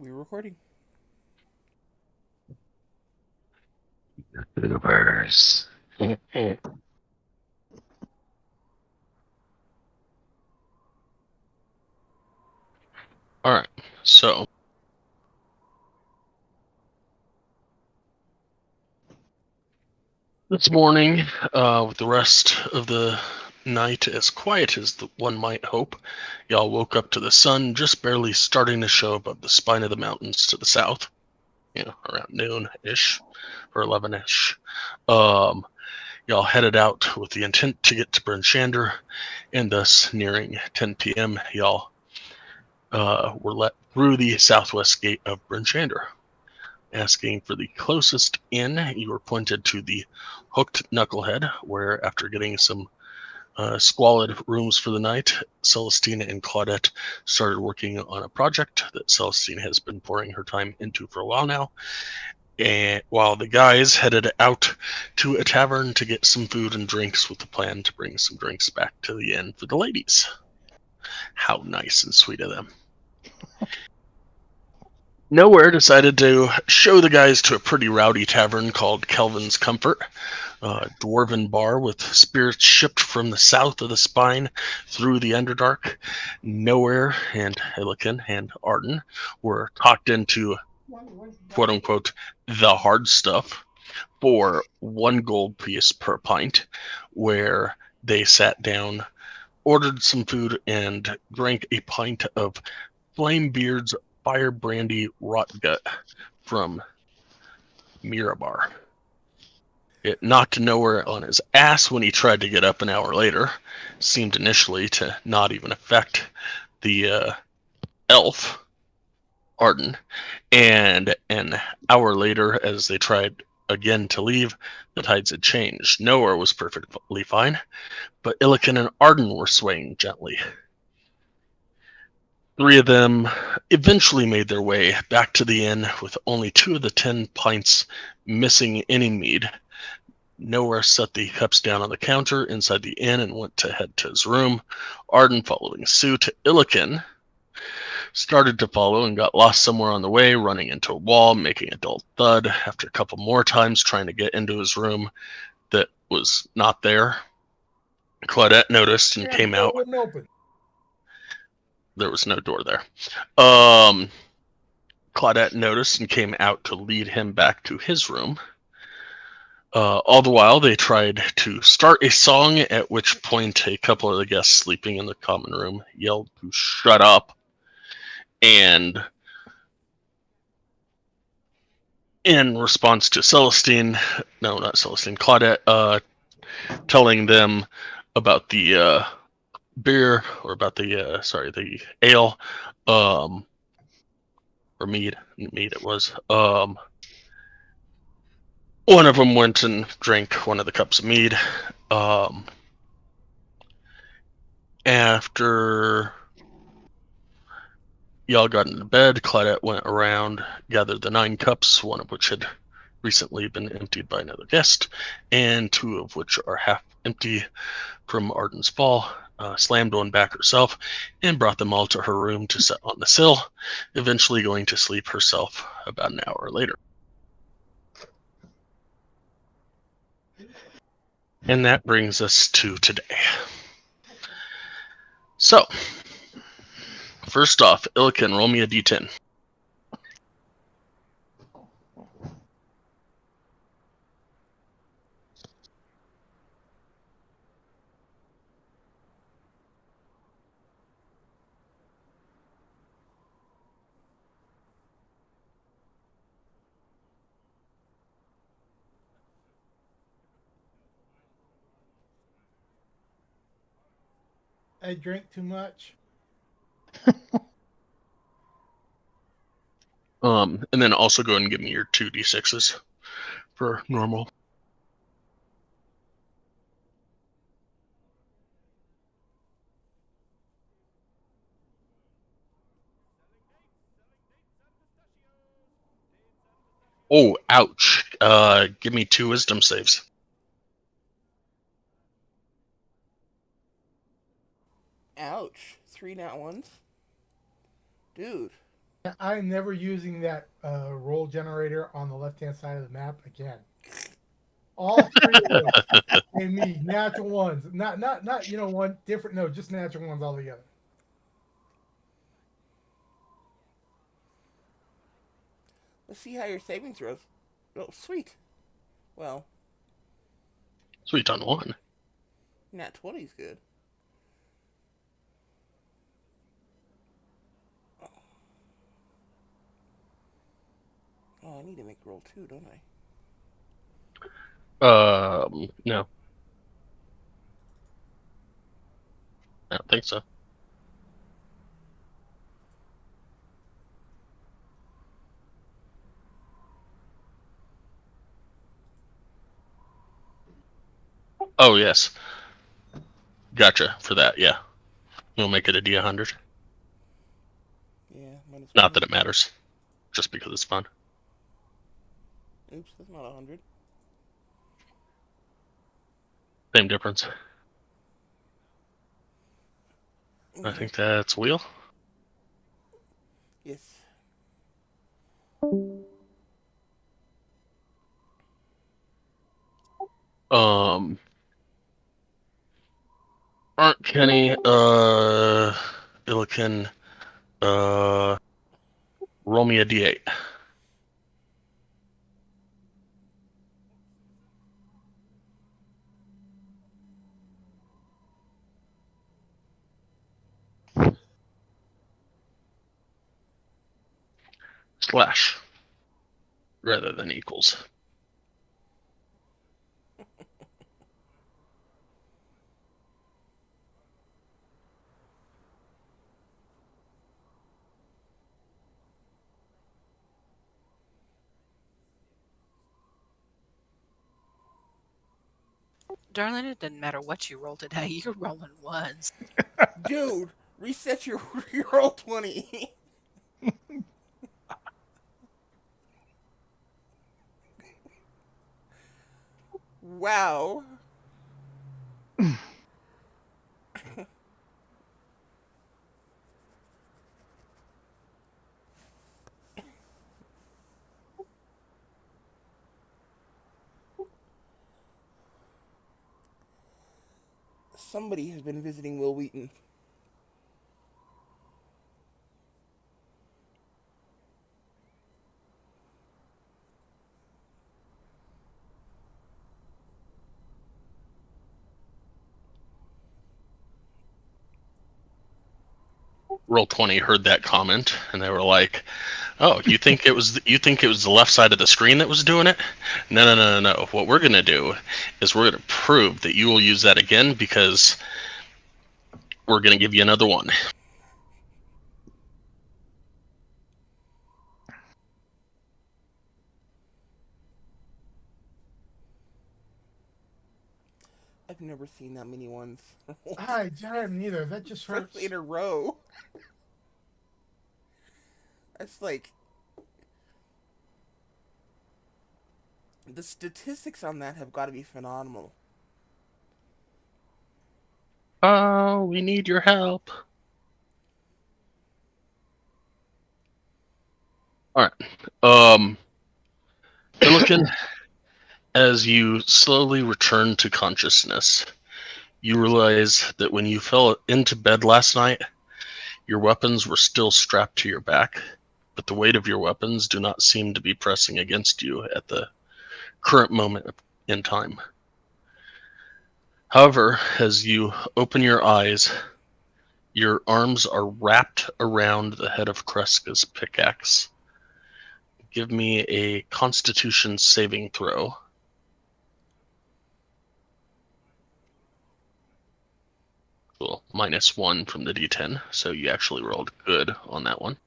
We're recording. Universe. All right. So this morning, with the rest of the night as quiet as one might hope, y'all woke up to the sun just barely starting to show above the spine of the mountains to the south. Around noon-ish or 11-ish. Um, y'all headed out with the intent to get to Bryn and thus nearing 10 p.m. Y'all were let through the southwest gate of Bryn. Asking for the closest inn, you were pointed to the Hooked Knucklehead, where after getting some squalid rooms for the night, Celestina and Claudette started working on a project that Celestina has been pouring her time into for a while now. And while the guys headed out to a tavern to get some food and drinks with the plan to bring some drinks back to the inn for the ladies. How nice and sweet of them. Nowhere decided to show the guys to a pretty rowdy tavern called Kelvin's Comfort, a dwarven bar with spirits shipped from the south of the spine through the Underdark. Nowhere and Helican and Arden were talked into quote unquote the hard stuff for 1 gold piece per pint, where they sat down, ordered some food, and drank a pint of Flamebeard's Fire Brandy Rot Gut from Mirabar. It knocked nowhere on his ass when he tried to get up an hour later. Seemed initially to not even affect the elf, Arden. And an hour later, as they tried again to leave, the tides had changed. Nowhere was perfectly fine, but Illican and Arden were swaying gently. 3 of them eventually made their way back to the inn with only 2 of the 10 pints missing any mead. Nowhere set the cups down on the counter inside the inn and went to head to his room. Arden following suit. Illican started to follow and got lost somewhere on the way, running into a wall, making a dull thud. After a couple more times trying to get into his room that was not there, Claudette noticed and Yeah, the came door out. wouldn't open. There was no door there. Claudette noticed and came out to lead him back to his room. All the while, they tried to start a song, at which point a couple of the guests sleeping in the common room yelled to shut up. And in response to Claudette, telling them about the beer, or about the ale, or mead it was. One of them went and drank one of the cups of mead. After y'all got into bed, Claudette went around, gathered the 9 cups, one of which had recently been emptied by another guest, and 2 of which are half empty from Arden's fall, slammed one back herself, and brought them all to her room to set on the sill, eventually going to sleep herself about an hour later. And that brings us to today. So, first off, Illican, roll me a d10. I drink too much. And then also go ahead and give me your 2d6s for normal. Oh, ouch. Give me 2 wisdom saves. Ouch. 3 nat ones. Dude. I'm never using that roll generator on the left hand side of the map again. All three of those and me natural ones, not one different. No, just natural ones altogether. Let's see how your saving throws. Oh, sweet. Well, Sweet on one. nat 20 is good. Oh, I need to make roll 2, don't I? No, I don't think so. Oh yes, gotcha for that. Yeah, you'll make it a D100. Yeah, minus Not 1. that it matters, just because it's fun. Oops, that's not 100. Same difference. I Okay. think that's wheel. Yes. Um, Aren't Kenny, Illiken, uh, roll me a D8. Slash rather than equals. Darling, it doesn't matter what you roll today. You're rolling ones. Dude, reset your, your roll 20. Wow. Somebody has been visiting Will Wheaton. Roll 20 heard that comment and they were like, "Oh, you think it was the left side of the screen that was doing it? No, no, no, no, no. What we're gonna do is we're gonna prove that you will use that again because we're gonna give you another one." I've never seen that many ones rolled, I haven't either. That just especially in hurts. a row. That's like the statistics on that have got to be phenomenal. Oh, we need your help. All right. Illiken, as you slowly return to consciousness, you realize that when you fell into bed last night, your weapons were still strapped to your back, but the weight of your weapons do not seem to be pressing against you at the current moment in time. However, as you open your eyes, your arms are wrapped around the head of Kreska's pickaxe. Give me a Constitution saving throw. Well, -1 from the D10, so you actually rolled good on that one.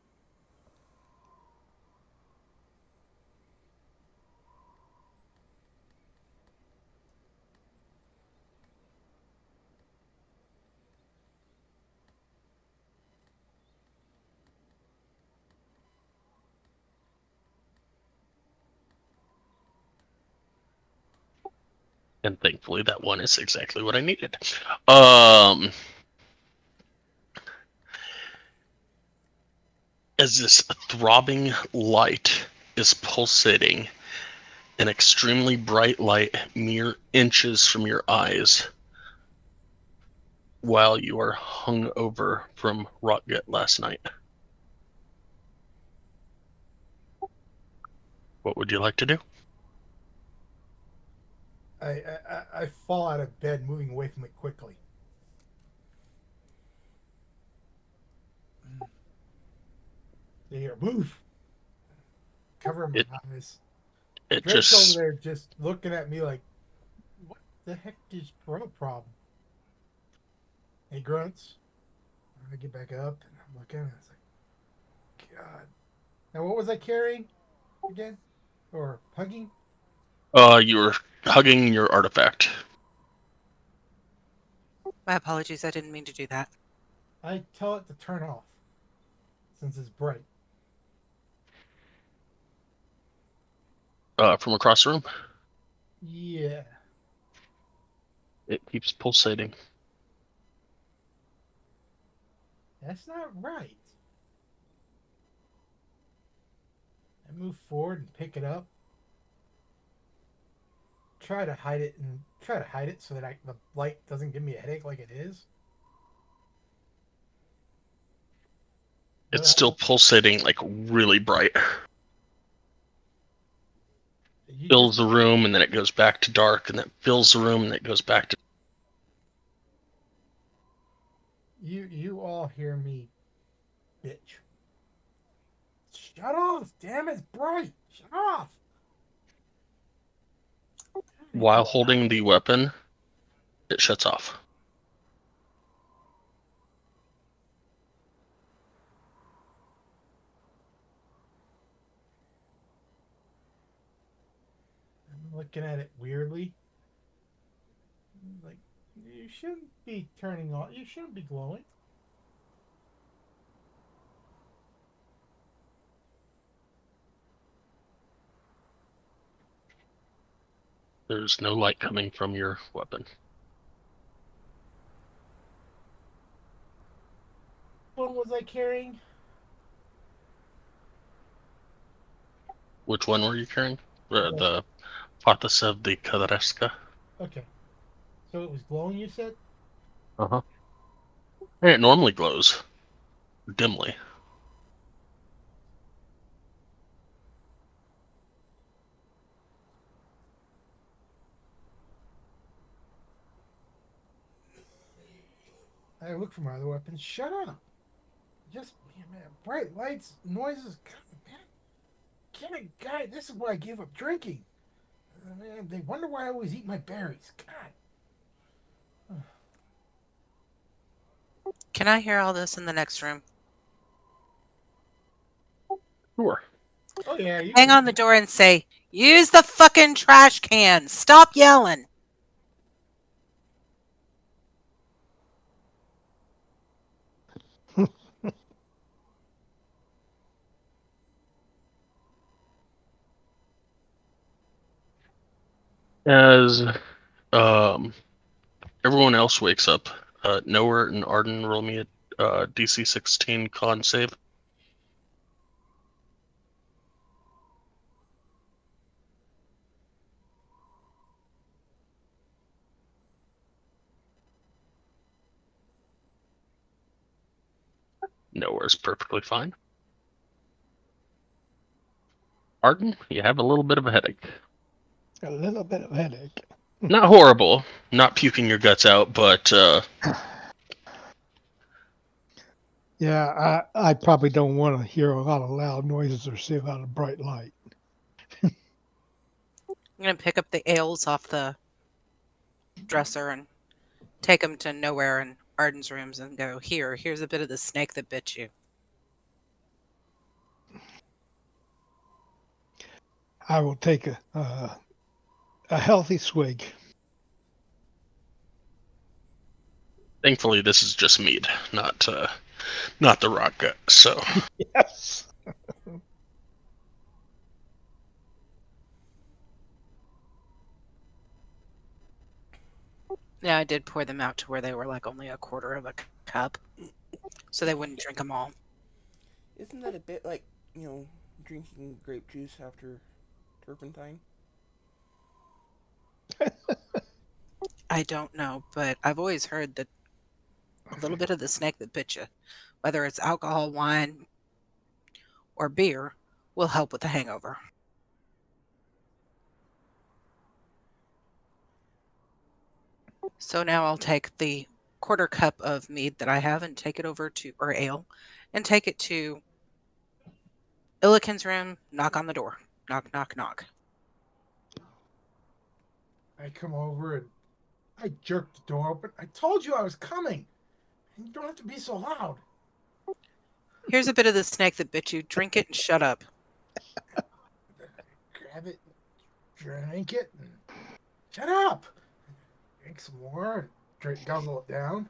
And thankfully, that one is exactly what I needed. Um, as this throbbing light is pulsating, an extremely bright light mere inches from your eyes while you are hung over from rotgut last night. What would you like to do? I fall out of bed, moving away from it quickly. They hear move. Cover my It eyes. it Drake's over just there just looking at me like, what the heck is your problem? He grunts. I get back up and I'm looking and it's like, God. Now what was I carrying again? Or hugging? you were hugging your artifact. My apologies. I didn't mean to do that. I tell it to turn off since it's bright. From across the room. Yeah. It keeps pulsating. That's not right. I move forward and pick it up. Try to hide it so that the light doesn't give me a headache like it is. It's still pulsating like really bright. Fills the room and then it goes back to dark, and then fills the room and then it goes back to. You all hear me, bitch. Shut off! Damn it, it's bright. Shut off. While holding the weapon, it shuts off. I'm looking at it weirdly. Like, you shouldn't be turning on. You shouldn't be glowing. There's no light coming from your weapon. What was I carrying? Which one were you carrying? The Patas of the Kadreska. Okay. So it was glowing, you said? Uh-huh. And it normally glows dimly. I look for my other weapons. Shut up. Just, man, bright lights, noises. God, man. Can a guy, this is why I gave up drinking. Man, they wonder why I always eat my berries. God. Can I hear all this in the next room? Sure. Oh, yeah. Hang on the door and say, use the fucking trash can. Stop yelling. As everyone else wakes up, Nowhere and Arden roll me a DC 16 con save. Nowhere's perfectly fine. Arden, you have a little bit of a headache. A little bit of headache. Not horrible, not puking your guts out, but Yeah, I probably don't want to hear a lot of loud noises or see a lot of bright light. I'm going to pick up the ales off the dresser and take them to Nowhere in Arden's rooms and go, here's a bit of the snake that bit you. I will take a healthy swig. thankfully this is just mead, not the rock gut. So Yes. Yeah, I did pour them out to where they were like only a quarter of a cup, so they wouldn't drink them all. Isn't that a bit like, drinking grape juice after turpentine? I don't know, but I've always heard that a little bit of the snake that bit you, whether it's alcohol, wine, or beer, will help with the hangover. So now I'll take the quarter cup of mead that I have and take it over to, or ale, and take it to Illiken's room, knock on the door. Knock, knock, knock. I come over and I jerk the door open. I told you I was coming. And you don't have to be so loud. Here's a bit of the snake that bit you. Drink it and shut up. Grab it, drink it, and shut up. Drink some more. Drink, guzzle it down.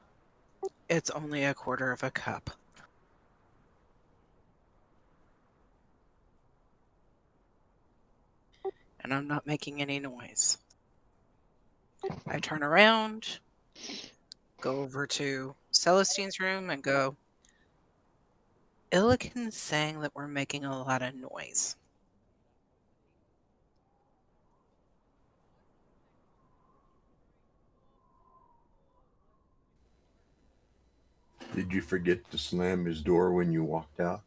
It's only a quarter of a cup. And I'm not making any noise. I turn around, go over to Celestine's room and go, Illiken's saying that we're making a lot of noise. Did you forget to slam his door when you walked out?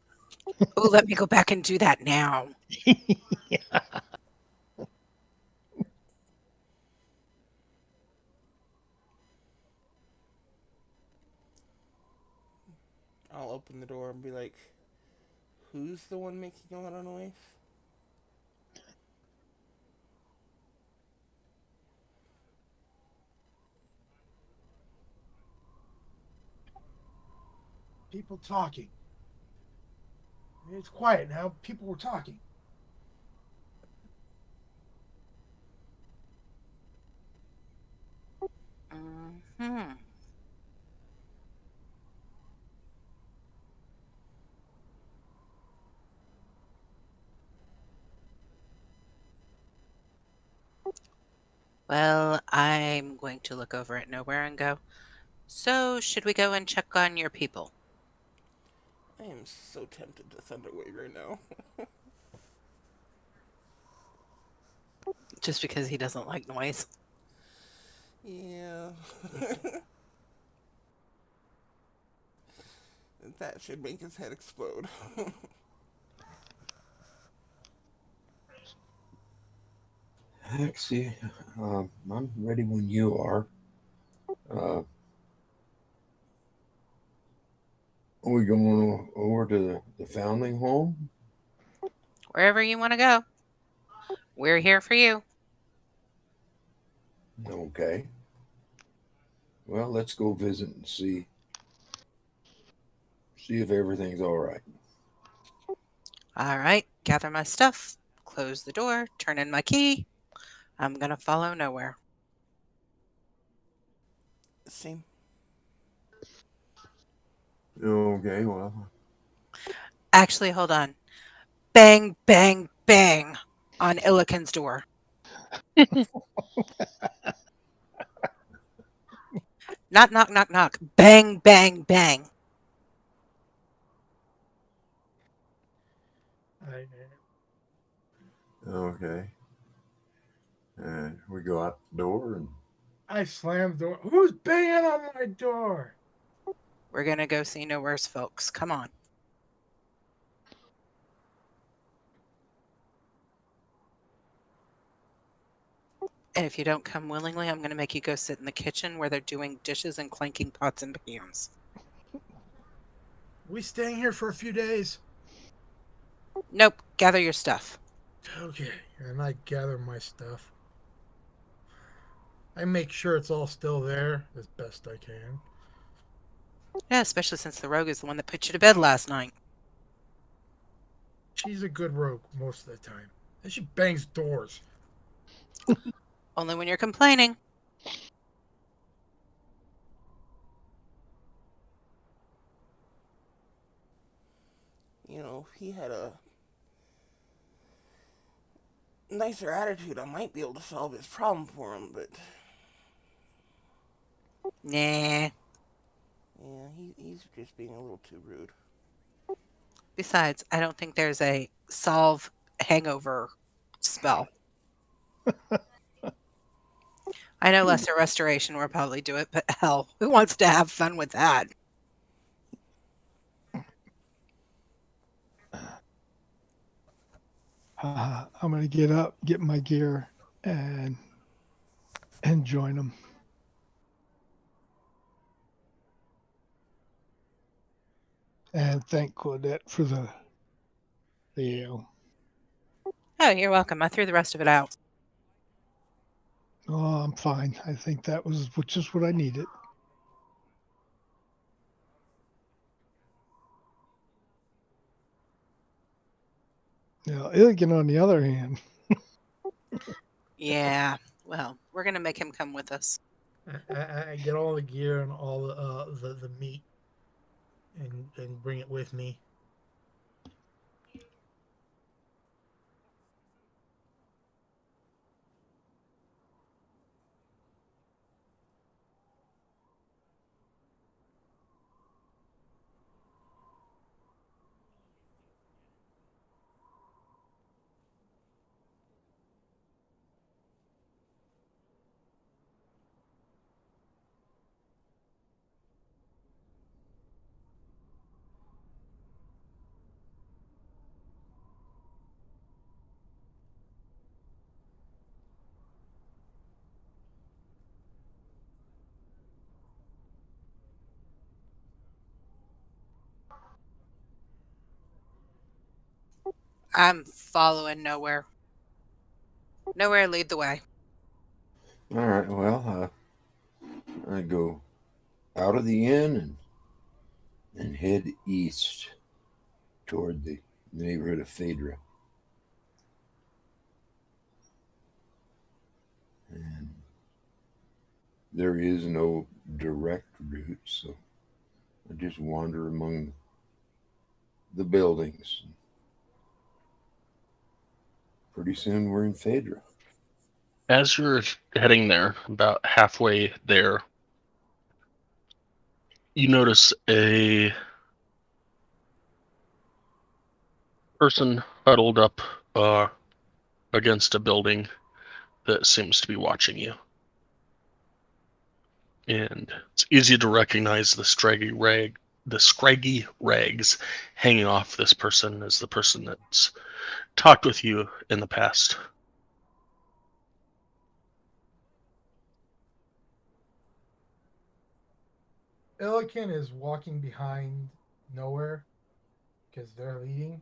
Oh, let me go back and do that now. I'll open the door and be like, who's the one making a lot of noise? People talking. It's quiet now. People were talking. Hmm. Well, I'm going to look over at Nowhere and go, so should we go and check on your people? I am so tempted to Thunderwave right now. Just because he doesn't like noise. Yeah. That should make his head explode. Actually, I'm ready when you are. Are we going over to the foundling home? Wherever you want to go. We're here for you. Okay. Well, let's go visit and see if everything's all right. All right, gather my stuff, close the door, turn in my key. I'm going to follow Nowhere. Same. Okay. Well, Actually, hold on. Bang, bang, bang on Illiken's door. Not knock, knock, knock. Bang, bang, bang. okay. And we go out the door and I slammed the door. Who's banging on my door? We're going to go see Nowhere's folks. Come on. And if you don't come willingly, I'm going to make you go sit in the kitchen where they're doing dishes and clanking pots and pans. We staying here for a few days? Nope. Gather your stuff. Okay. And I gather my stuff. I make sure it's all still there as best I can. Yeah, especially since the rogue is the one that put you to bed last night. She's a good rogue most of the time. And she bangs doors. Only when you're complaining. If he had a nicer attitude, I might be able to solve his problem for him, but Nah. yeah, he's just being a little too rude. Besides, I don't think there's a solve hangover spell. I know lesser restoration will probably do it, but hell, who wants to have fun with that? I'm gonna get up, get my gear, and join them. And thank Claudette for the ale. Oh, you're welcome. I threw the rest of it out. Oh, I'm fine. I think that was just what I needed. Now, Illigan, on the other hand, Yeah. Well, we're gonna make him come with us. I get all the gear and all the meat and bring it with me. I'm following nowhere. Nowhere, lead the way. All right. Well, I go out of the inn and head east toward the neighborhood of Phaedra. And there is no direct route, so I just wander among the buildings. Pretty soon we're in Phaedra. As you're heading there, about halfway there, you notice a person huddled up against a building that seems to be watching you. And it's easy to recognize the scraggy rags hanging off this person as the person that's talked with you in the past. Illican is walking behind nowhere because they're leading,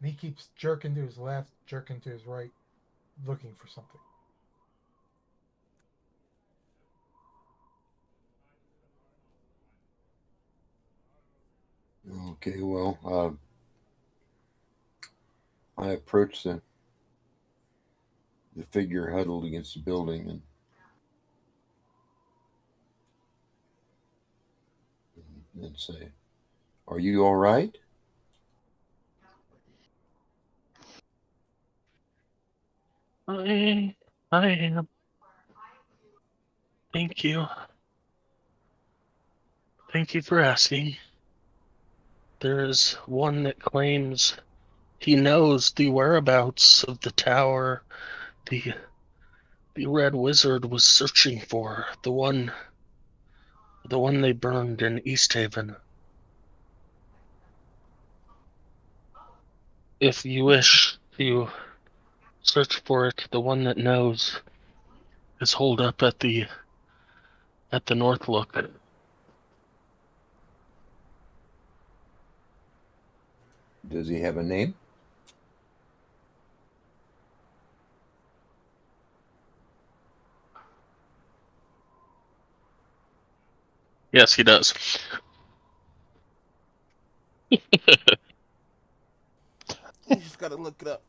and he keeps jerking to his left, jerking to his right, looking for something. Okay, well, I approach the figure huddled against the building and say, "Are you all right?" I am. Thank you. Thank you for asking. There is one that claims he knows the whereabouts of the tower the Red Wizard was searching for, the one they burned in East Haven. If you wish to search for it, the one that knows is holed up at the North Look. Does he have a name? Yes, he does. You just gotta look it up.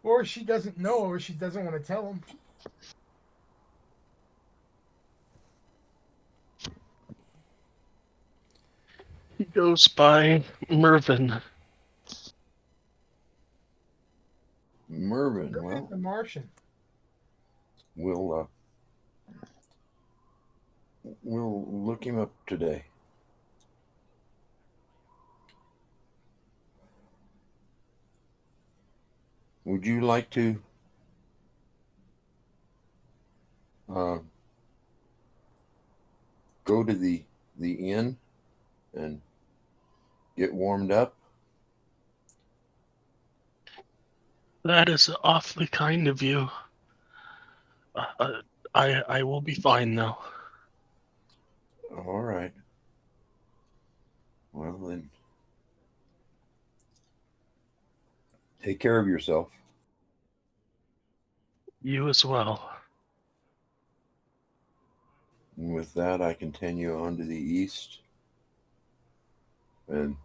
Or she doesn't know, or she doesn't want to tell him. He goes by Mervyn. Mervyn. Look at Well, the Martian. we'll look him up today. would you like to uh, go to the inn and get warmed up? That is awfully kind of you. I will be fine though. All right. Well, then take care of yourself. You as well. And with that, I continue on to the east and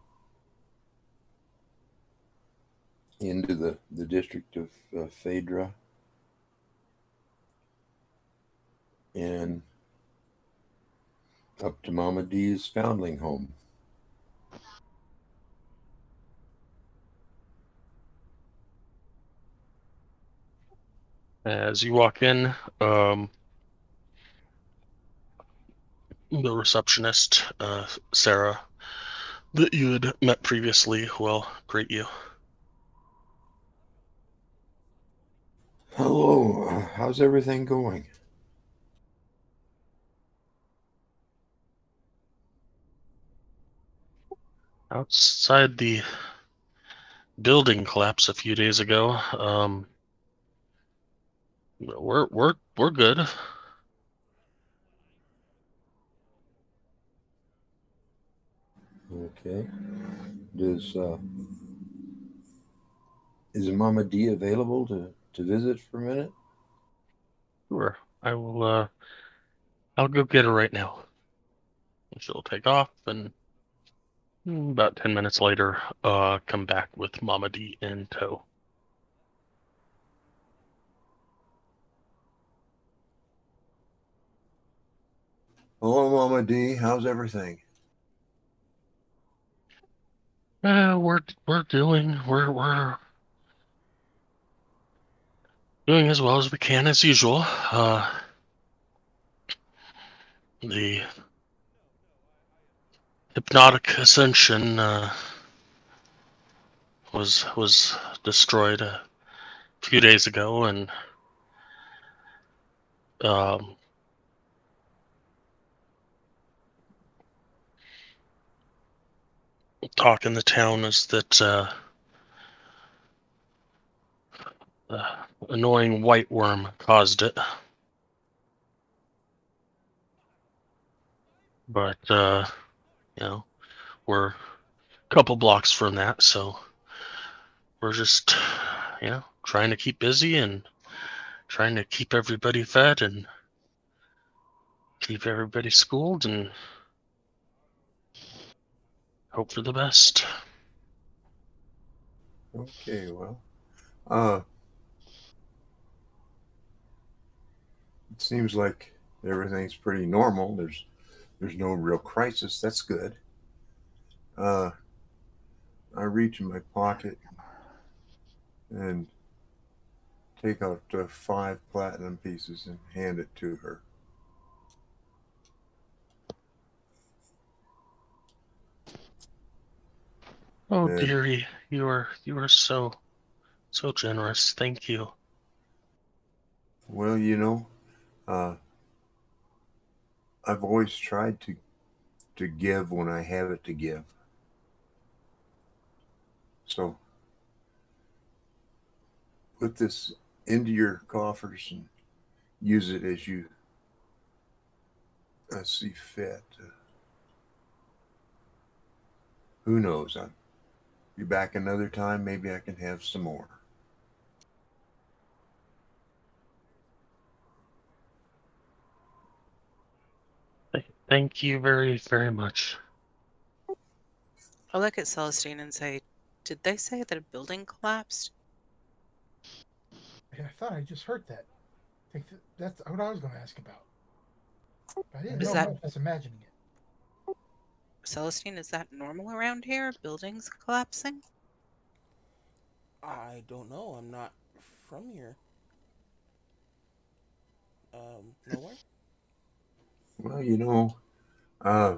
into the district of Phaedra and up to Mama D's foundling home. As you walk in, the receptionist, Sarah, that you had met previously, will greet you. Hello, how's everything going? Outside the building collapse a few days ago, we're good. Okay. Does is Mama D available to visit for a minute? Sure, I will. I'll go get her right now. She'll take off, and about 10 minutes later, come back with Mama D in tow. Hello, Mama D. How's everything? We're doing as well as we can as usual. The hypnotic ascension was destroyed a few days ago, and um, talk in the town is that the annoying white worm caused it. But we're a couple blocks from that, so we're just trying to keep busy and trying to keep everybody fed and keep everybody schooled and hope for the best. Okay, well, uh, it seems like everything's pretty normal. There's no real crisis. That's good. Uh, I reach in my pocket and take out 5 platinum pieces and hand it to her. Oh And dearie, you are so generous. Thank you. well, uh, I've always tried to give when I have it to give. So put this into your coffers and use it as you see fit. Who knows? I'll be back another time. Maybe I can have some more. Thank you very, very much. I'll look at Celestine and say, did they say that a building collapsed? I thought I just heard that. That's what I was going to ask about. I didn't Is know if that, I was imagining it. Celestine, is that normal around here? Buildings collapsing? I don't know. I'm not from here. Nowhere. Well, uh,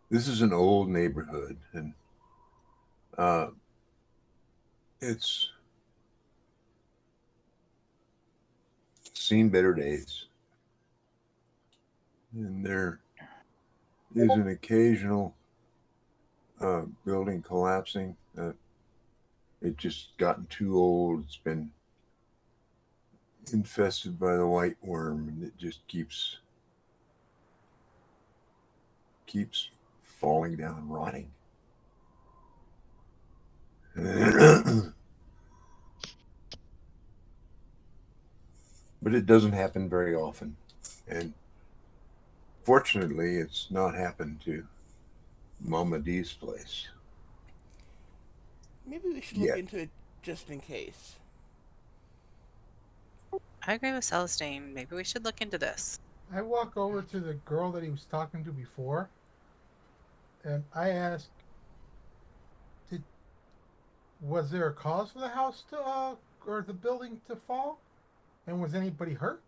this is an old neighborhood, and uh, it's seen better days. And there is an occasional building collapsing. It just gotten too old. It's been infested by the white worm, and it just keeps falling down, rotting. But it doesn't happen very often, and fortunately, it's not happened to Mama D's place Maybe we should look yet. into it just in case. I agree with Celestine. Maybe we should look into this. I walk over to the girl that he was talking to before, and I ask, "Did was there a cause for the house to or the building to fall? And was anybody hurt?"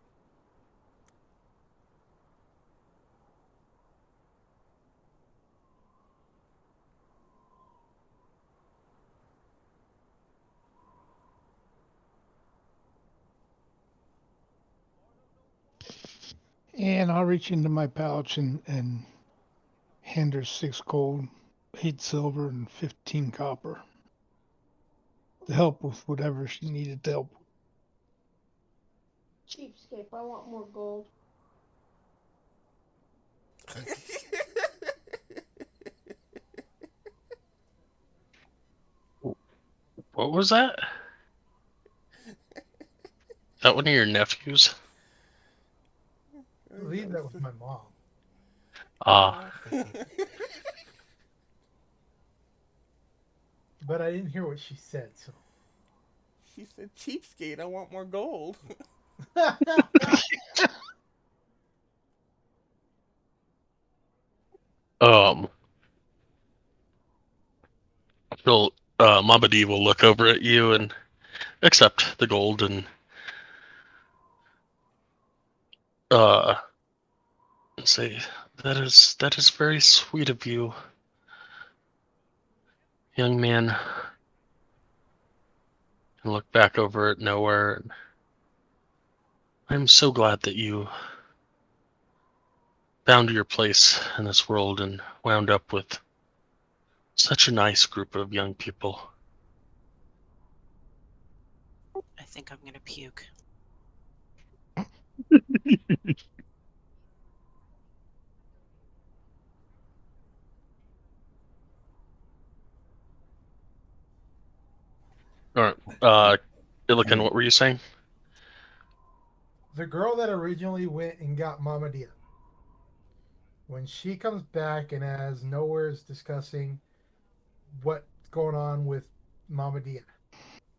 And I'll reach into my pouch and hand her 6 gold, 8 silver, and 15 copper to help with whatever she needed to help. Cheapskate, I want more gold. What was that? Is that one of your nephews? I believe that was my mom. Ah, But I didn't hear what she said, so. She said, cheapskate, I want more gold. um, she'll, Mama D will look over at you and accept the gold and uh say, that is very sweet of you, young man. And look back over at nowhere. And I'm so glad that you found your place in this world and wound up with such a nice group of young people. I think I'm gonna puke. All right, Illiken, what were you saying? The girl that originally went and got Mama Dia, when she comes back and as Nowhere is discussing what's going on with Mama Dia,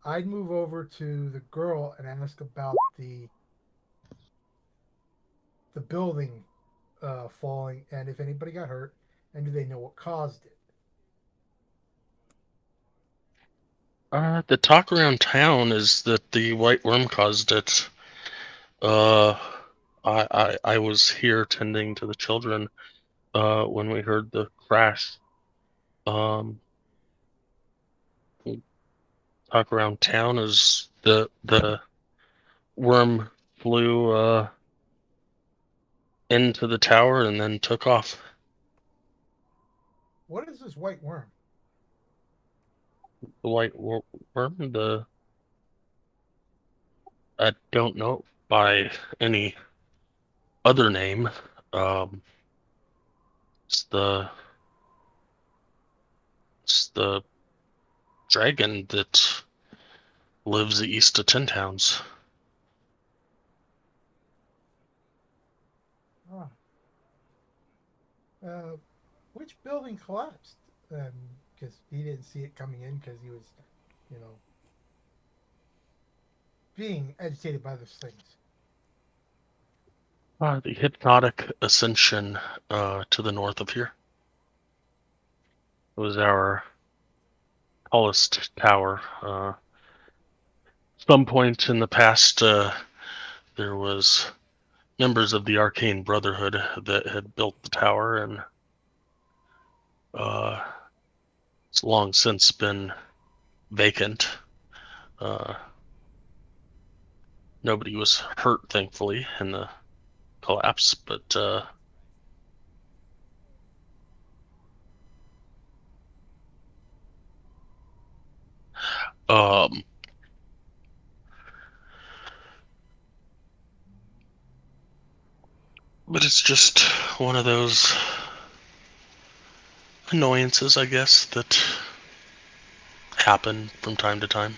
I'd move over to the girl and ask about the building falling and if anybody got hurt and do they know what caused it. The talk around town is that the white worm caused it. Uh, I was here tending to the children when we heard the crash. Um, talk around town is the worm flew into the tower and then took off. What is this white worm? The worm, I don't know by any other name. Um, it's the dragon that lives east of Tin Towns. Ah. Uh, which building collapsed? Because he didn't see it coming in because he was, you know, being agitated by those things. The Hypnotic Ascension to the north of here. It was our tallest tower. Some point in the past, there was members of the Arcane Brotherhood that had built the tower, and it's long since been vacant. Uh, Nobody was hurt, thankfully, in the collapse, but um, but it's just one of those annoyances, I guess, that happen from time to time.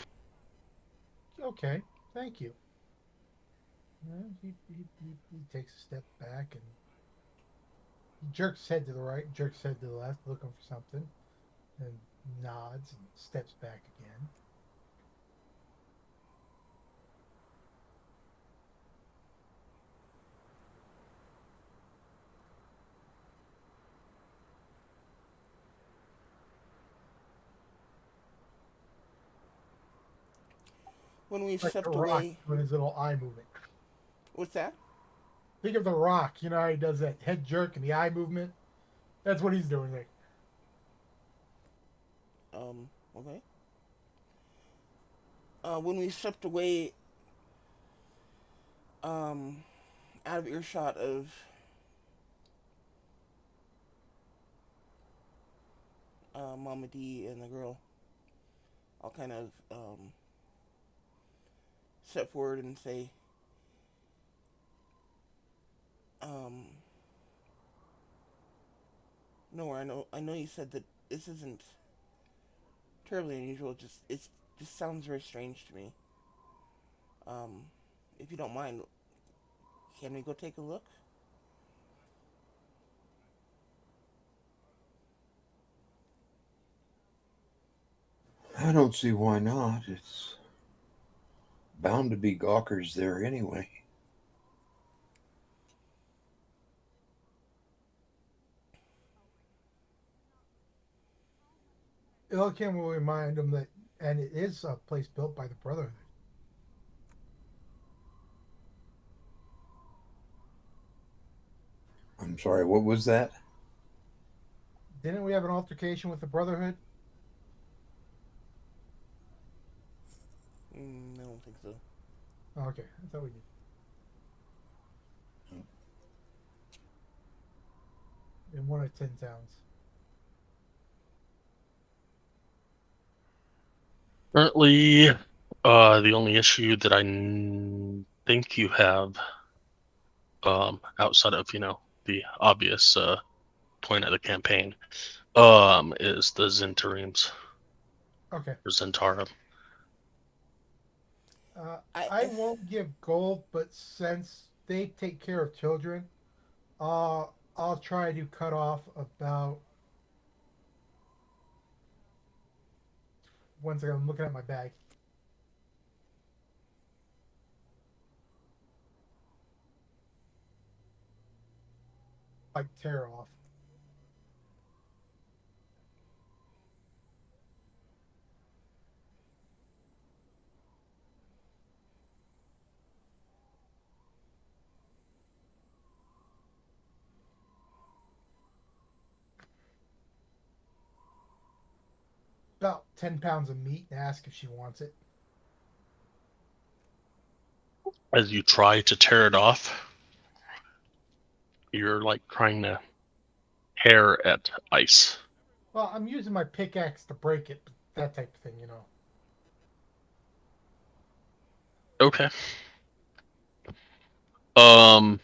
Okay, thank you. He takes a step back and he jerks his head to the right, jerks his head to the left, looking for something, and nods and steps back again. When we've Like the stepped Rock away, doing his little eye movement. what's that? Think of the Rock. You know how he does that head jerk and the eye movement. That's what he's doing there. Okay. When we stepped away, um, out of earshot of Mama D and the girl, I'll kind of step forward and say, um, "No, I know you said that this isn't terribly unusual. Just sounds very strange to me. Um, if you don't mind, can we go take a look?" I don't see why not. It's bound to be gawkers there anyway. Illican will remind him that, and it is a place built by the Brotherhood. I'm sorry, what was that? Didn't we have an altercation with the Brotherhood? I don't think so. Oh, okay, I thought we did. In one of 10 towns. Currently, the only issue that I think you have, outside of the obvious point of the campaign, is the Zentaremes Okay. or Zentarum. I I won't give gold, but since they take care of children, I'll try to cut off about. One second, I'm looking at my bag. Like tear off. About 10 pounds of meat and ask if she wants it. As you try to tear it off, you're like trying to hair at ice. Well, I'm using my pickaxe to break it, that type of thing, you know. Okay. Um.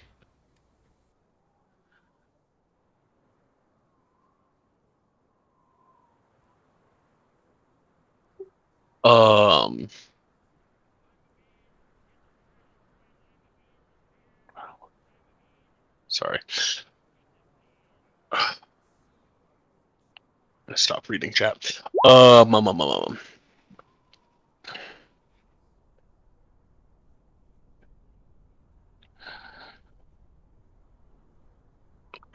Um. Sorry. I'm gonna stop reading chat.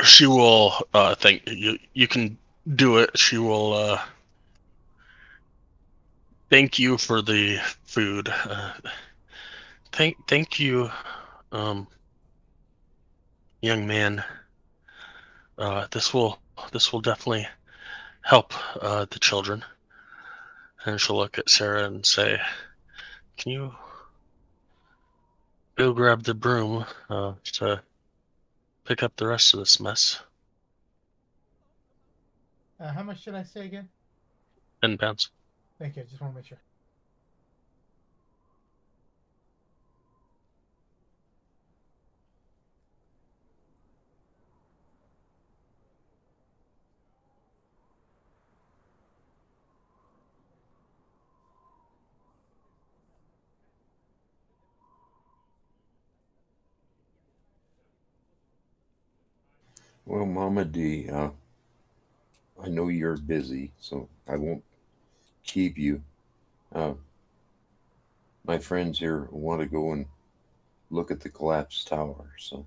She will thank you. You can do it. She will thank you for the food. Thank you, um, young man. This will definitely help the children. And she'll look at Sarah and say, "Can you go grab the broom to pick up the rest of this mess. How much should I say again? 10 pounds. Thank you. I just want to make sure. Well, Mama D, I know you're busy, so I won't keep you. Uh, my friends here want to go and look at the collapsed tower, so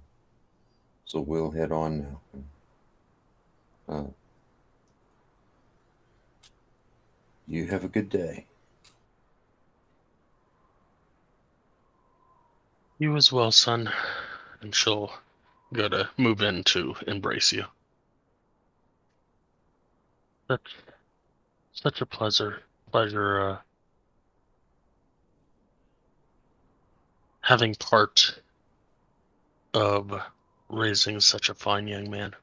we'll head on now. Uh, you have a good day. You as well, son. And she'll go to move in to embrace you. Such a pleasure having part of raising such a fine young man.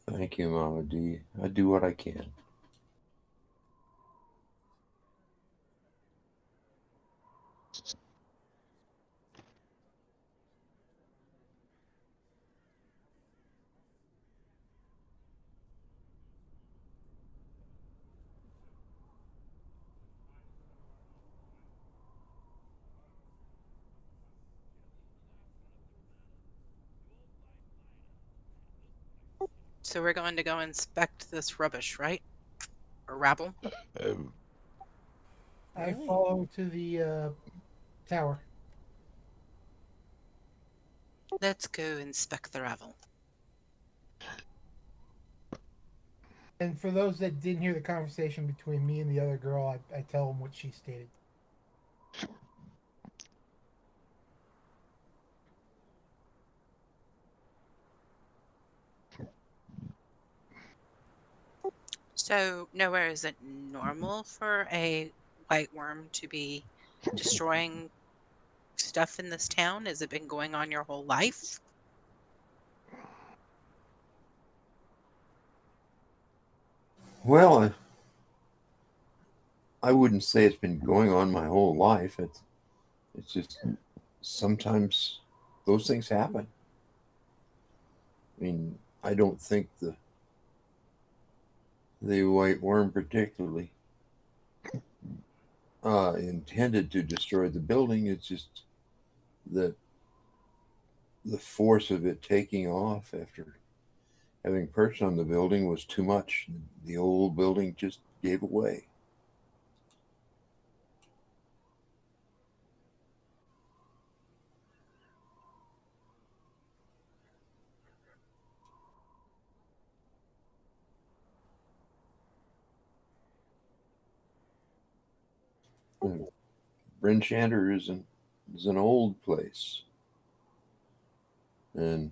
Thank you, Mama D. I do what I can. So we're going to go inspect this rubbish, right? Or rabble? I Alright. follow to the tower. Let's go inspect the rabble. And for those that didn't hear the conversation between me and the other girl, I tell them what she stated. So nowhere is it normal for a white worm to be destroying stuff in this town? Has it been going on your whole life? Well, I wouldn't say it's been going on my whole life. It's just sometimes those things happen. I mean, I don't think the white worm particularly intended to destroy the building. It's just that the force of it taking off after having perched on the building was too much. The old building just gave away. Bryn Shander is an old place, and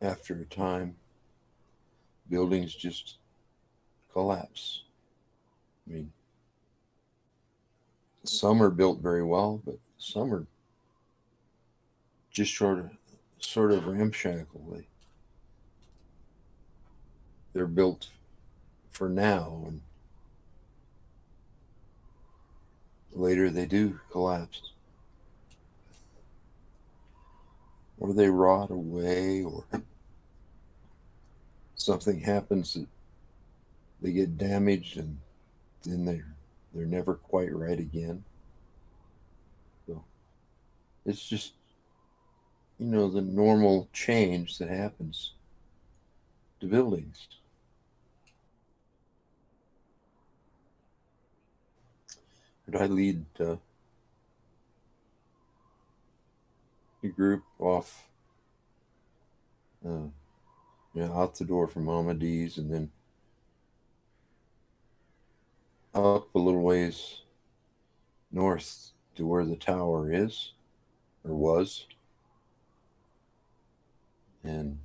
after a time, buildings just collapse. I mean, some are built very well, but some are just sort of ramshackle. They're built for now, and later they do collapse, or they rot away, or something happens that they get damaged, and then they're never quite right again. So it's just the normal change that happens to buildings. Could I lead the group off, uh, out the door from Mama D's, and then up a little ways north to where the tower is or was, and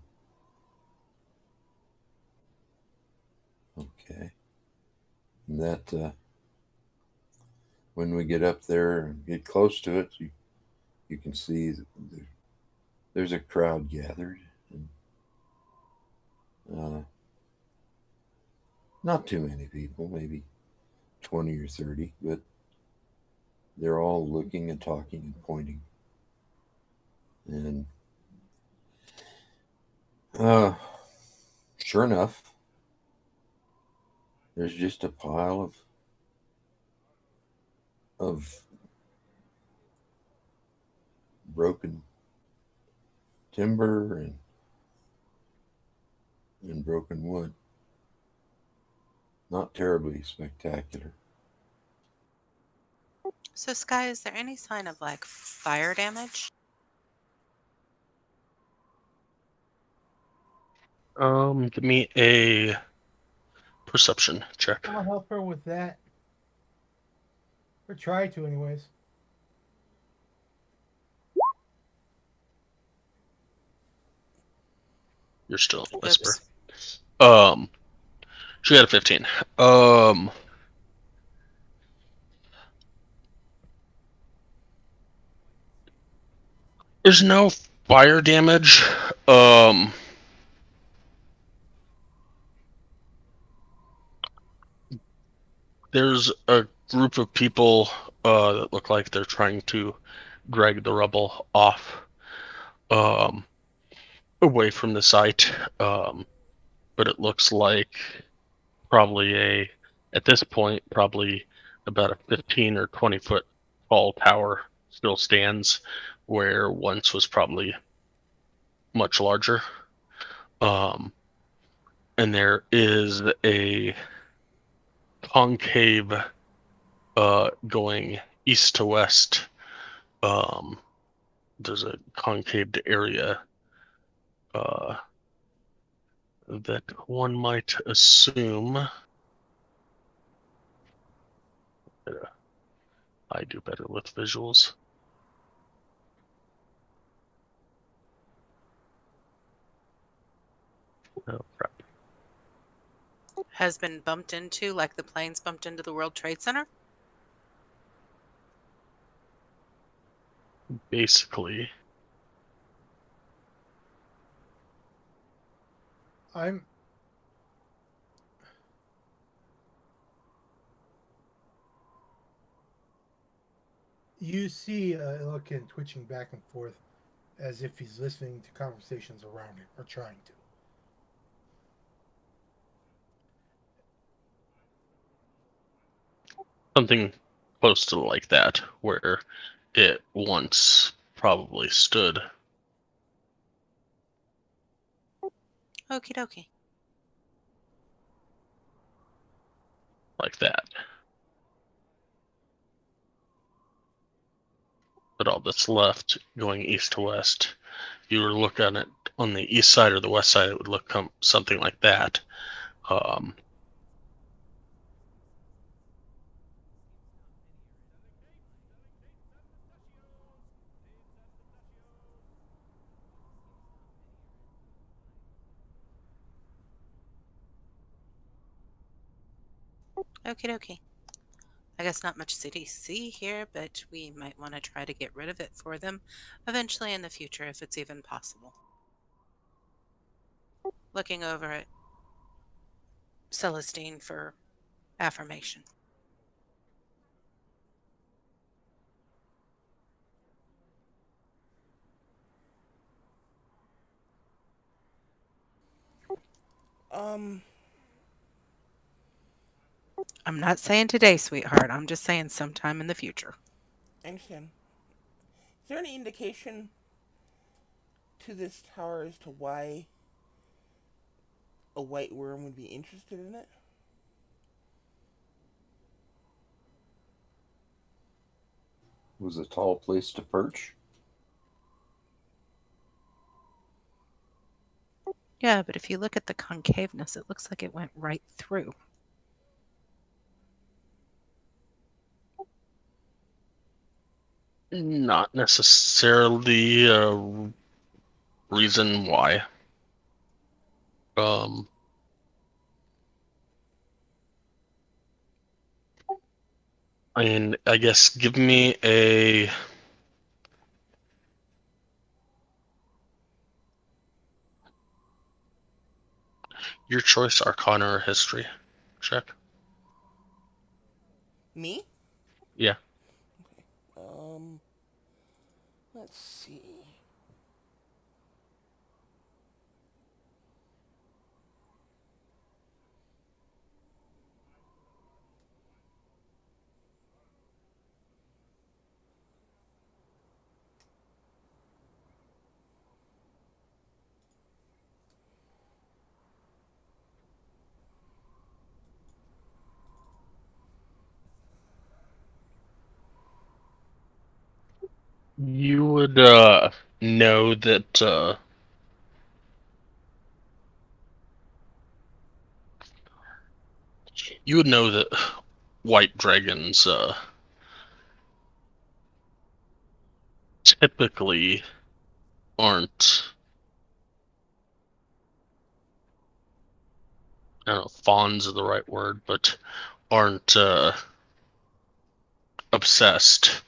And that when we get up there and get close to it, you can see there's a crowd gathered. And, not too many people, maybe 20 or 30, but they're all looking and talking and pointing. And sure enough, there's just a pile of broken timber and broken wood. Not terribly spectacular. So, Sky, is there any sign of like fire damage? Give me a perception check. I'll help her with that. Or try to, anyways. You're still a whisper. Oops. She got a 15. There's no fire damage. There's a group of people that look like they're trying to drag the rubble off away from the site. But it looks like probably at this point, probably about a 15 or 20 foot tall tower still stands where once was probably much larger. And there is a concave going east to west. There's a concaved area that one might assume. I do better with visuals. Oh, crap. Has been bumped into, like the planes bumped into the World Trade Center? Basically. You see Elkin twitching back and forth as if he's listening to conversations around it, or trying to. Something close to like that, where it once probably stood. Okie dokie. Like that. But all that's left going east to west, you were looking at it on the east side or the west side, it would look something like that. Okie dokie. I guess not much CDC here, but we might want to try to get rid of it for them eventually in the future if it's even possible. Looking over at Celestine for affirmation. I'm not saying today, sweetheart. I'm just saying sometime in the future. I understand. Is there any indication to this tower as to why a white worm would be interested in it? It was a tall place to perch. Yeah, but if you look at the concaveness, it looks like it went right through. Not necessarily a reason why. And I guess give me a your choice, Arcana or History check. Me? Yeah. Um, let's see. You would know that white dragons typically aren't, I don't know if fawns is the right word, but aren't obsessed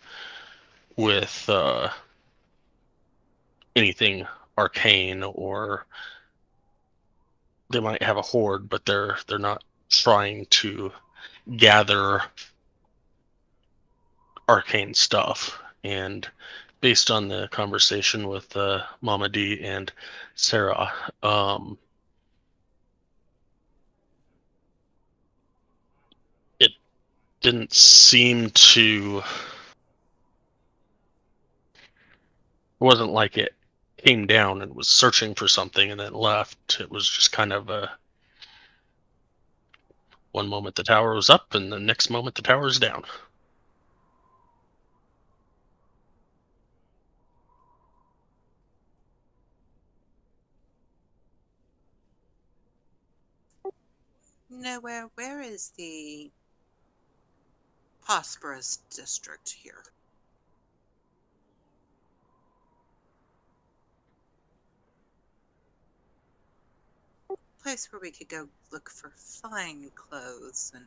with anything arcane, or they might have a horde, but they're not trying to gather arcane stuff. And based on the conversation with Mama D and Sarah, it didn't seem to. It wasn't like it came down and was searching for something and then left. It was just kind of a one moment the tower was up and the next moment the tower is down. Nowhere. Where is the prosperous district here? Place where we could go look for fine clothes and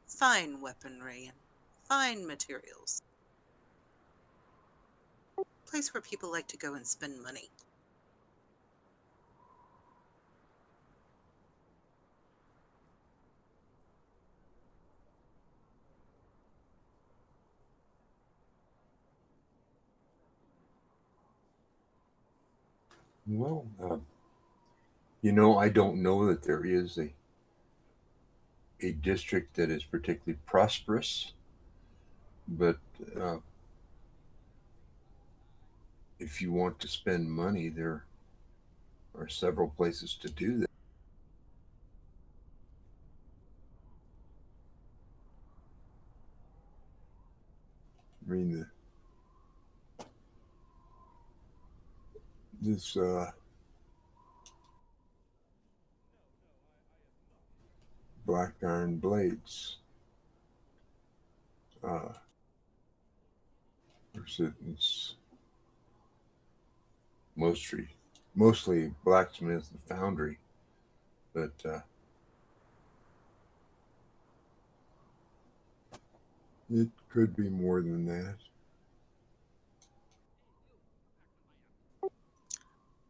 fine weaponry and fine materials. Place where people like to go and spend money. Well, I don't know that there is a district that is particularly prosperous, but uh, if you want to spend money, there are several places to do that. I mean, this Black Iron Blades, uh, it's mostly mostly blacksmith and foundry, but it could be more than that.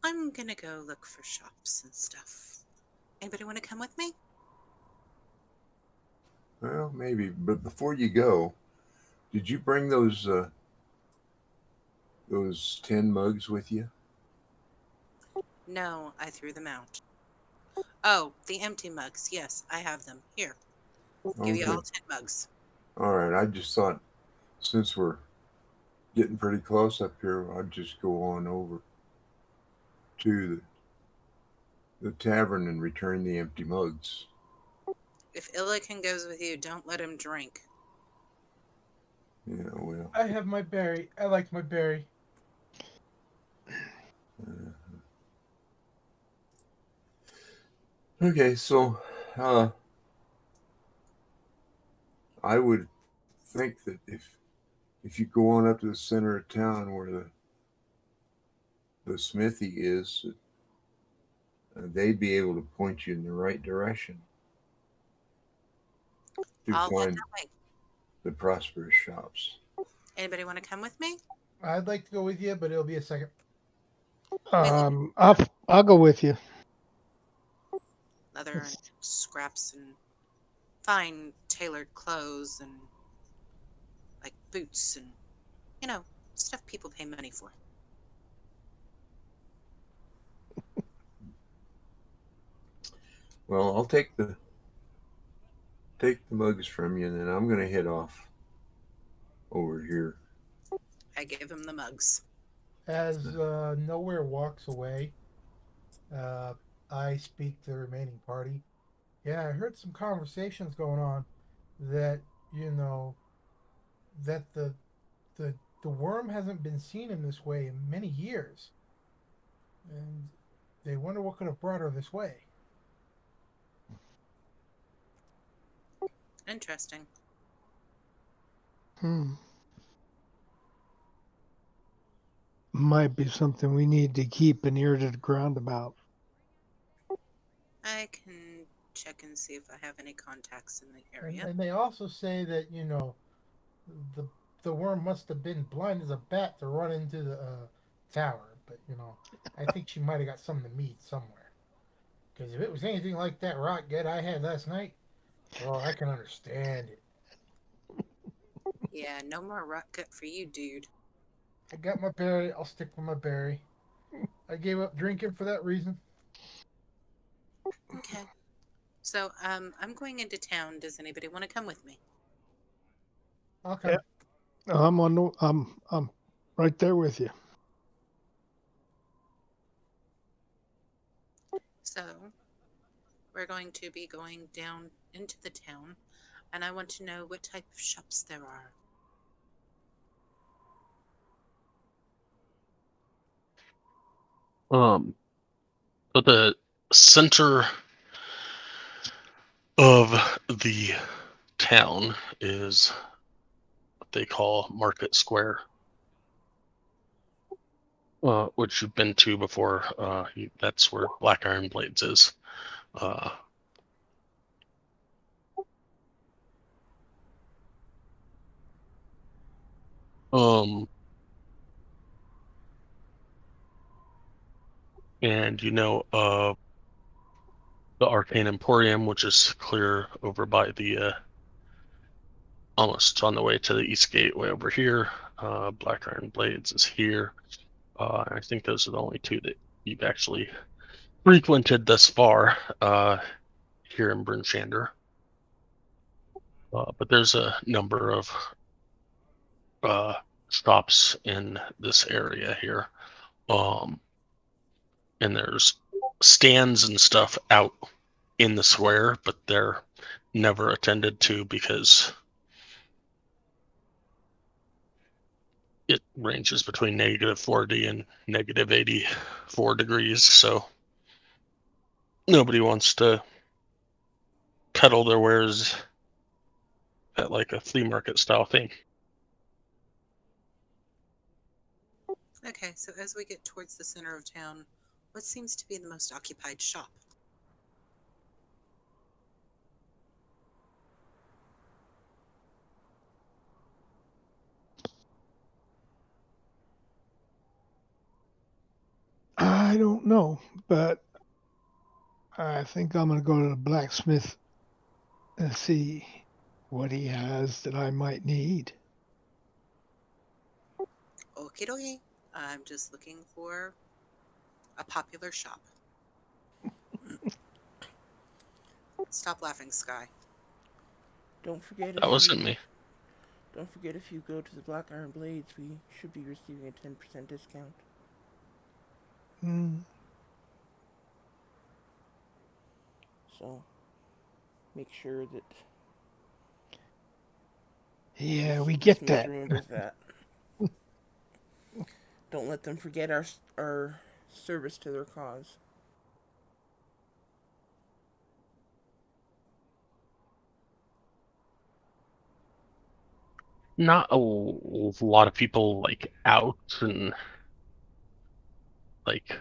I'm gonna go look for shops and stuff. Anybody want to come with me? Well, maybe, but before you go, did you bring those 10 mugs with you? No, I threw them out. Oh, the empty mugs. Yes, I have them. Here, give you Okay, all 10 mugs. all right. I just thought since we're getting pretty close up here, I'd just go on over to the tavern and return the empty mugs. If Illican goes with you, don't let him drink. Yeah, well. I have my berry. I like my berry. Uh, okay, so uh, I would think that if you go on up to the center of town where the smithy is, they'd be able to point you in the right direction to I'll head find that way. the prosperous shops. Anybody want to come with me? I'd like to go with you, but it'll be a second. I'll go with you. Leather and scraps and fine tailored clothes and like boots and stuff people pay money for. Well, I'll take the mugs from you, and then I'm gonna head off over here. I give him the mugs. As Nowhere walks away, uh, I speak to the remaining party. Yeah, I heard some conversations going on that you know that the the worm hasn't been seen in this way in many years, and they wonder what could have brought her this way. Interesting. Might be something we need to keep an ear to the ground about. I can check and see if I have any contacts in the area. And they also say that the the worm must have been blind as a bat to run into the tower. But I think she might have got something to meet somewhere. Because if it was anything like that rock get I had last night, well, I can understand it. Yeah, no more rock gut for you, dude. I got my berry. I'll stick with my berry. I gave up drinking for that reason. Okay. So, I'm going into town. Does anybody want to come with me? I'll come. Yeah. I'm right there with you. So, we're going to be going down into the town, and I want to know what type of shops there are. But the center of the town is what they call Market Square, which you've been to before. That's where Black Iron Blades is. Uh, um, and the Arcane Emporium, which is clear over by the almost on the way to the East Gateway over here. Black Iron Blades is here. I think those are the only two that you've actually frequented thus far here in Brunchander. But there's a number of shops in this area here. And there's stands and stuff out in the square, but they're never attended to because it ranges between -40 and -84 degrees. So nobody wants to peddle their wares at like a flea market style thing. Okay, so as we get towards the center of town, what seems to be the most occupied shop? I don't know, but I think I'm going to go to the blacksmith and see what he has that I might need. Okie dokie. I'm just looking for a popular shop. Stop laughing, Sky. Don't forget That wasn't me. Don't forget if you go to the Black Iron Blades, we should be receiving a 10% discount. So make sure that we get Smith that. remembers that. Don't let them forget our service to their cause. Not a lot of people like out and like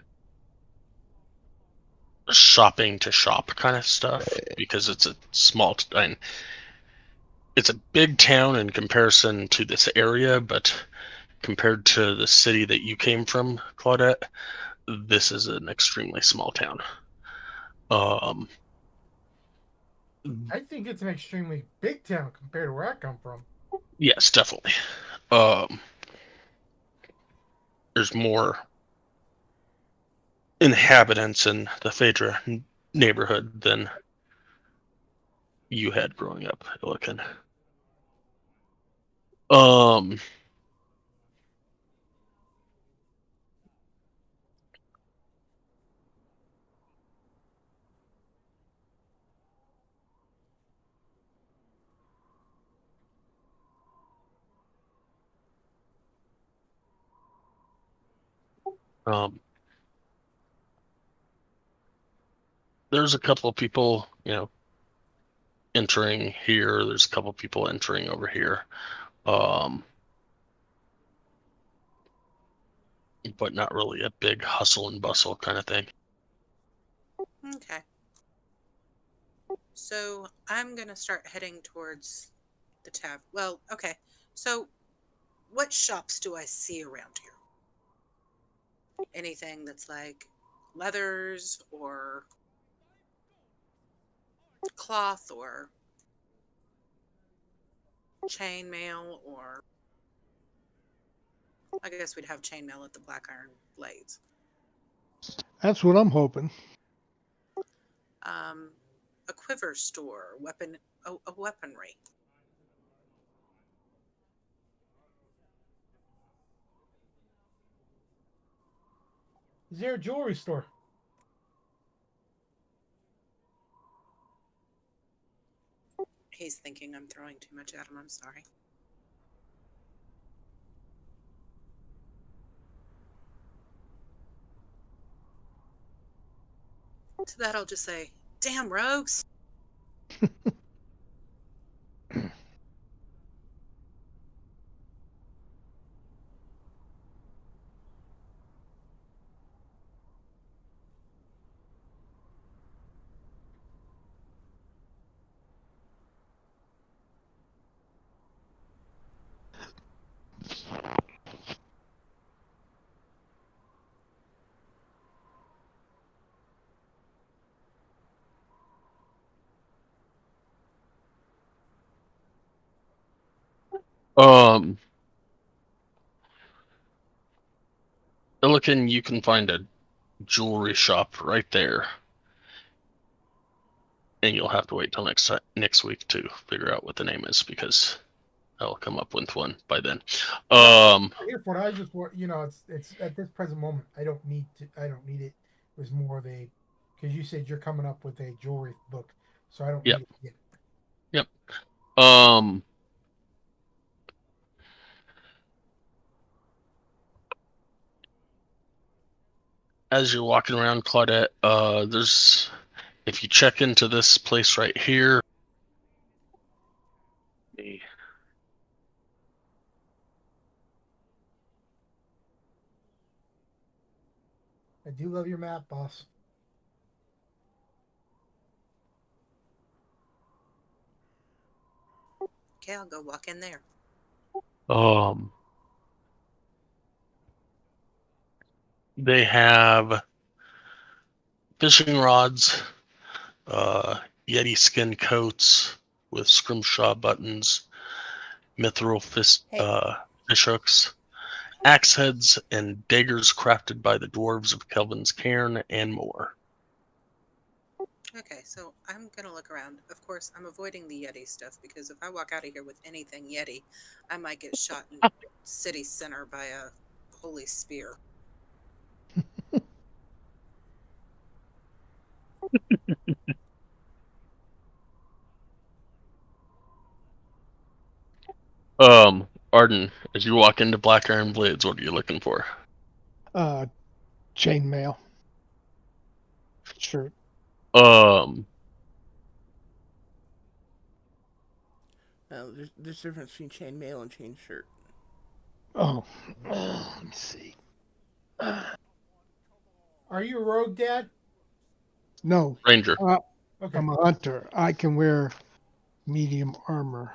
shopping to shop kind of stuff because it's a small and it's a big town in comparison to this area, but compared to the city that you came from, Claudette, this is an extremely small town. Um, I think it's an extremely big town compared to where I come from. yes, definitely. Um, there's more inhabitants in the Phaedra neighborhood than you had growing up, Illiken. Um, um, there's a couple of people, entering here. There's a couple of people entering over here. But not really a big hustle and bustle kind of thing. Okay. So I'm going to start heading towards the tavern. Well, okay. So what shops do I see around here? Anything that's like leathers or cloth or chainmail, or I guess we'd have chainmail at the Black Iron Blades. That's what I'm hoping. A quiver store, a weaponry. Is there a jewelry store? He's thinking I'm throwing too much at him. I'm sorry. To that, I'll just say, damn rogues. Illiken, you can find a jewelry shop right there, and you'll have to wait till next week to figure out what the name is, because I'll come up with one by then. Here for it. I just want it's at this present moment. I don't need to. I don't need it. It was more of a because you said you're coming up with a jewelry book, so I don't Yep. need it yet. Yep. As you're walking around, Claudette, if you check into this place right here, I do love your map, boss. Okay, I'll go walk in there. they have fishing rods, Yeti skin coats with scrimshaw buttons, mithril Hey, fish hooks, axe heads, and daggers crafted by the dwarves of Kelvin's Cairn, and more. Okay, so I'm gonna look around. Of course, I'm avoiding the Yeti stuff because if I walk out of here with anything Yeti, I might get shot in city center by a holy spear. Arden, as you walk into Black Iron Blades, what are you looking for? Chainmail shirt. there's a difference between chainmail and chain shirt. Oh, let me see. Are you a rogue, Dad? No, Ranger. Okay. I'm a hunter. I can wear medium armor.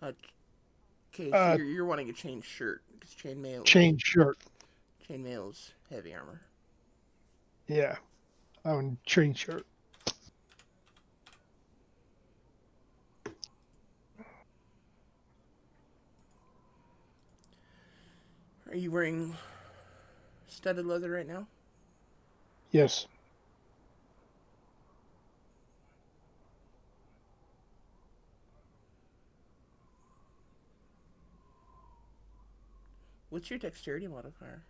Uh, okay, so Uh, you're wanting a chain shirt because chain shirt. chainmail's heavy armor. Yeah, I want chain shirt. Are you wearing studded leather right now? Yes. What's your dexterity modifier?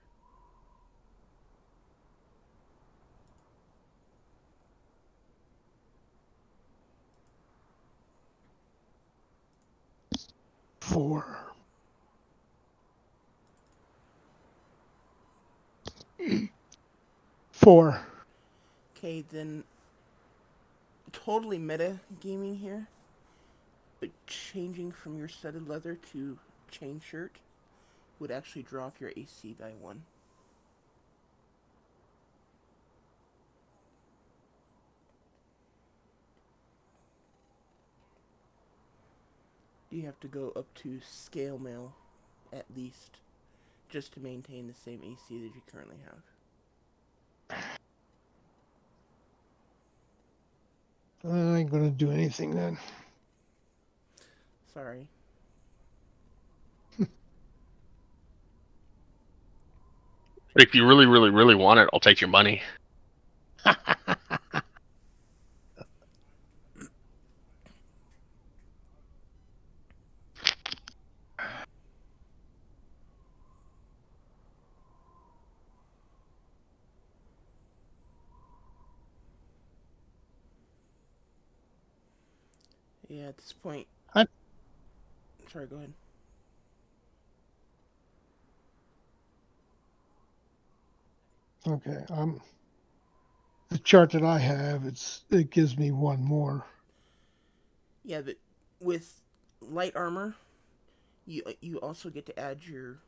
Four. Four. Okay, then totally meta gaming here, but changing from your studded leather to chain shirt would actually drop your AC by 1. You have to go up to scale mail at least just to maintain the same AC that you currently have. I ain't gonna do anything then. Sorry. If you really, really, really want it, I'll take your money. Yeah, at this point. I- Sorry, go ahead. Okay. The chart that I have, it gives me one more. Yeah, but with light armor, you also get to add your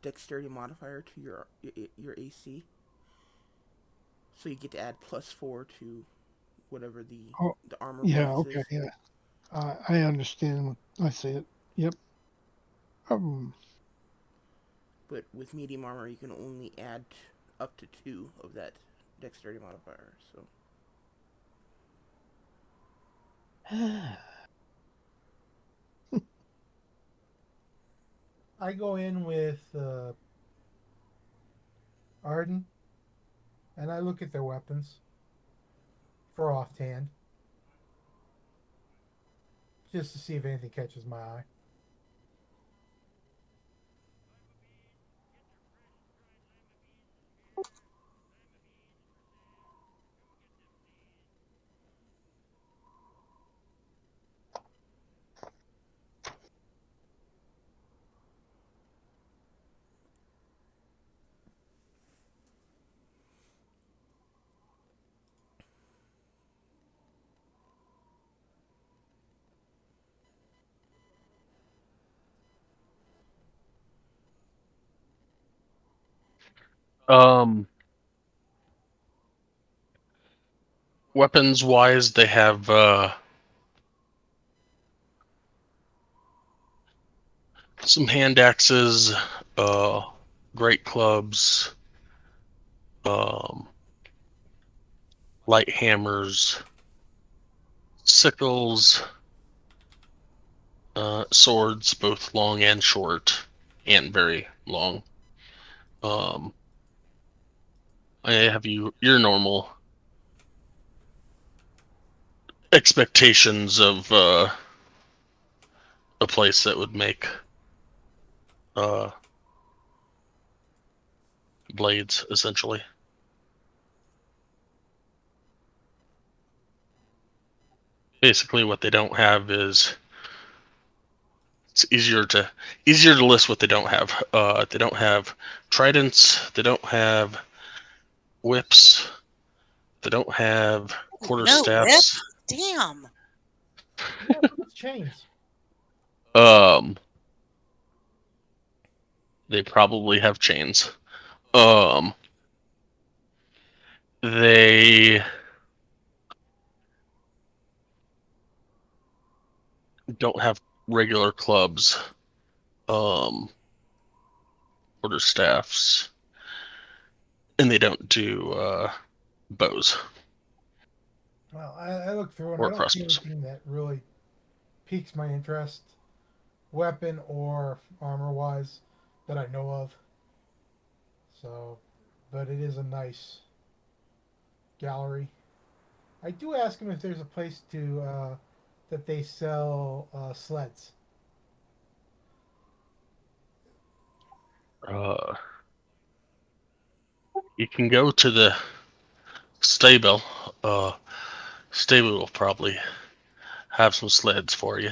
dexterity modifier to your AC. So you get to add +4 to whatever Oh, the armor yeah. bonus Okay. is. Yeah. I understand. I see it. Yep. Um. But with medium armor, you can only add up to 2 of that dexterity modifier. So I go in with Arden and I look at their weapons for offhand just to see if anything catches my eye. Um, Weapons wise, they have some hand axes, uh, great clubs, um, light hammers, sickles, swords, both long and short, and very long. Um, I have your normal expectations of a place that would make uh, blades, essentially. Basically, what they don't have is it's easier to list what they don't have. They don't have tridents. They don't have whips. They don't have No quarterstaffs. whips? Damn. What with chains? Um, they probably have chains. Um, they don't have regular clubs, quarterstaffs, and they don't do bows Well, I look through and I or don't see crossbows. anything that really piques my interest, weapon or armor wise, that I know of. So, but it is a nice gallery. I do ask him if there's a place to that they sell sleds. Uh, you can go to the stable. Stable will probably have some sleds for you.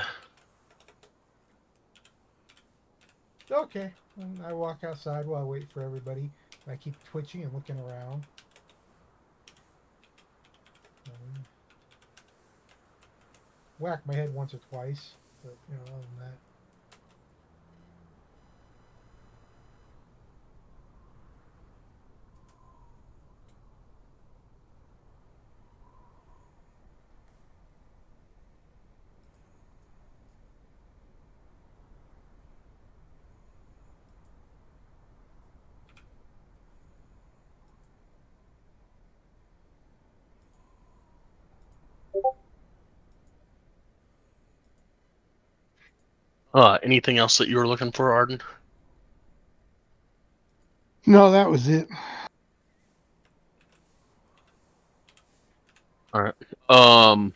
Okay. And I walk outside while I wait for everybody. I keep twitching and looking around. Whack my head once or twice, but other than that. Anything else that you were looking for, Arden? No, that was it. All right. Um,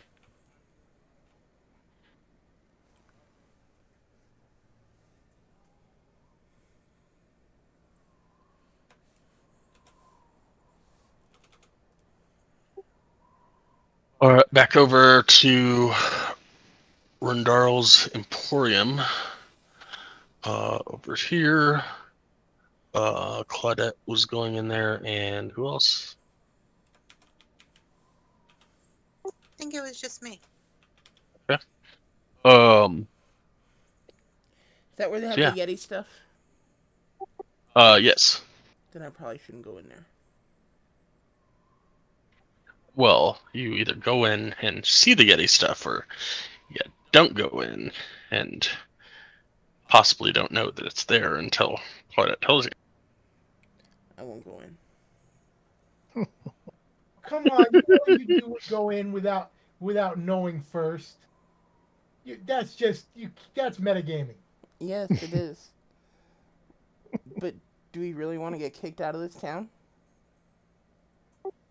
all right, back over to Rendarl's Emporium. Over here, Claudette was going in there, and who else? I think it was just me. Okay. Um, Is that where they have so the yeah. Yeti stuff? Yes. Then I probably shouldn't go in there. Well, you either go in and see the Yeti stuff, or you don't go in and possibly don't know that it's there until Claudette tells you. I won't go in. Come on, you would go in without knowing first. That's just you. That's metagaming. Yes, it is. But do we really want to get kicked out of this town?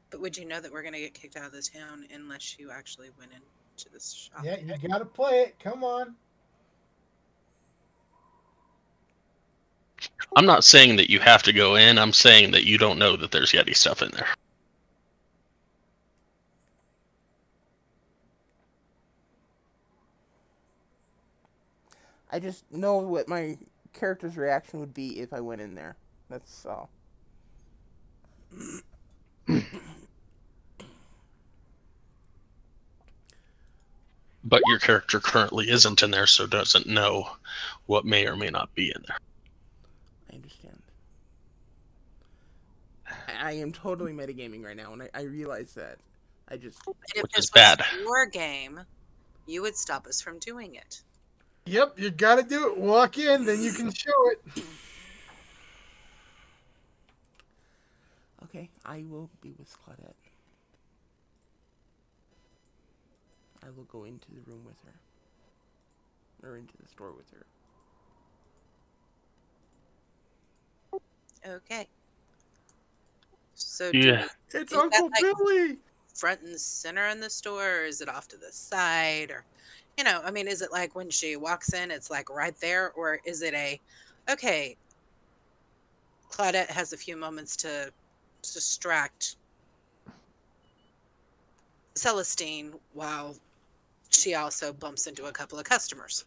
But would you know that we're going to get kicked out of the town unless you actually went into this shop? Yeah, you gotta play it. Come on. I'm not saying that you have to go in. I'm saying that you don't know that there's Yeti stuff in there. I just know what my character's reaction would be if I went in there. That's all. But your character currently isn't in there, so doesn't know what may or may not be in there. I understand. I am totally metagaming right now, and I realize that. I just... And if Which this is was bad. your game, you would stop us from doing it. Yep, you gotta do it. Walk in, then you can show it. Okay, I will be with Claudette. I will go into the room with her. Or into the store with her. Okay. So Yeah. It's is that Uncle like Billy. front and center in the store, or is it off to the side, or I mean, is it like when she walks in, it's like right there, or is it okay, Claudette has a few moments to distract Celestine while she also bumps into a couple of customers?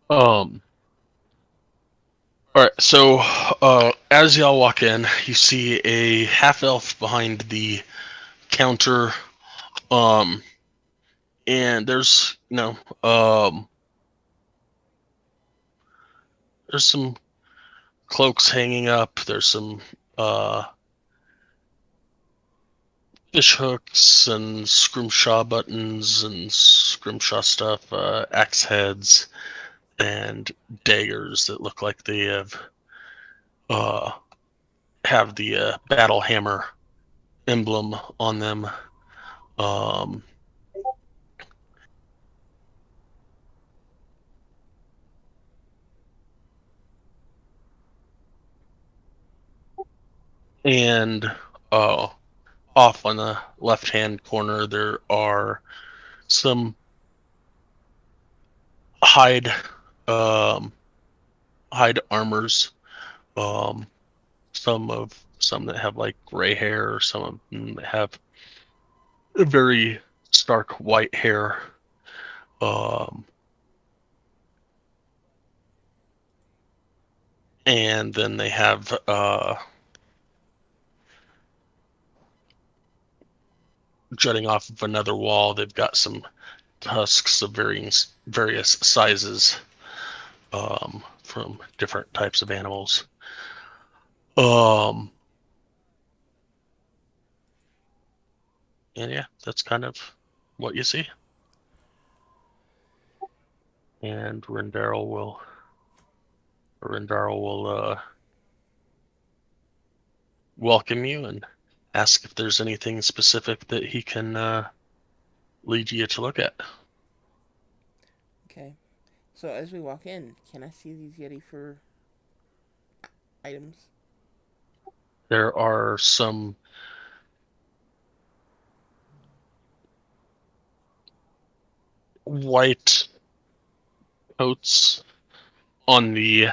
Um, All right, so as y'all walk in, you see a half elf behind the counter, and there's there's some cloaks hanging up. There's some fish hooks and scrimshaw buttons and scrimshaw stuff, axe heads and daggers that look like they uh, have the battle hammer emblem on them. Um, and off on the left-hand corner, there are some hide um, hide armors. Um, some that have like gray hair, some of them that have very stark white hair. Um, and then they have jutting off of another wall. They've got some tusks of various sizes from different types of animals. And yeah, that's kind of what you see. And Rindaro will welcome you and ask if there's anything specific that he can lead you to look at. Okay. So as we walk in, can I see these Yeti fur items? There are some white coats on the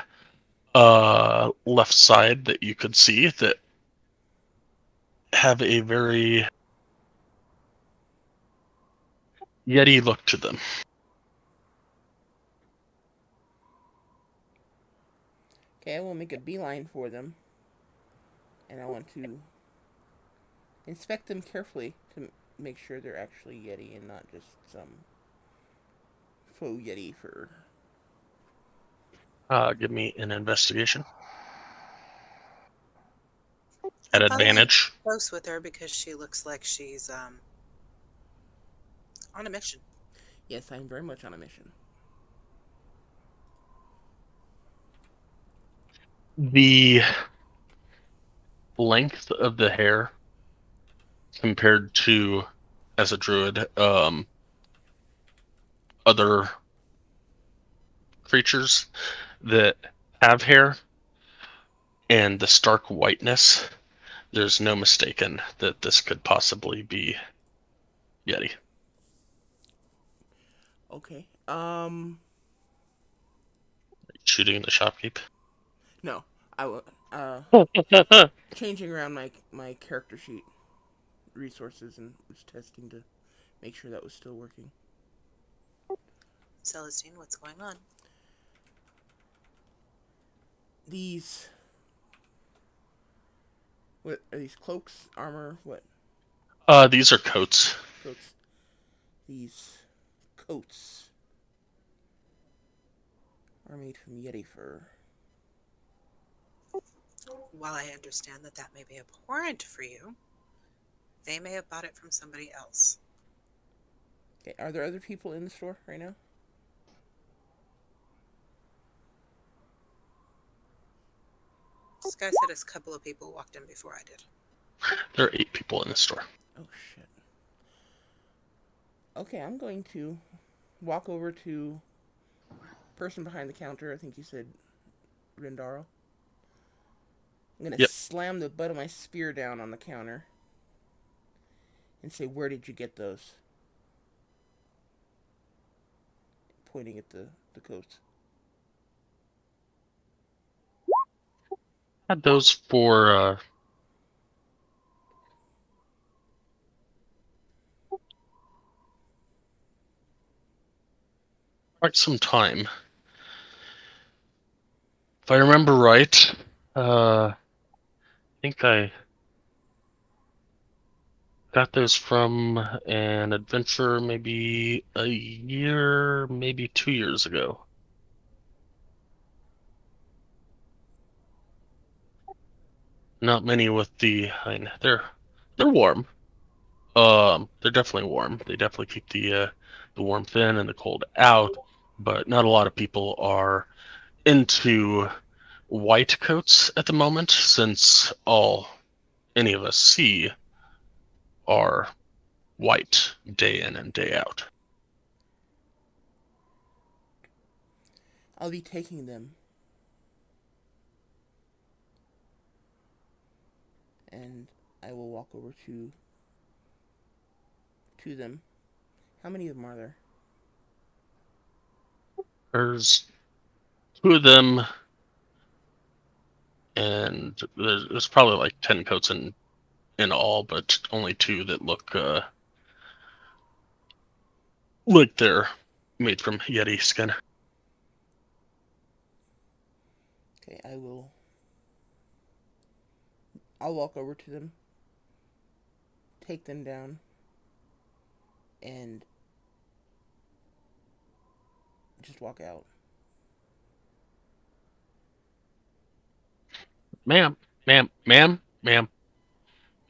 left side that you could see that have a very Yeti look to them. Okay, I will make a beeline for them. And I want to inspect them carefully to make sure they're actually Yeti and not just some faux Yeti fur. Give me an investigation at I'm following advantage. close with her because she looks like she's on a mission. Yes, I am very much on a mission. The length of the hair compared to, as a druid, other creatures that have hair, and the stark whiteness, there's no mistaking that this could possibly be Yeti. Okay. Shooting the shopkeep. No, I will. Changing around my character sheet resources and was testing to make sure that was still working. Celestine, what's going on? These. What are these cloaks, armor? What These are coats. coats? These coats are made from Yeti fur. While I understand that that may be abhorrent for you, they may have bought it from somebody else. Okay, are there other people in the store right now? This guy said a couple of people walked in before I did. There are 8 people in the store. Oh shit. Okay, I'm going to walk over to person behind the counter. I think you said Rindaro. I'm gonna Yep. slam the butt of my spear down on the counter and say, "Where did you get those?" Pointing at the coats. Had those for quite some time. If I remember right, I think I got those from an adventure maybe a year, maybe 2 years ago. Not many with the. They're warm. They're definitely warm. They definitely keep the warmth in and the cold out. But not a lot of people are into white coats at the moment, since all any of us see are white day in and day out. I'll be taking them, and I will walk over to them. How many of them are there? There's two of them, and there's probably like 10 coats in all, but only two that look like they're made from Yeti skin. Okay, I'll walk over to them, take them down, and just walk out. Ma'am, ma'am, ma'am, ma'am,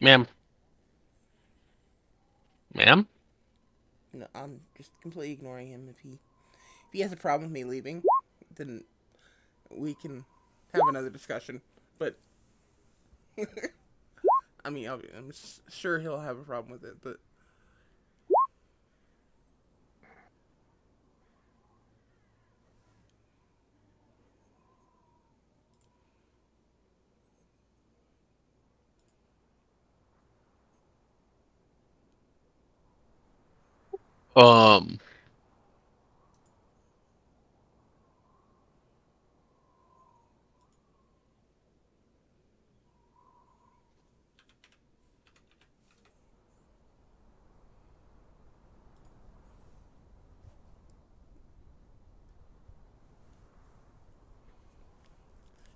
ma'am, ma'am. No, I'm just completely ignoring him. If he has a problem with me leaving, then we can have another discussion. But I mean, I'm sure he'll have a problem with it. But Um,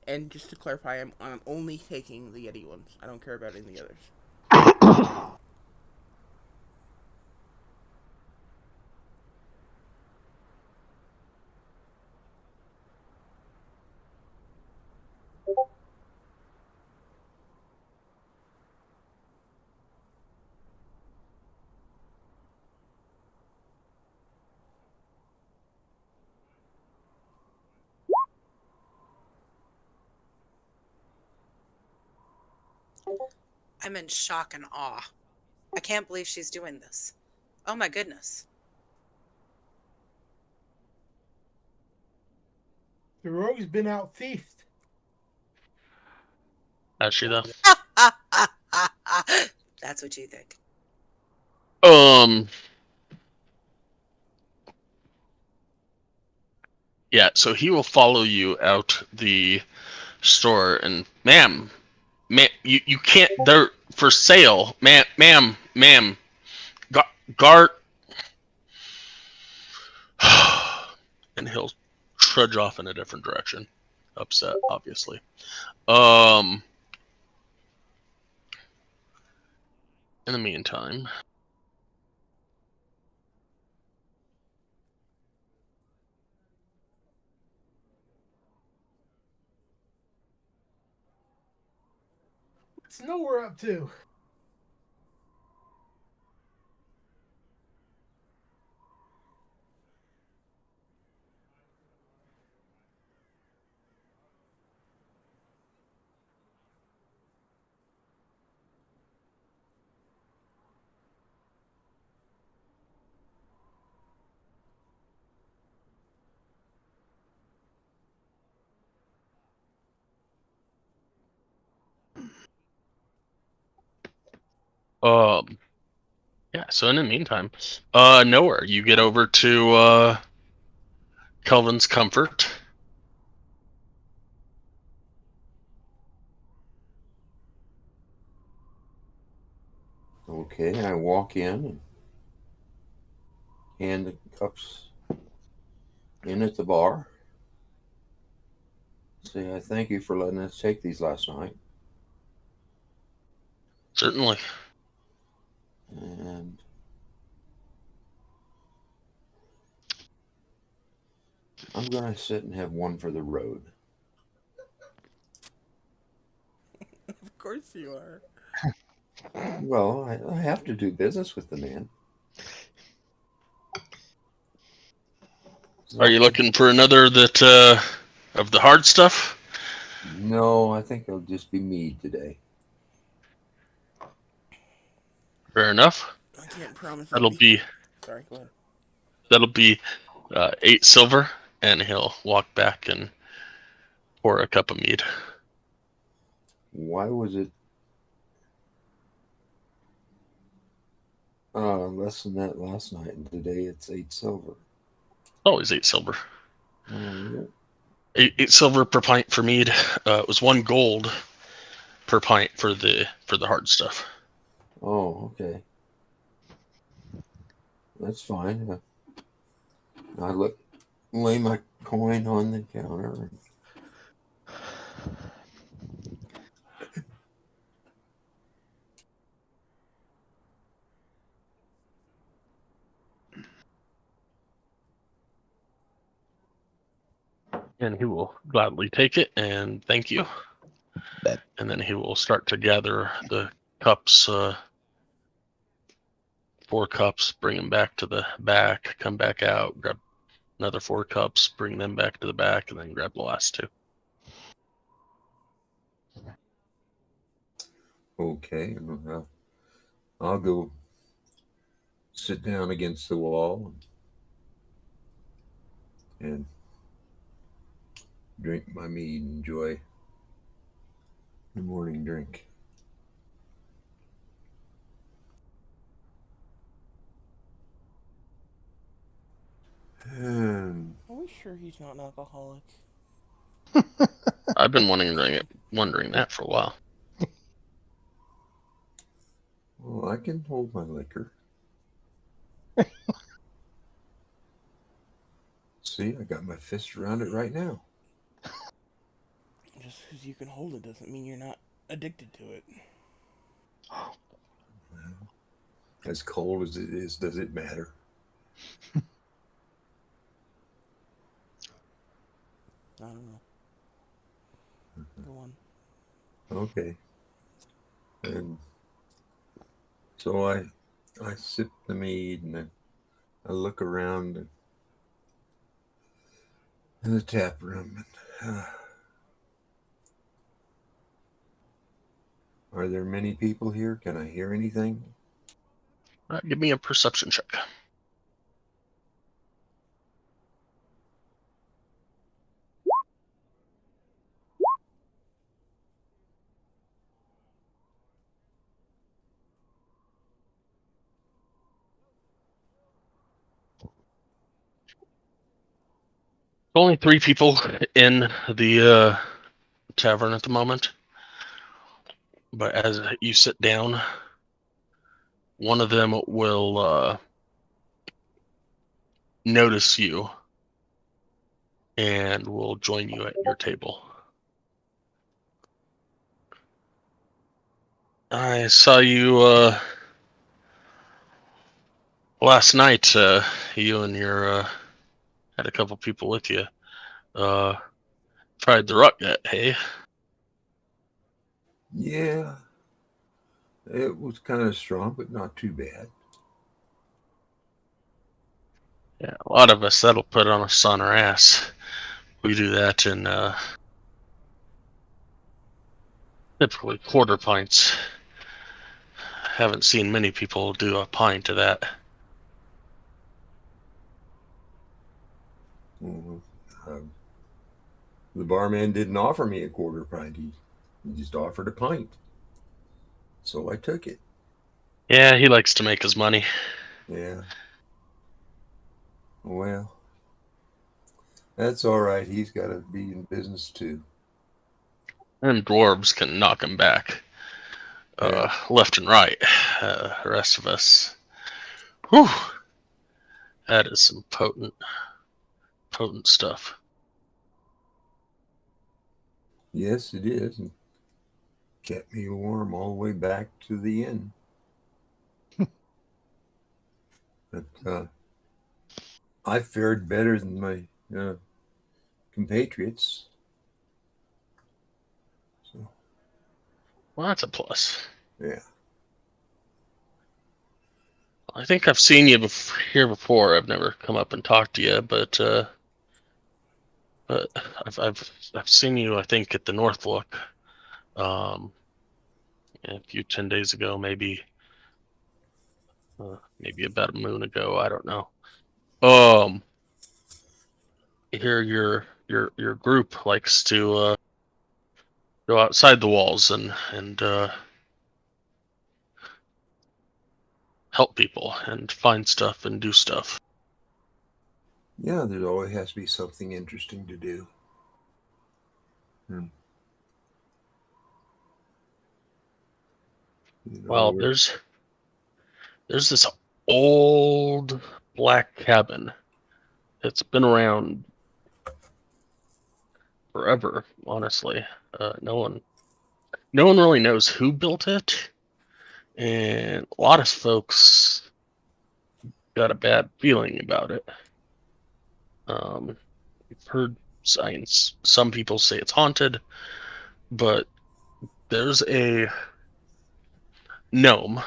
and just to clarify, I'm only taking the Yeti ones. I don't care about any of the others. I'm in shock and awe. I can't believe she's doing this. Oh my goodness. The rogue's been out thiefed. has she though? That's what you think. Um, yeah. So he will follow you out the store, and ma'am, you can't. They're for sale, ma'am. Guard. And he'll trudge off in a different direction, upset, obviously. Um, in the meantime, What's Nowhere up to? um, yeah. So in the meantime, nowhere. You get over to Kelvin's Comfort. Okay, I walk in and hand the cups in at the bar. Say, I thank you for letting us take these last night. Certainly. And I'm going to sit and have one for the road. Of course you are. Well, I have to do business with the man. Are you looking for another that of the hard stuff? No, I think it'll just be mead today. Fair enough. I can't promise I'll That'll be. be Sorry, go ahead. that'll be 8 silver, and he'll walk back and pour a cup of mead. Why was it less than that last night, and today it's 8 silver? Always 8 silver. Oh, is it? 8 silver per pint for mead. It was 1 gold per pint for the hard stuff. Oh, okay. That's fine. I lay my coin on the counter. And he will gladly take it and thank you. And then he will start to gather the cups, 4 cups, bring them back to the back, come back out, grab another 4 cups, bring them back to the back, and then grab the last 2. Okay, I'll go sit down against the wall and drink my mead and enjoy the morning drink. And Are we sure he's not an alcoholic? I've been wondering that for a while. well, I can hold my liquor. See, I got my fist around it right now. Just because you can hold it doesn't mean you're not addicted to it. Well, as cold as it is, does it matter? I don't know. Go on. Okay. And so I sip the mead and I look around in the tap room. And, are there many people here? Can I hear anything? Give me a perception check. Only 3 people in the tavern at the moment. But as you sit down, one of them will notice you and will join you at your table. I saw you last night. You and your had a couple people with you. Tried the ruck yet, hey? Yeah, it was kind of strong, but not too bad. Yeah, a lot of us, that'll put on us on our ass. We do that in typically quarter pints. Haven't seen many people do a pint of that. Mhm. The barman didn't offer me a quarter pint. He just offered a pint. So I took it. Yeah, he likes to make his money. Yeah. Well, that's all right. He's got to be in business too. And dwarves can knock him back Yeah. left and right. The rest of us, whew, that is some potent stuff. Yes, it is. And kept me warm all the way back to the inn. But I fared better than my compatriots. So, Well, that's a plus. yeah. I think I've seen you here before. I've never come up and talked to you, but I've seen you. I think at the North Look, a few 10 days ago, maybe about a moon ago. I don't know. Here your group likes to go outside the walls and help people and find stuff and do stuff. Yeah, there always has to be something interesting to do. Well, there's this old black cabin. It's been around forever, honestly. No one really knows who built it, and a lot of folks got a bad feeling about it. We've heard signs. Some people say it's haunted, but there's a gnome,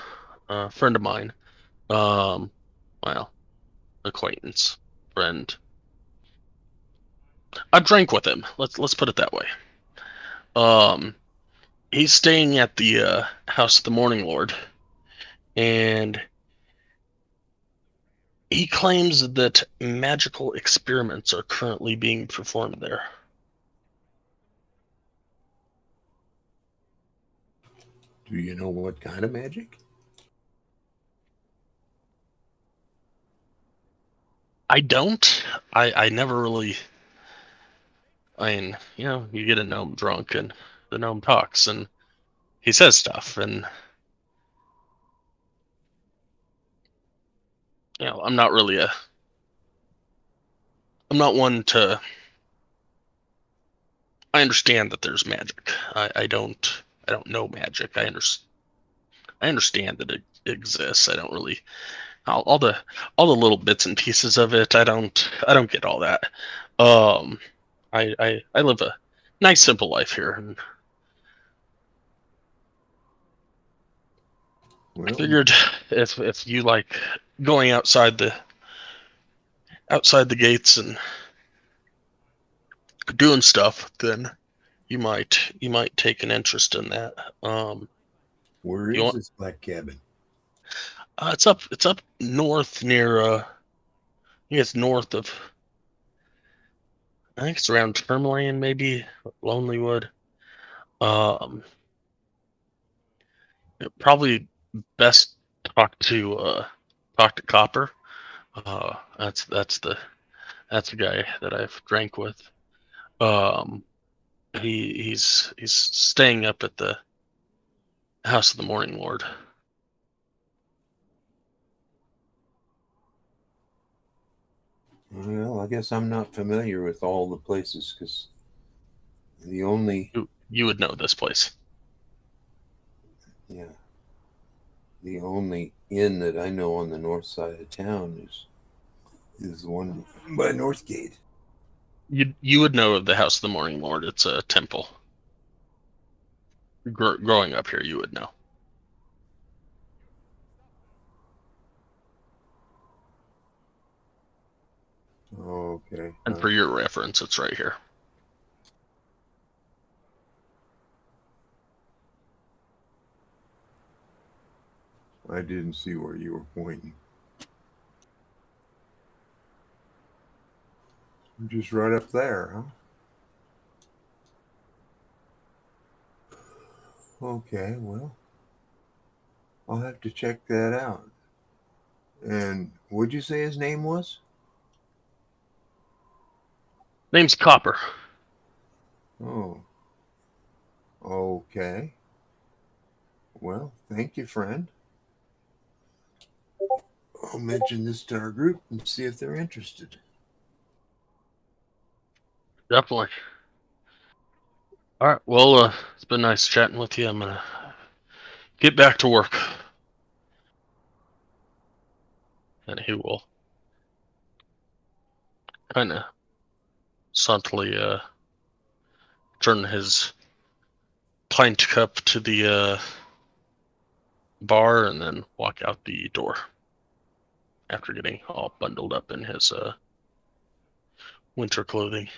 a friend of mine, well, acquaintance, friend. I drank with him. Let's put it that way. Um, he's staying at the house of the Morning Lord, and he claims that magical experiments are currently being performed there. Do you know what kind of magic? I don't. I never really. I mean, you get a gnome drunk, and the gnome talks, and he says stuff, and I'm not really I'm not one to. I understand that there's magic. I don't know magic. I understand that it exists. I don't really all the little bits and pieces of it. I don't get all that. Um, I live a nice simple life here, and I Well, figured if you like going outside the gates and doing stuff, then you might take an interest in that. where You is want this black cabin? it's up north near I think it's north of I think it's around Tourmaline, maybe Lonelywood. Um, Probably best talk to Copper. That's the guy that I've drank with. Um, he's staying up at the House of the Morning Lord. Well, I guess I'm not familiar with all the places because the only You would know this place. yeah the only inn that I know on the north side of town is the one by Northgate. You would know of the House of the Morning Lord. It's a temple. Growing up here, you would know. Okay. And for your reference, it's right here. I didn't see where you were pointing. Just right up there, huh? Okay, well, I'll have to check that out. And what'd you say his name was? Name's Copper. Oh, okay. Well, thank you, friend. I'll mention this to our group and see if they're interested. Definitely. All right. Well, it's been nice chatting with you. I'm gonna get back to work, and he will kind of subtly turn his pint cup to the bar and then walk out the door after getting all bundled up in his winter clothing.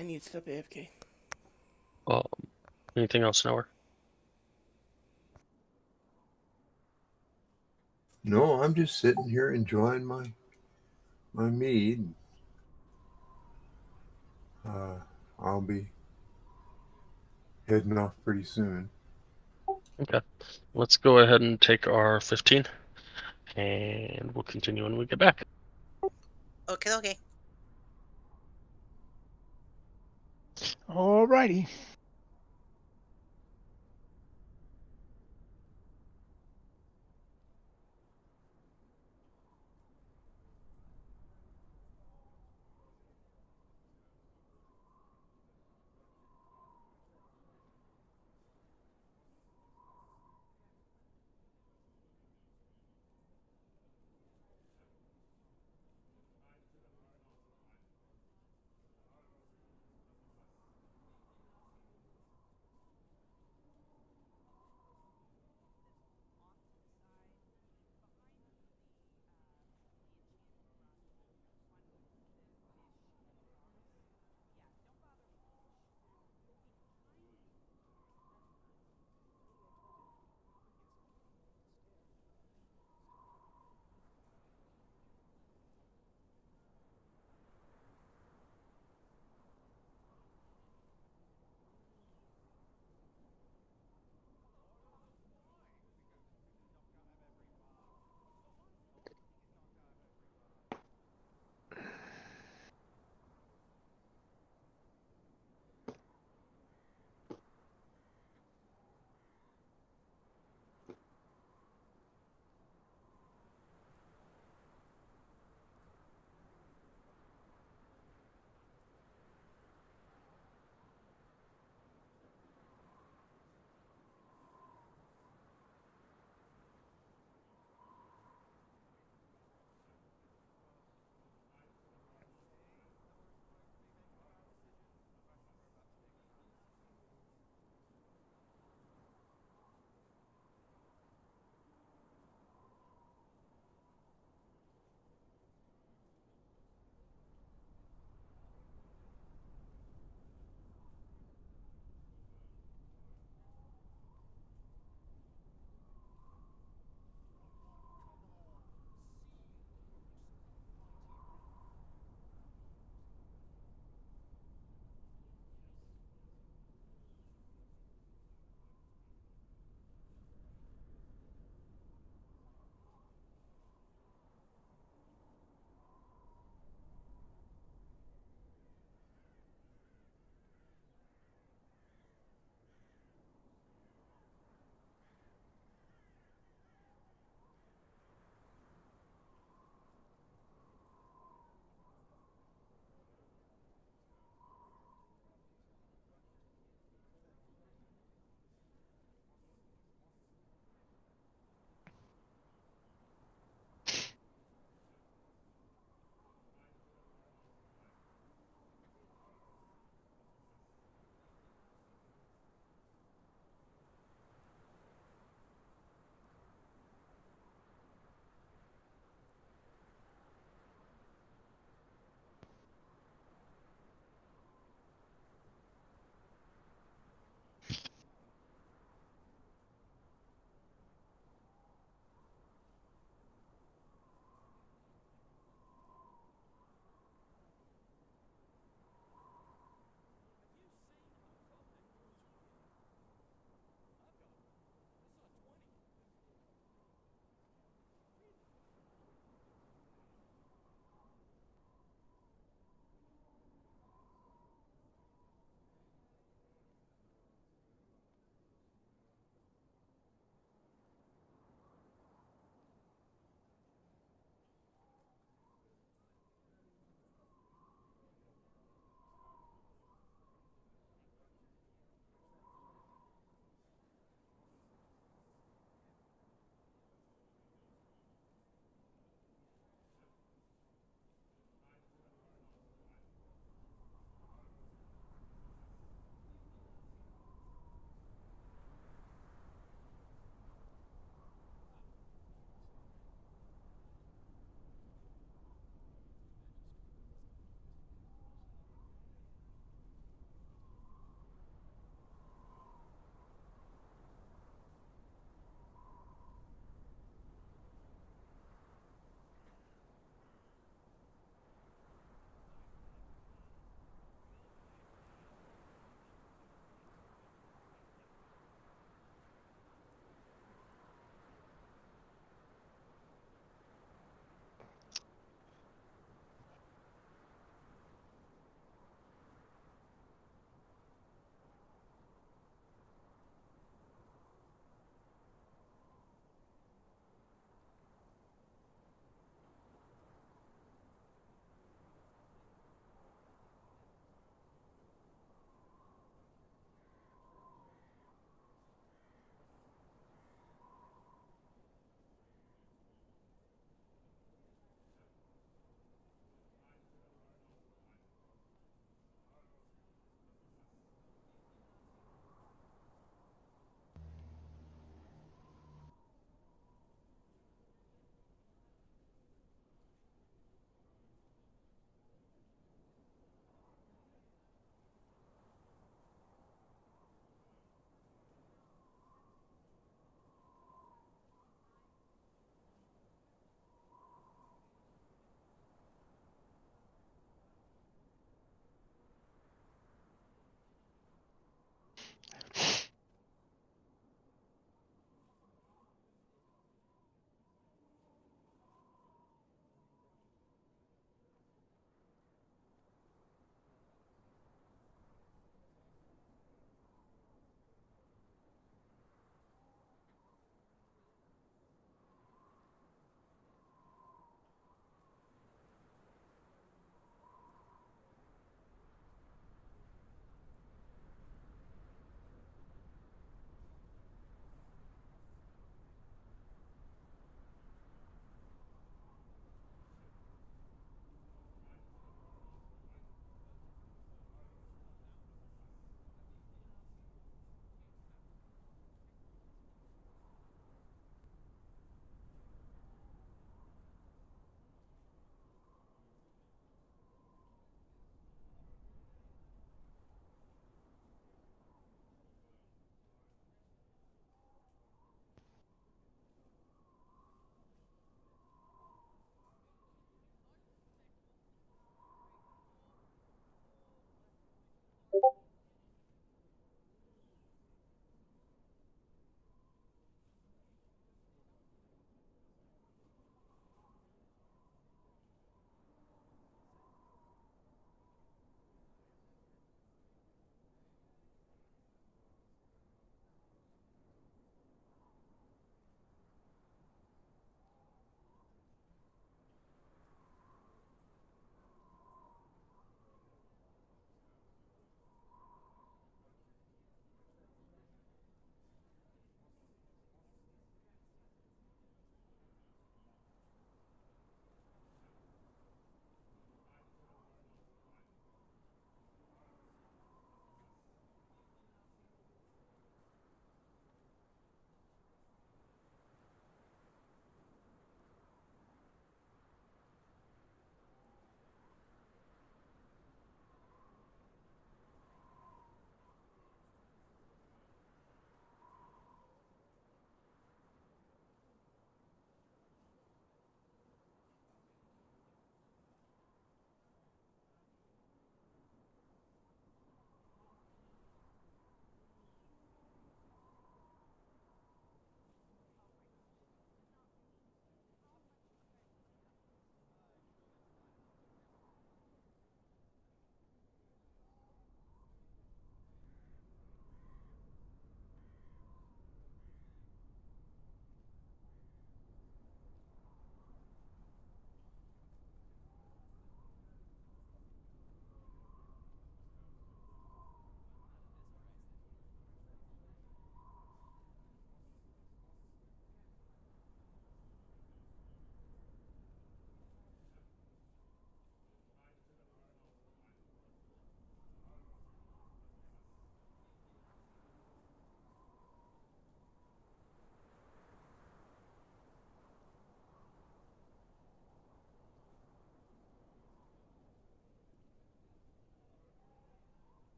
I need to stop AFK. Um, anything else, Noah? No, I'm just sitting here enjoying my mead. I'll be heading off pretty soon. Okay. Let's go ahead and take our 15, and we'll continue when we get back. Okay, okay. Alrighty.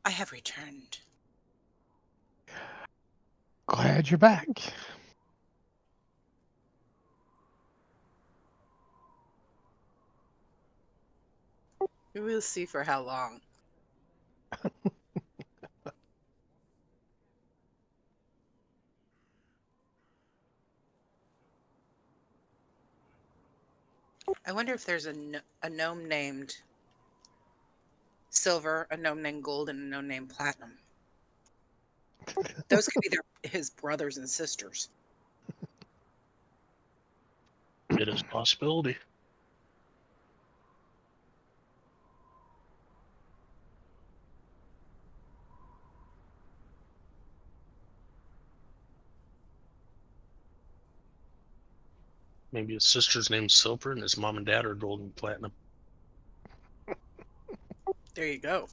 I have returned. Glad you're back. We'll see for how long. I wonder if there's a gnome named Silver, a gnome named Gold, and a gnome named Platinum. Those could be his brothers and sisters. It is a possibility. Maybe his sister's name's Silver and his mom and dad are Gold and Platinum. There you go.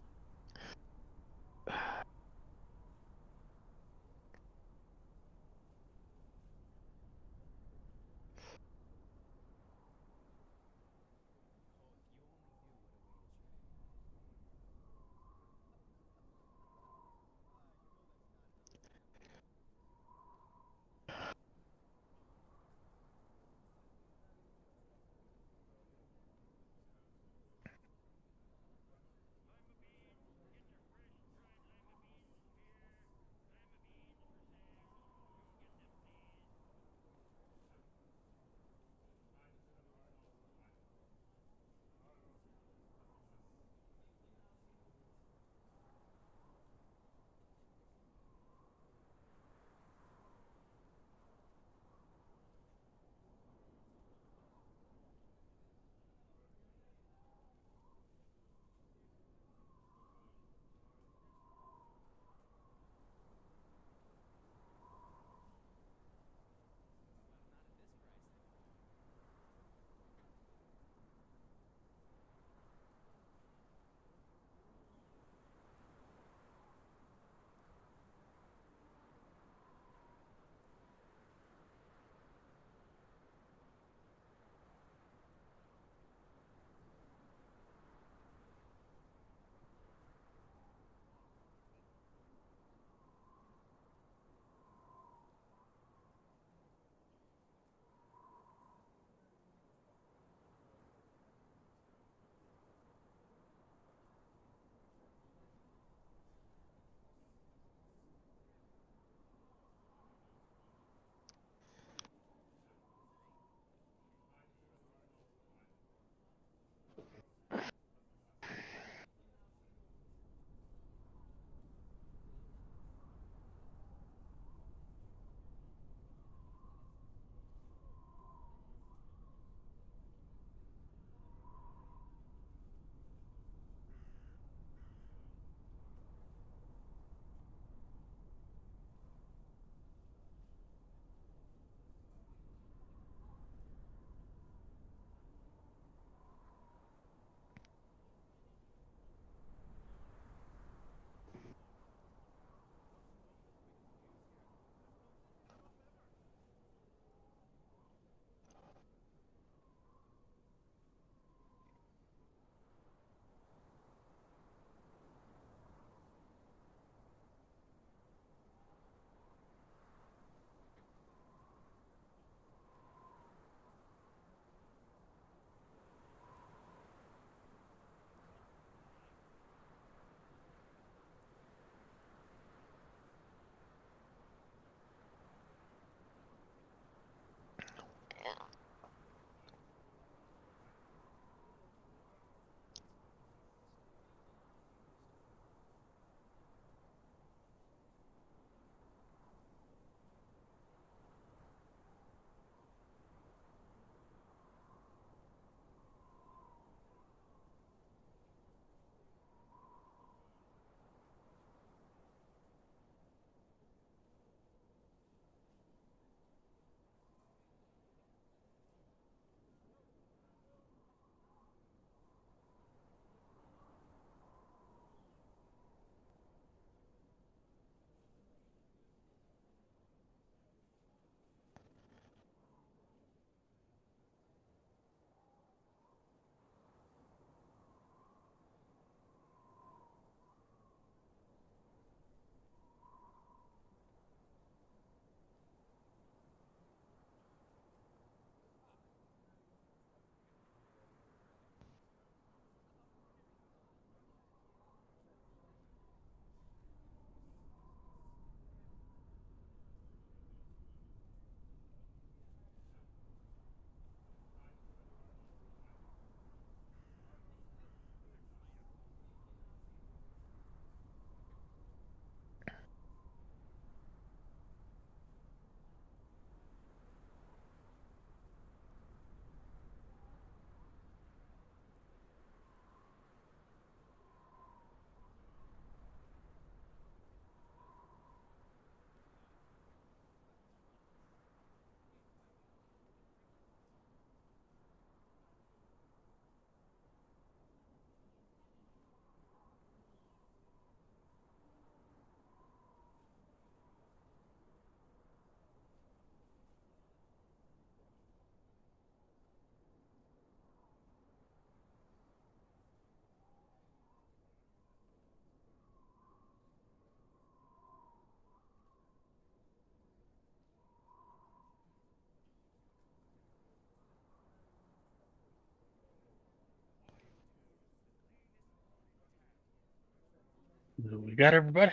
We got everybody?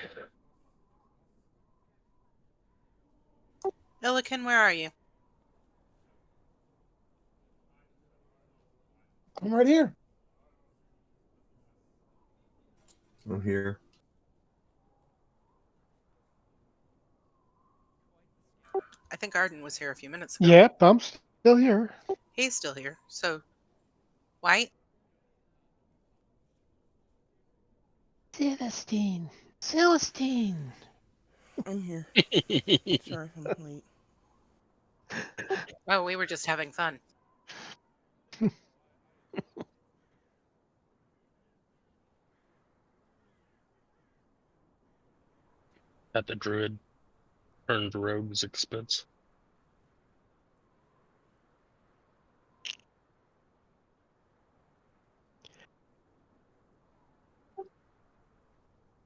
Illiken, where are you? I'm right here. I'm here. I think Arden was here a few minutes ago. Yep, I'm still here. He's still here. So, White? Celestine. Celestine. I'm here. Sorry if I'm late. Oh, we were just having fun. At the druid turned rogue's expense.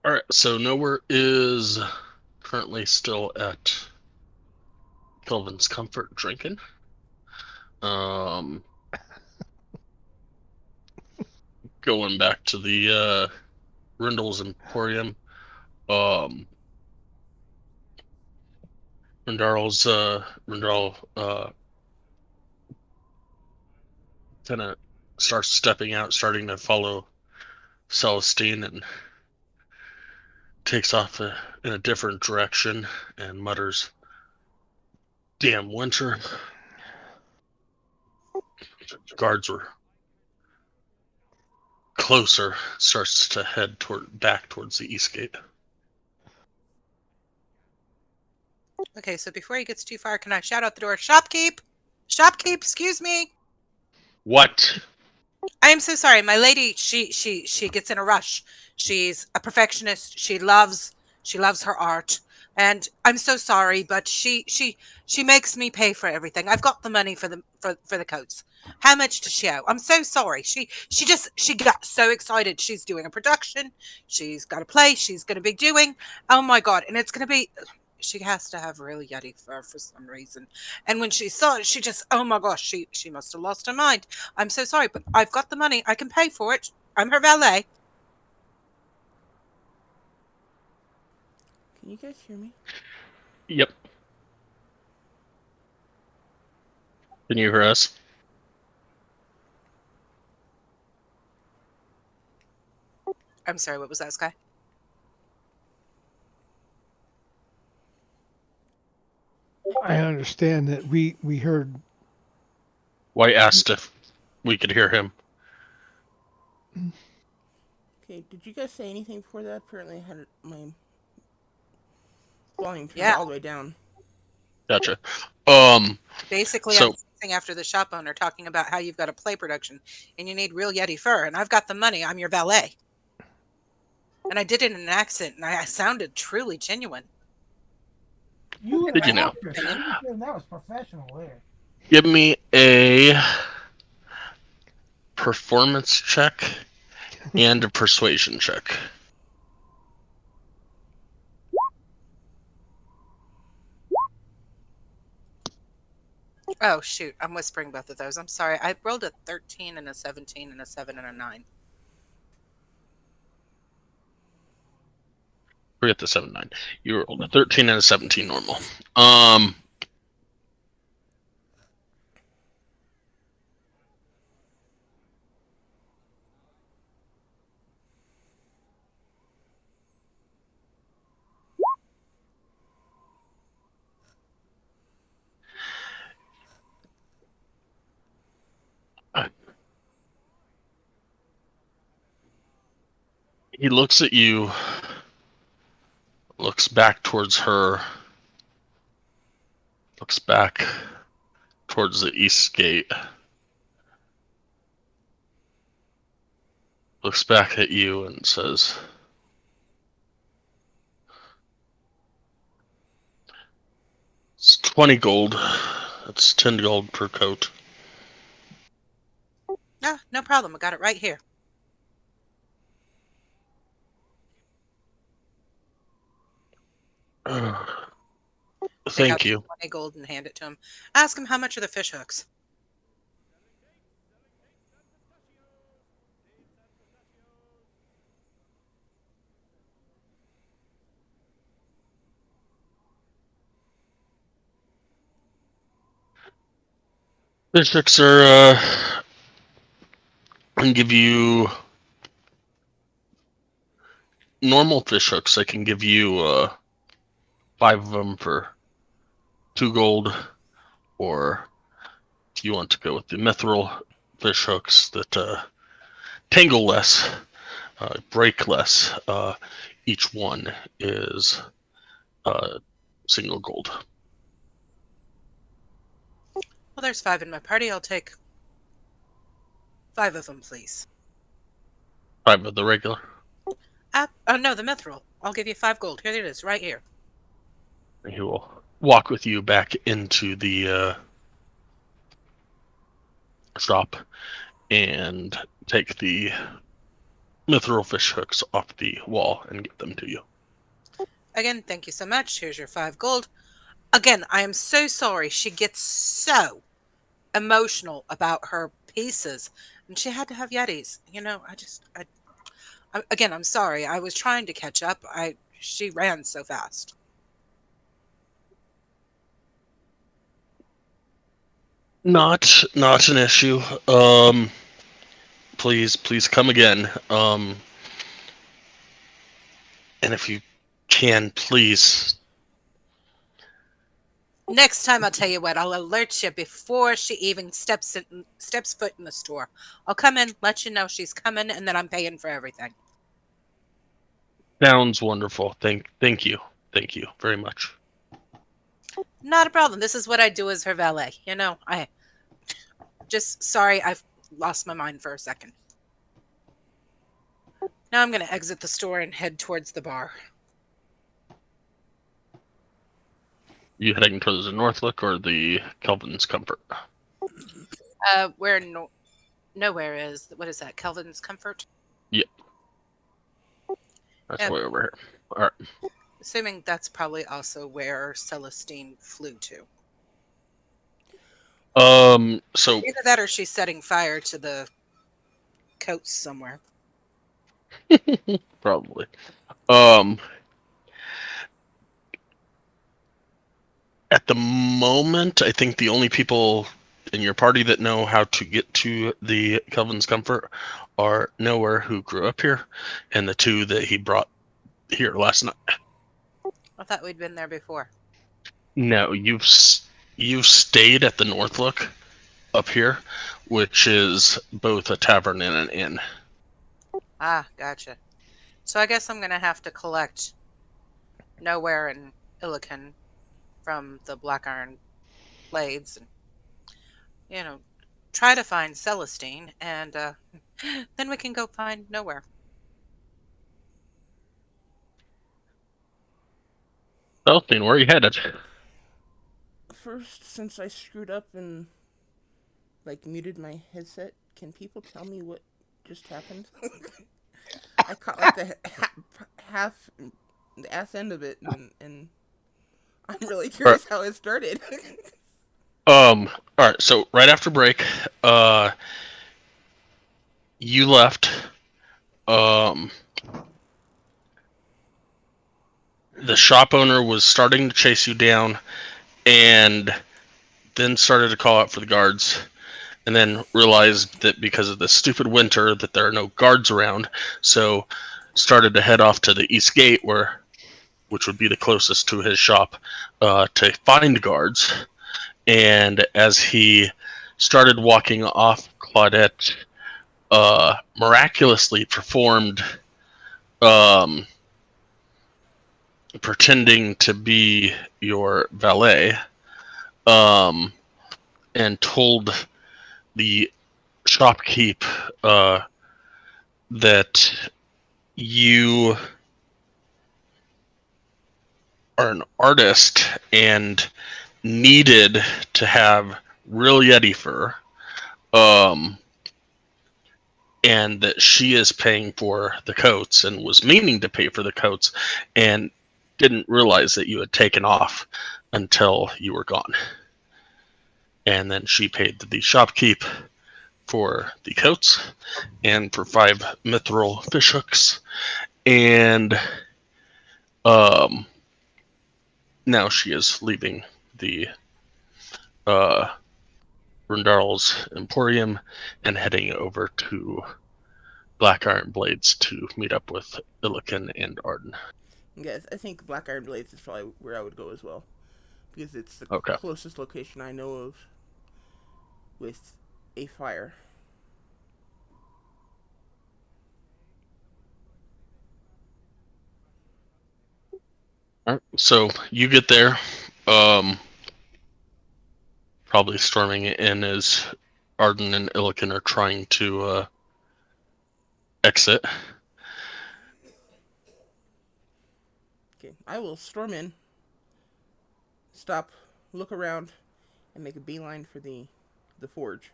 All right, so Nowhere is currently still at Kelvin's Comfort drinking. Going back to the Rindle's Emporium. Rindal kind of starts stepping out, starting to follow Celestine, and takes off in a different direction and mutters, "Damn winter." Guards were closer. Starts to head back towards the east gate. Okay, so before he gets too far, can I shout out the door, "Shopkeep! Shopkeep, excuse me!" What? I am so sorry. My lady, she gets in a rush. She's a perfectionist. She loves her art. And I'm so sorry, but she makes me pay for everything. I've got the money for the coats. How much does she owe? I'm so sorry. She got so excited. She's doing a production. She's got a play. She's going to be doing. Oh my god! And it's going to be. She has to have real yeti fur for some reason. And when she saw it, she just, oh my gosh, she must have lost her mind. I'm so sorry, but I've got the money. I can pay for it. I'm her valet. Can you guys hear me? Yep. Can you hear us? I'm sorry, what was that, Sky? I understand that we heard. White asked if we could hear him. Okay, did you guys say anything before that? Apparently I had my volume turned Yeah. all the way down. Gotcha. Basically, So I'm sitting after the shop owner talking about how you've got a play production and you need real yeti fur, and I've got the money. I'm your valet. And I did it in an accent, and I sounded truly genuine. You an Did you know? actress. What are you saying? That was professional there. Give me a performance check and a persuasion check. Oh, shoot. I'm whispering both of those. I'm sorry. I rolled a 13 and a 17 and a 7 and a 9. Forget the 7-9. You rolled a 13 and a 17 normal. He looks at you, looks back towards her, looks back towards the east gate, looks back at you and says, "It's 20 gold. That's 10 gold per coat." No, no problem. I got it right here. Take out Thank you. 20 gold and hand it to him. Ask him how much are the fish hooks. Fish hooks are, I can give you normal fish hooks. I can give you 5 of them for 2 gold, or if you want to go with the mithril fish hooks that tangle less, break less, each one is single gold. Well, there's 5 in my party. I'll take 5 of them, please. 5 of the regular. Oh, no, the mithril. I'll give you 5 gold. Here it is, right here. He will walk with you back into the shop and take the mithril fish hooks off the wall and give them to you. Again, thank you so much. Here's your 5 gold. Again, I am so sorry. She gets so emotional about her pieces, and she had to have Yetis. Again, I'm sorry. I was trying to catch up. She ran so fast. Not an issue. Please come again. And if you can, please. Next time, I'll tell you what. I'll alert you before she even steps foot in the store. I'll come in, let you know she's coming, and then I'm paying for everything. Sounds wonderful. Thank you very much. Not a problem. This is what I do as her valet. I just sorry I've lost my mind for a second. Now I'm going to exit the store and head towards the bar. You heading towards the Northlook or the Kelvin's Comfort? Where nowhere is. What is that? Kelvin's Comfort? Yep. That's way over here. All right. Assuming that's probably also where Celestine flew to. So Either that or she's setting fire to the coats somewhere. probably. At the moment, I think the only people in your party that know how to get to the Kelvin's Comfort are Nowhere, who grew up here, and the 2 that he brought here last night. I thought we'd been there before. No, you've stayed at the Northlook up here, which is both a tavern and an inn. Ah, gotcha. So I guess I'm going to have to collect Nowhere and Illican from the Black Iron Blades and, try to find Celestine, and then we can go find Nowhere. Celestine, where are you headed? First, since I screwed up and muted my headset, can people tell me what just happened? I caught the half the ass end of it, and I'm really curious how it started. All right. So right after break, you left. The shop owner was starting to chase you down, and then started to call out for the guards, and then realized that because of the stupid winter that there are no guards around, so started to head off to the east gate, which would be the closest to his shop, to find guards. And as he started walking off, Claudette miraculously performed pretending to be your valet, and told the shopkeep that you are an artist and needed to have real Yeti fur, and that she is paying for the coats and was meaning to pay for the coats and didn't realize that you had taken off until you were gone. And then she paid the shopkeep for the coats and for 5 mithril fish hooks, and now she is leaving the Rundarl's Emporium and heading over to Black Iron Blades to meet up with Illiken and Arden. Yes, I think Black Iron Blades is probably where I would go as well, because it's the Okay. closest location I know of with a fire. All right. So you get there. Probably storming in as Arden and Illiken are trying to exit. Okay, I will storm in, stop, look around, and make a beeline for the forge,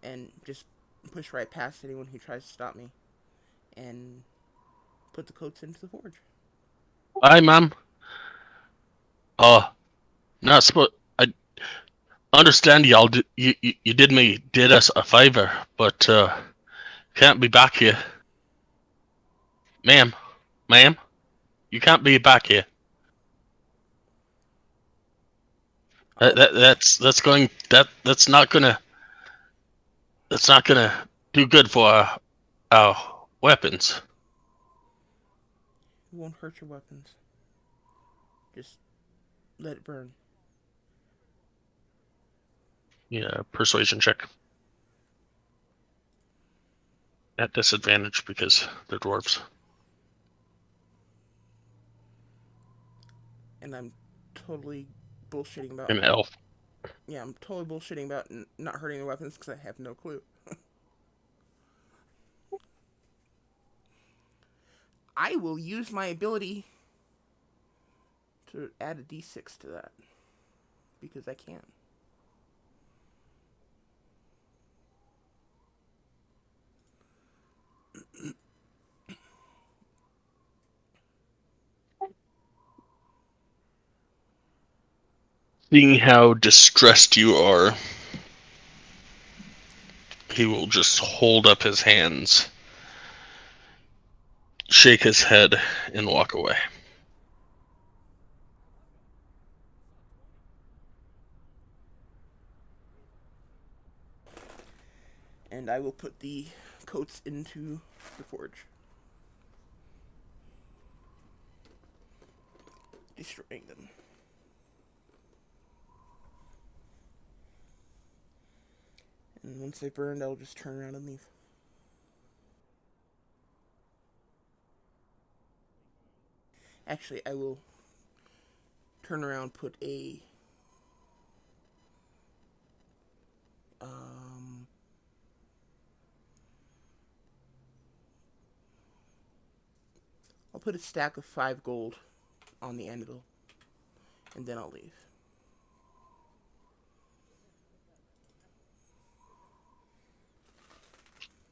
and just push right past anyone who tries to stop me, and put the coats into the forge. Hi, ma'am. Not supposed. I understand y'all. You did us a favor, but can't be back here, ma'am. Ma'am, you can't be back here. I'll, That's not gonna do good for our weapons. it won't hurt your weapons. Just let it burn. Yeah, persuasion check at disadvantage because they're dwarves. And I'm totally bullshitting about. An elf. Yeah, I'm totally bullshitting about not hurting the weapons because I have no clue. I will use my ability to add a d6 to that because I can. Seeing how distressed you are, he will just hold up his hands, shake his head, and walk away. And I will put the coats into the forge, destroying them. And once they burned, I'll just turn around and leave. Actually, I will turn around, put a I'll put a stack of 5 gold on the anvil, and then I'll leave.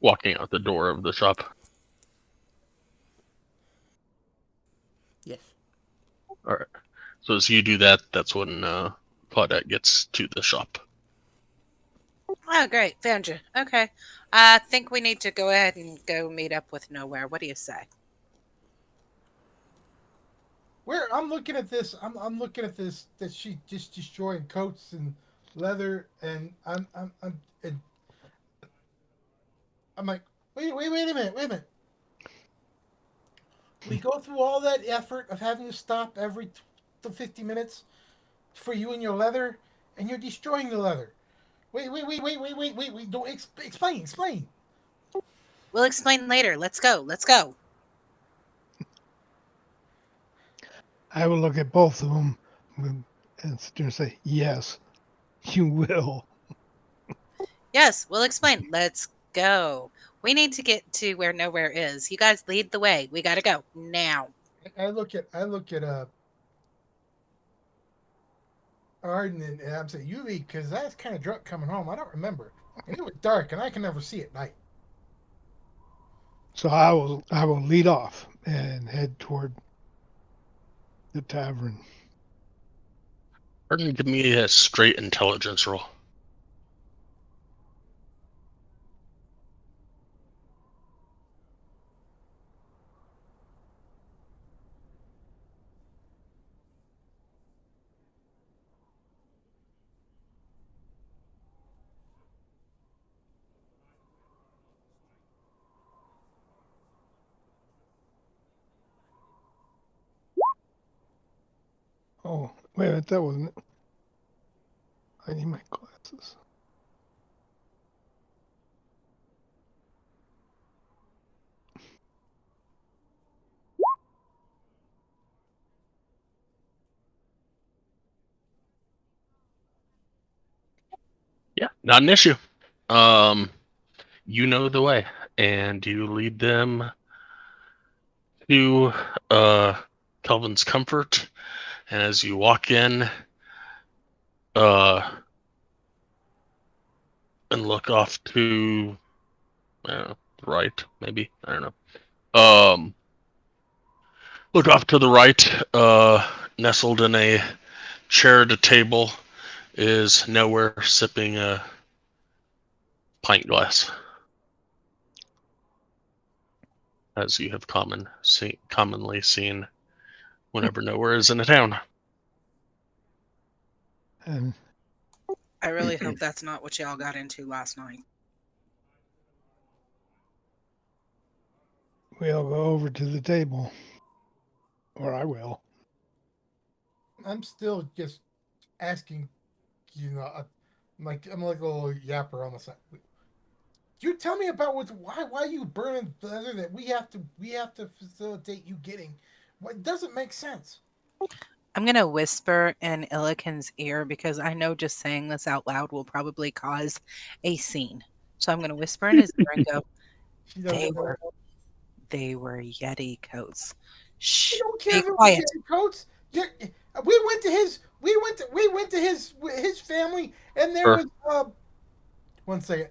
Walking out the door of the shop. Yes. All right. So as you do that, that's when Claudette gets to the shop. Oh, great. Found you. Okay. I think we need to go ahead and go meet up with Nowhere. What do you say? Where I'm looking at this, I'm looking at this that she just destroying coats and leather, and I'm like, wait a minute, wait a minute. We go through all that effort of having to stop every 50 minutes for you and your leather, and you're destroying the leather. Wait. Don't explain. We'll explain later. Let's go. Let's go. I will look at both of them and sit there and say, yes, you will. Yes, we'll explain. Let's go. We need to get to where Nowhere is. You guys lead the way. We got to go now. I look at Arden, and I'm saying you leave because I was kind of drunk coming home. I don't remember, and it was dark, and I can never see at night. So I will lead off and head toward the tavern. Arden, give me a straight intelligence roll. Oh, wait a minute, that wasn't it. I need my glasses. Yeah, not an issue. You know the way, and you lead them to Kelvin's Comfort. And as you walk in, and look off to the right, maybe, I don't know. Look off to the right, nestled in a chair at a table, is Nowhere sipping a pint glass, as you have commonly seen whenever Nowhere is in a town. And I really hope that's not what y'all got into last night. we'll go over to the table. Or I will. I'm still just asking, I'm like a little yapper on the side. You tell me about why you burning leather that we have to facilitate you getting. What doesn't make sense. I'm going to whisper in Illiken's ear because I know just saying this out loud will probably cause a scene. So I'm going to whisper in his ear and go, She they doesn't know. were, they were Yeti coats. I Shh, don't care be if it was quiet. Yeti coats. We went to his family, and there Sure. was 1 second.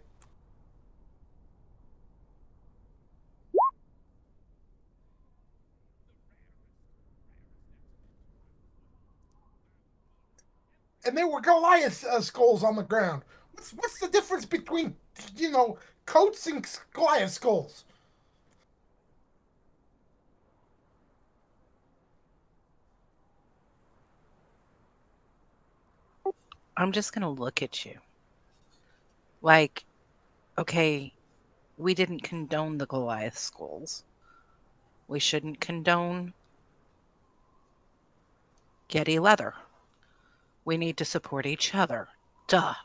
And there were Goliath skulls on the ground. What's the difference between coats and Goliath skulls? I'm just going to look at you. Like, okay, we didn't condone the Goliath skulls. We shouldn't condone Yeti leather. We need to support each other. Duh.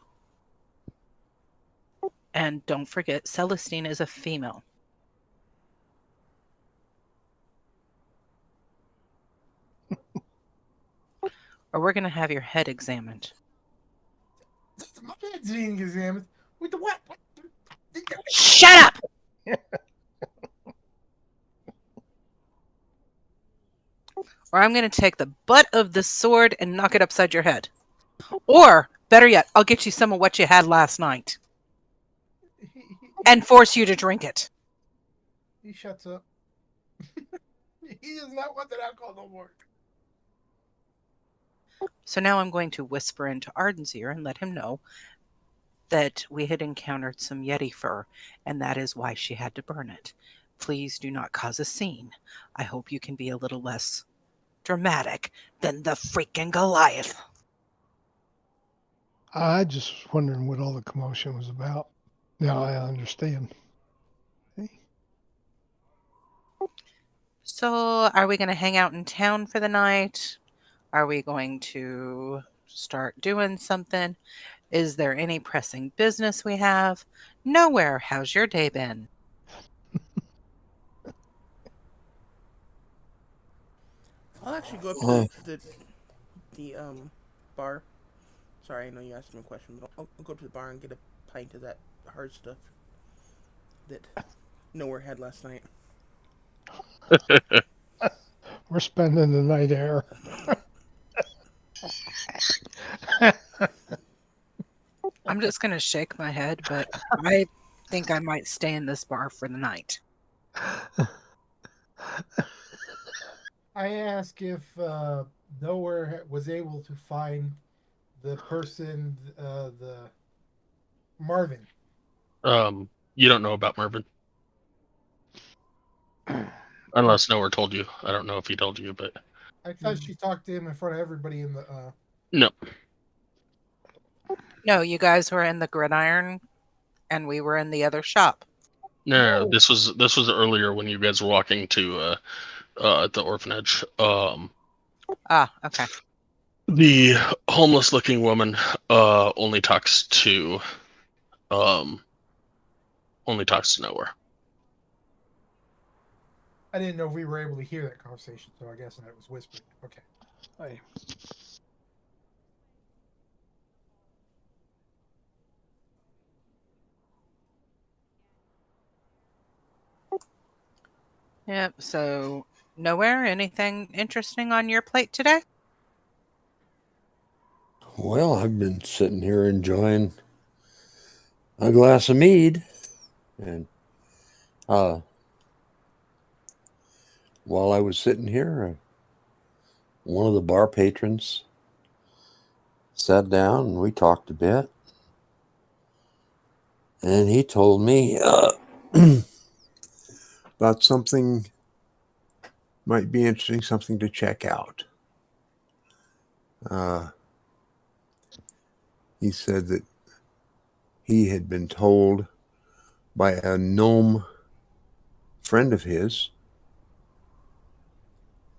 And don't forget, Celestine is a female. Or we're going to have your head examined. My head's being examined. With the what? Shut up! Or I'm going to take the butt of the sword and knock it upside your head. Or, better yet, I'll get you some of what you had last night and force you to drink it. He shuts up. He does not want that alcohol no more. So now I'm going to whisper into Arden's ear and let him know that we had encountered some Yeti fur, and that is why she had to burn it. Please do not cause a scene. I hope you can be a little less dramatic than the freaking Goliath. I just was wondering what all the commotion was about. Now I understand. Hey. So, are we going to hang out in town for the night? Are we going to start doing something? Is there any pressing business we have? Nowhere. How's your day been? I'll actually go up to Uh, the bar. Sorry, I know you asked me a question, but I'll go up to the bar and get a pint of that hard stuff that Nowhere had last night. We're spending the night air. I'm just going to shake my head, but I think I might stay in this bar for the night. I ask if Nowhere was able to find the person, the Marvin. You don't know about Marvin, unless Nowhere told you. I don't know if he told you, but I thought she talked to him in front of everybody in the. no. No, you guys were in the Gridiron and we were in the other shop. No, No. this was earlier when you guys were walking to the orphanage. Ah, okay. The homeless-looking woman only talks to Nowhere. I didn't know if we were able to hear that conversation, so I guess that was whispered. Okay. I, Yep. So, nowhere. Anything interesting on your plate today? Well, I've been sitting here enjoying a glass of mead, and while I was sitting here, one of the bar patrons sat down and we talked a bit, and he told me about something might be interesting, something to check out. He said that he had been told by a gnome friend of his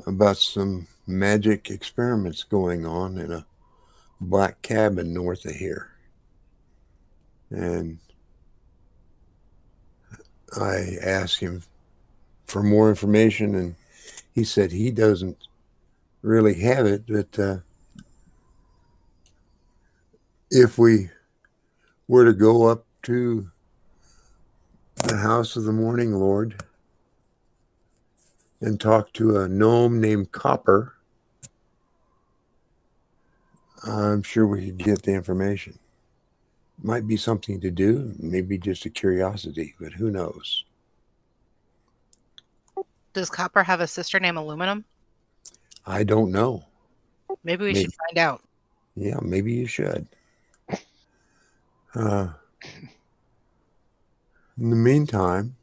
about some magic experiments going on in a black cabin north of here. And I asked him for more information, and he said he doesn't really have it, but if we were to go up to the house of the Morning Lord and talk to a gnome named Copper, I'm sure we could get the information. Might be something to do, maybe just a curiosity, but who knows? Does Copper have a sister named Aluminum? I don't know. Maybe we Maybe. should find out. Yeah, maybe you should. In the meantime,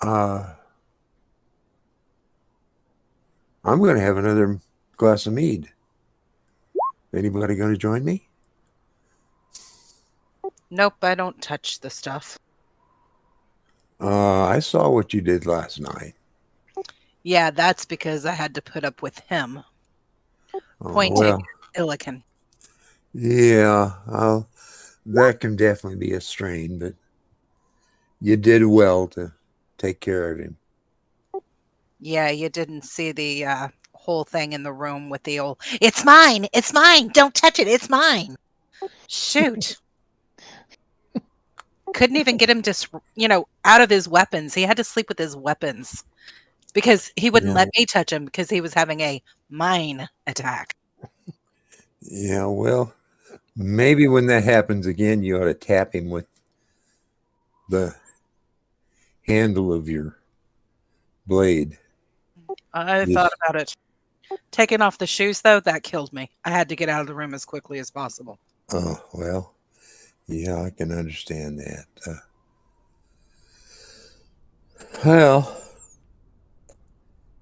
I'm going to have another glass of mead. Anybody going to join me? Nope, I don't touch the stuff. I saw what you did last night. Yeah, that's because I had to put up with him pointing Well, at Illican. yeah, that can definitely be a strain, but you did well to take care of him. Yeah, you didn't see the whole thing in the room with the old, it's mine, don't touch it, it's mine. Shoot. Couldn't even get him to, out of his weapons. He had to sleep with his weapons because he wouldn't Yeah, let me touch him because he was having a mine attack. yeah. Well, maybe when that happens again, you ought to tap him with the handle of your blade. I thought Just, about it. Taking off the shoes, though, that killed me. I had to get out of the room as quickly as possible. oh well, yeah, I can understand that. Well,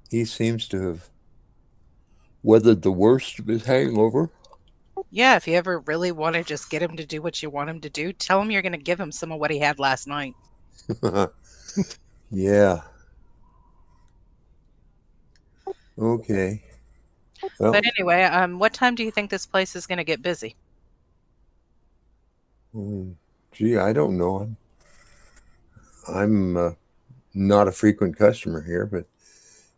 he seems to have weathered the worst of his hangover. Yeah, if you ever really want to just get him to do what you want him to do, tell him you're going to give him some of what he had last night. Yeah. Okay. Well, But anyway, what time do you think this place is going to get busy? gee, I don't know. I'm not a frequent customer here, but it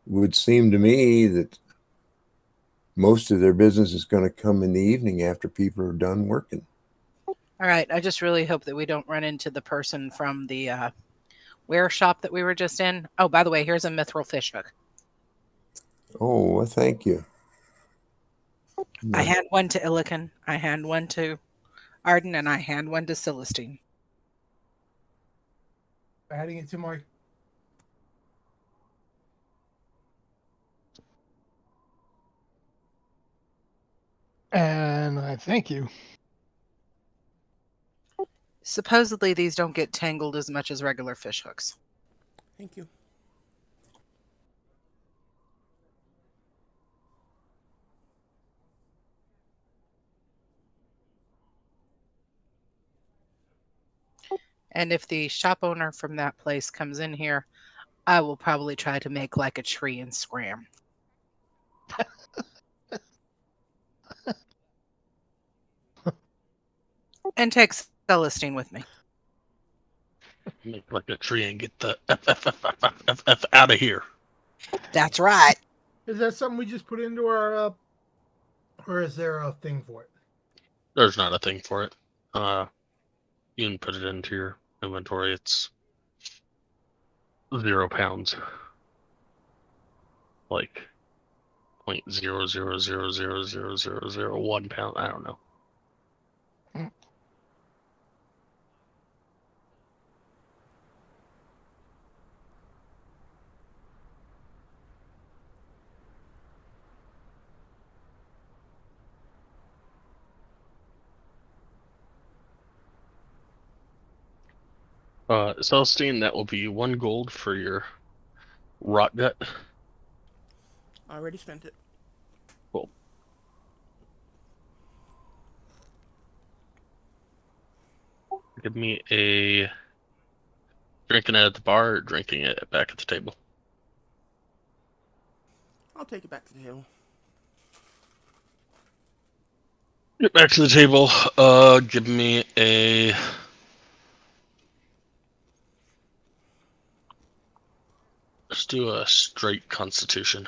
would seem to me that most of their business is going to come in the evening after people are done working. All right, I just really hope that we don't run into the person from the ware shop that we were just in. Oh, by the way, here's a mithril fishhook. Oh, well, thank you. I No. hand one to Illican, I hand one to Arden, and I hand one to Celestine. Adding it to my. and I thank you. Supposedly, these don't get tangled as much as regular fishhooks. Thank you. And if the shop owner from that place comes in here, I will probably try to make like a tree and scram. And take Celestine with me. Make like a tree and get the F out of here. That's right. Is that something we just put into our, or is there a thing for it? There's not a thing for it. You can put it into your inventory. It's 0 pounds. Like 0.0000001 pound. I don't know. Celestine, that will be 1 gold for your rot gut. Already spent it. Cool. Give me a drinking it at the bar or drinking it back at the table. I'll take it back to the hill. Get back to the table. Give me a let's do a straight constitution.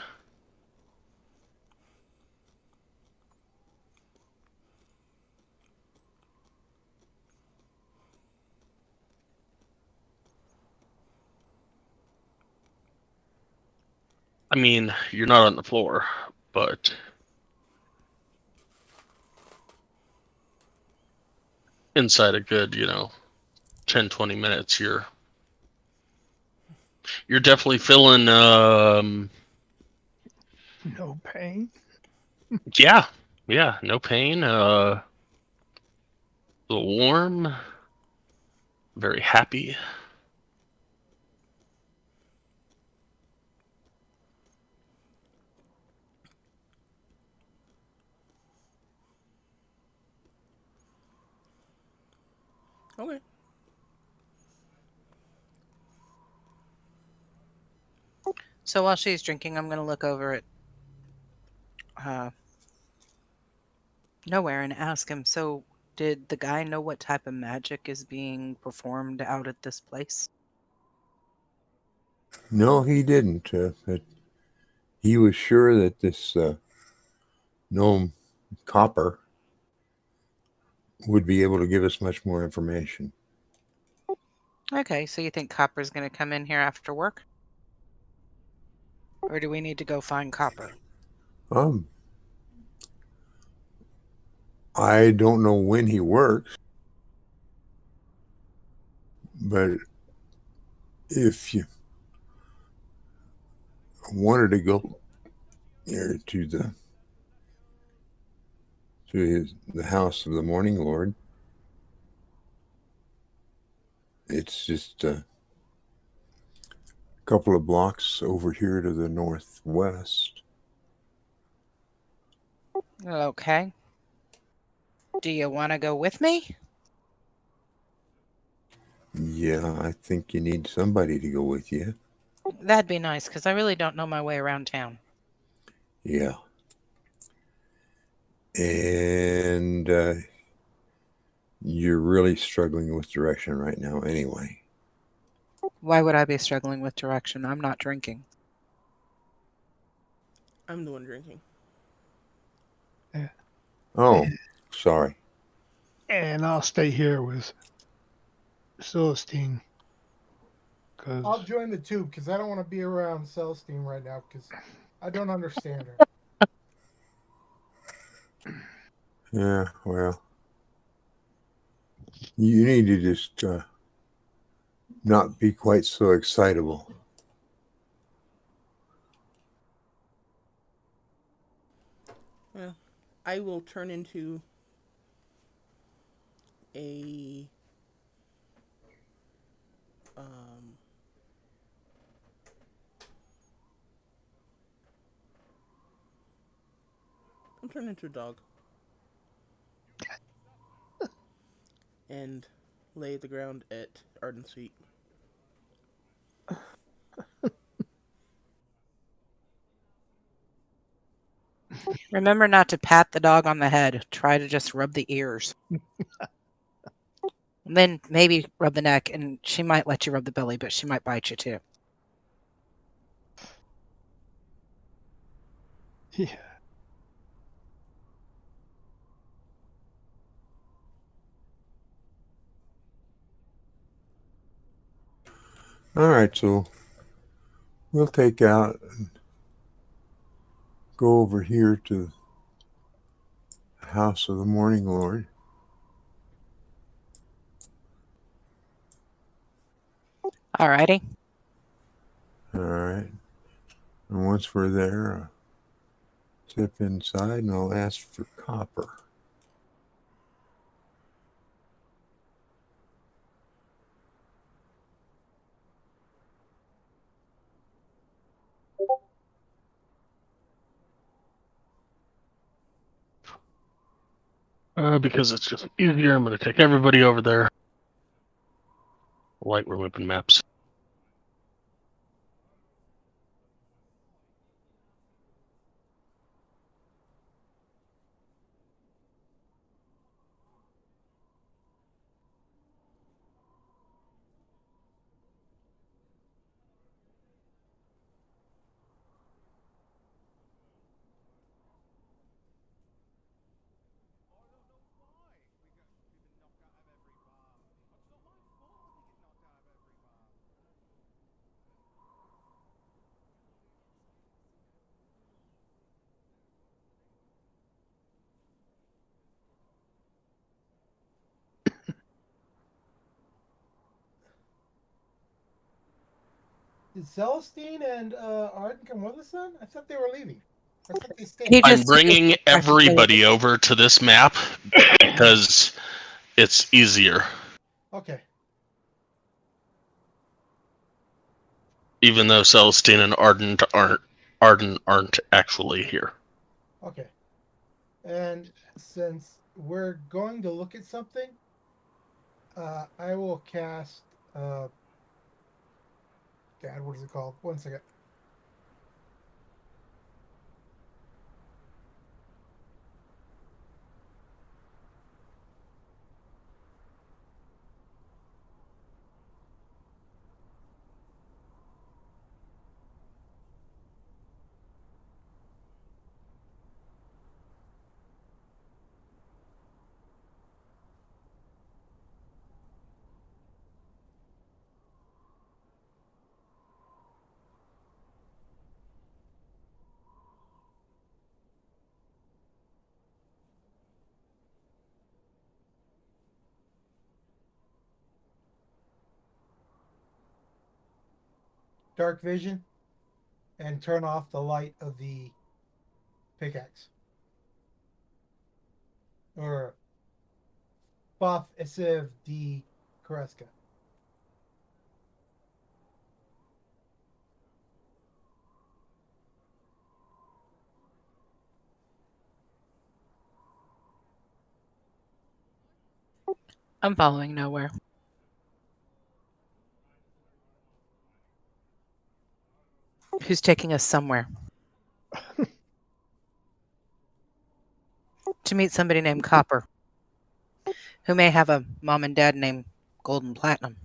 I mean, you're not on the floor, but inside a good, 10, 20 minutes, you're definitely feeling, No pain. yeah, no pain, a little warm, very happy. Okay. So while she's drinking, I'm going to look over at Nowhere and ask him, so did the guy know what type of magic is being performed out at this place? No, he didn't. But he was sure that this gnome Copper would be able to give us much more information. Okay, so you think Copper's going to come in here after work? Or do we need to go find Copper? I don't know when he works, but if you wanted to go there to the house of the Morning Lord, it's just a couple of blocks over here to the northwest. Okay. Do you want to go with me? Yeah, I think you need somebody to go with you. That'd be nice, because I really don't know my way around town. Yeah. And you're really struggling with direction right now anyway. Why would I be struggling with direction? I'm not drinking. I'm the one drinking. Oh, sorry. And I'll stay here with Celestine. I'll join the tube because I don't want to be around Celestine right now because I don't understand her. Yeah, well, you need to just not be quite so excitable. Well, I will turn into a I'll turn into a dog and lay at the ground at Arden's feet. Remember not to pat the dog on the head. Try to just rub the ears. And then maybe rub the neck, and she might let you rub the belly, but she might bite you too. Yeah. All right, so we'll take out and go over here to the house of the Morning Lord. Alrighty. All right. And once we're there, step inside and I'll ask for copper. Because it's just easier, I'm going to take everybody over there. Light removing maps. Did Celestine and Arden come with us then? I thought they were leaving. I thought they stayed. He I'm just bringing everybody over to this map because it's easier, Okay. even though Celestine and Arden aren't actually here. Okay. And since we're going to look at something, I will cast. Dad, what is it called? 1 second. Dark vision, and turn off the light of the pickaxe. Or buff Esiv D Kreska. I'm following nowhere. Who's taking us somewhere? To meet somebody named Copper, who may have a mom and dad named Gold and Platinum.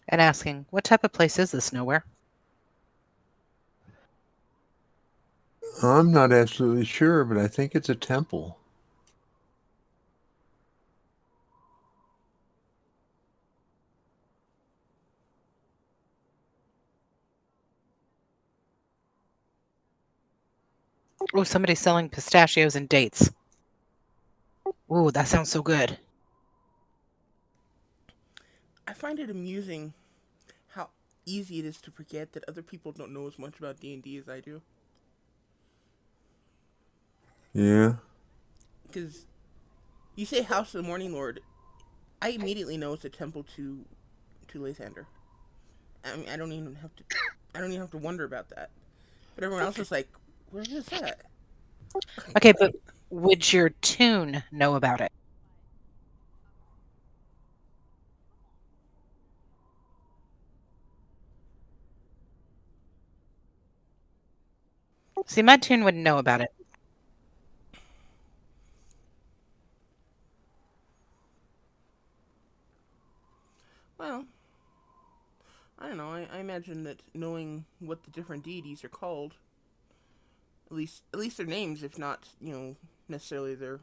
And asking, what type of place is this nowhere? I'm not absolutely sure, but I think it's a temple. Oh, somebody's selling pistachios and dates. Ooh, that sounds so good. I find it amusing how easy it is to forget that other people don't know as much about D&D as I do. Yeah. Because you say House of the Morning Lord, I immediately know it's a temple to Lathander. I mean, I don't even have to wonder about that. But everyone else is like, where is that? Okay, but would your tune know about it? See, my tune wouldn't know about it. Well, I don't know. I imagine that knowing what the different deities are called, at least their names, if not necessarily their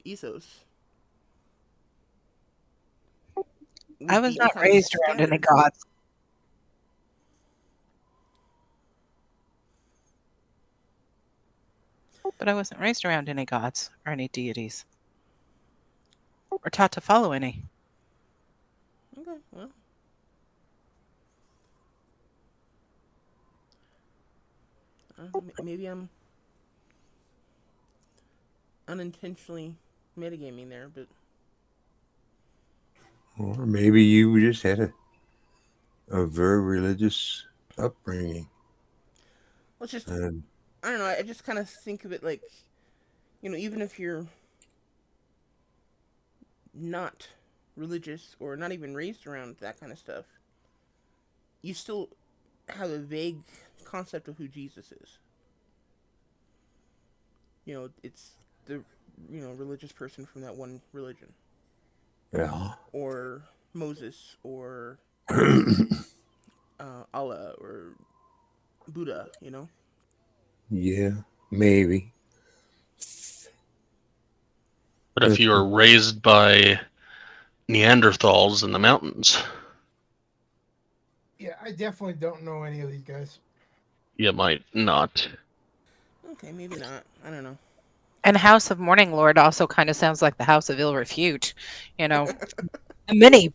ethos, I would was be not kind of raised around any standard. gods. But I wasn't raised around any gods or any deities or taught to follow any. Okay, well, maybe I'm unintentionally metagaming there, but Or maybe you just had a very religious upbringing. let's just And I don't know. I just kind of think of it like even if you're not religious or not even raised around that kind of stuff, you still have a vague concept of who Jesus is. It's the religious person from that one religion, yeah. or Moses, or Allah, or Buddha. Yeah, maybe. But if you were raised by Neanderthals in the mountains, Yeah, I definitely don't know any of these guys. you might not. Okay, maybe not. I don't know. And House of Morning Lord also kind of sounds like the House of Ill Repute. You know, the many,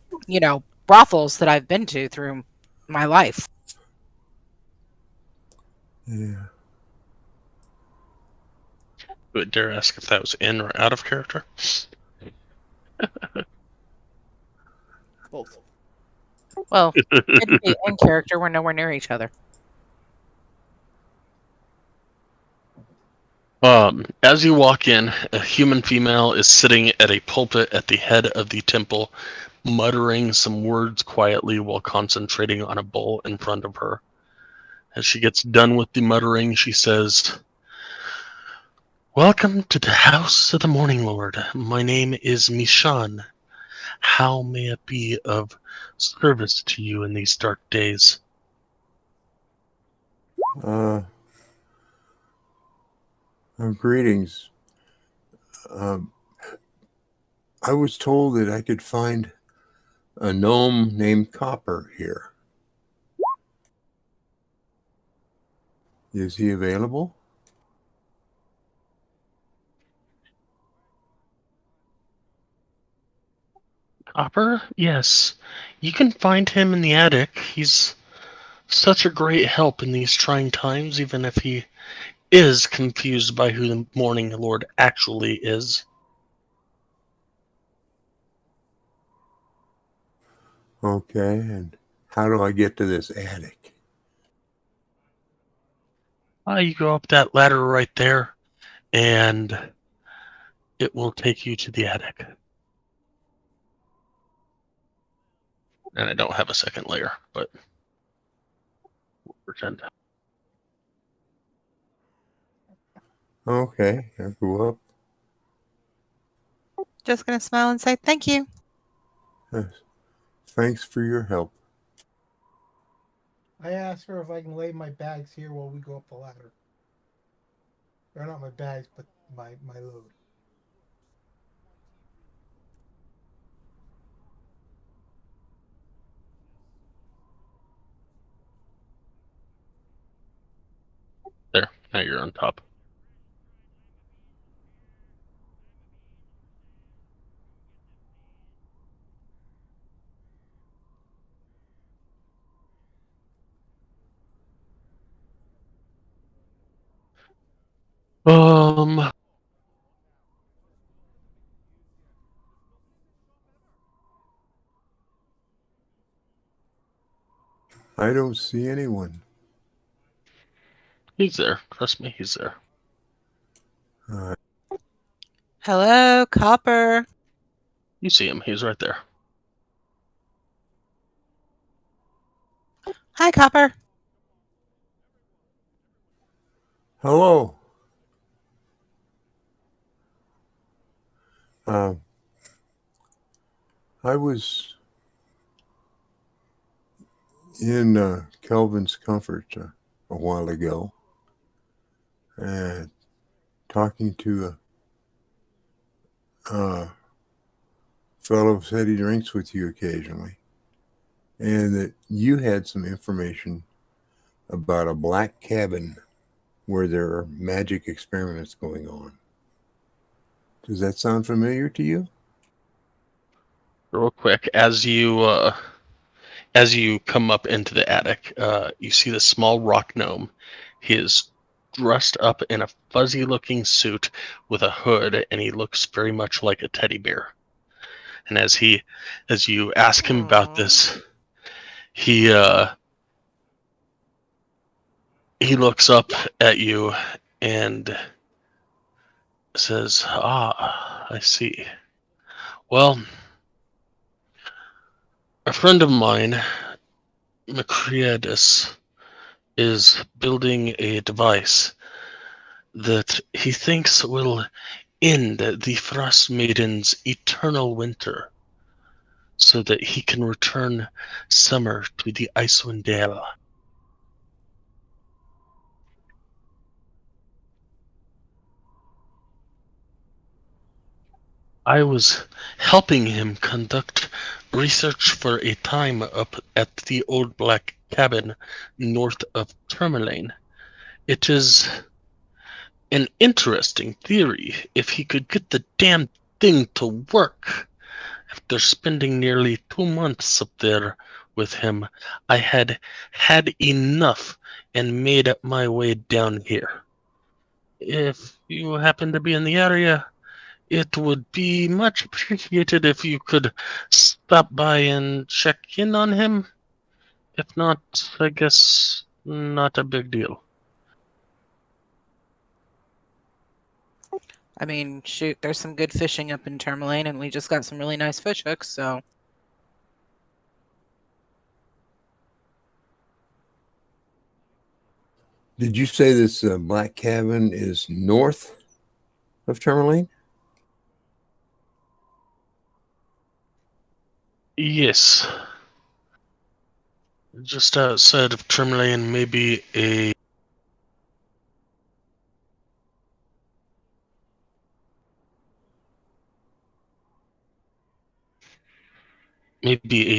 brothels that I've been to through my life. Yeah. Would dare ask if that was in or out of character? Both. Well, it'd be in character. We're nowhere near each other. As you walk in, a human female is sitting at a pulpit at the head of the temple, muttering some words quietly while concentrating on a bowl in front of her. As she gets done with the muttering, she says, "Welcome to the house of the Morning Lord. My name is Mishan. How may it be of service to you in these dark days?" Uh, Greetings. Um, I was told that I could find a gnome named Copper here. Is he available? Copper? Yes. You can find him in the attic. He's such a great help in these trying times, even if he is confused by who the Morning Lord actually is. Okay, and how do I get to this attic? You go up that ladder right there, and it will take you to the attic. And I don't have a second layer, but we'll pretend. Okay, I'll go up. Just gonna smile and say thank you. Yes. Thanks for your help. I asked her if I can lay my bags here while we go up the ladder. Or not my bags, but my load. There, now you're on top. Um, I don't see anyone. he's there. Trust me, he's there. Uh, Hello, Copper. You see him. He's right there. Hi, Copper. Hello. I was in Kelvin's Comfort a while ago and talking to a fellow who said he drinks with you occasionally, and that you had some information about a black cabin where there are magic experiments going on. Does that sound familiar to you? Real quick, as you come up into the attic, you see the small rock gnome. He is dressed up in a fuzzy-looking suit with a hood, and he looks very much like a teddy bear. And as you ask him about Aww. this, he he looks up at you and says, "Ah, I see. Well, a friend of mine, Macreadus, is building a device that he thinks will end the Frostmaiden's eternal winter, so that he can return summer to the Icewind Dale." I was helping him conduct research for a time up at the old black cabin north of Tourmaline. It is an interesting theory if he could get the damn thing to work. After spending nearly 2 months up there with him, I had had enough and made up my way down here. If you happen to be in the area, it would be much appreciated if you could stop by and check in on him. If not, I guess not a big deal. I mean, shoot, there's some good fishing up in Tourmaline, and we just got some really nice fish hooks, so Did you say this black cabin is north of Tourmaline? Yes, just outside of Tourmaline, maybe a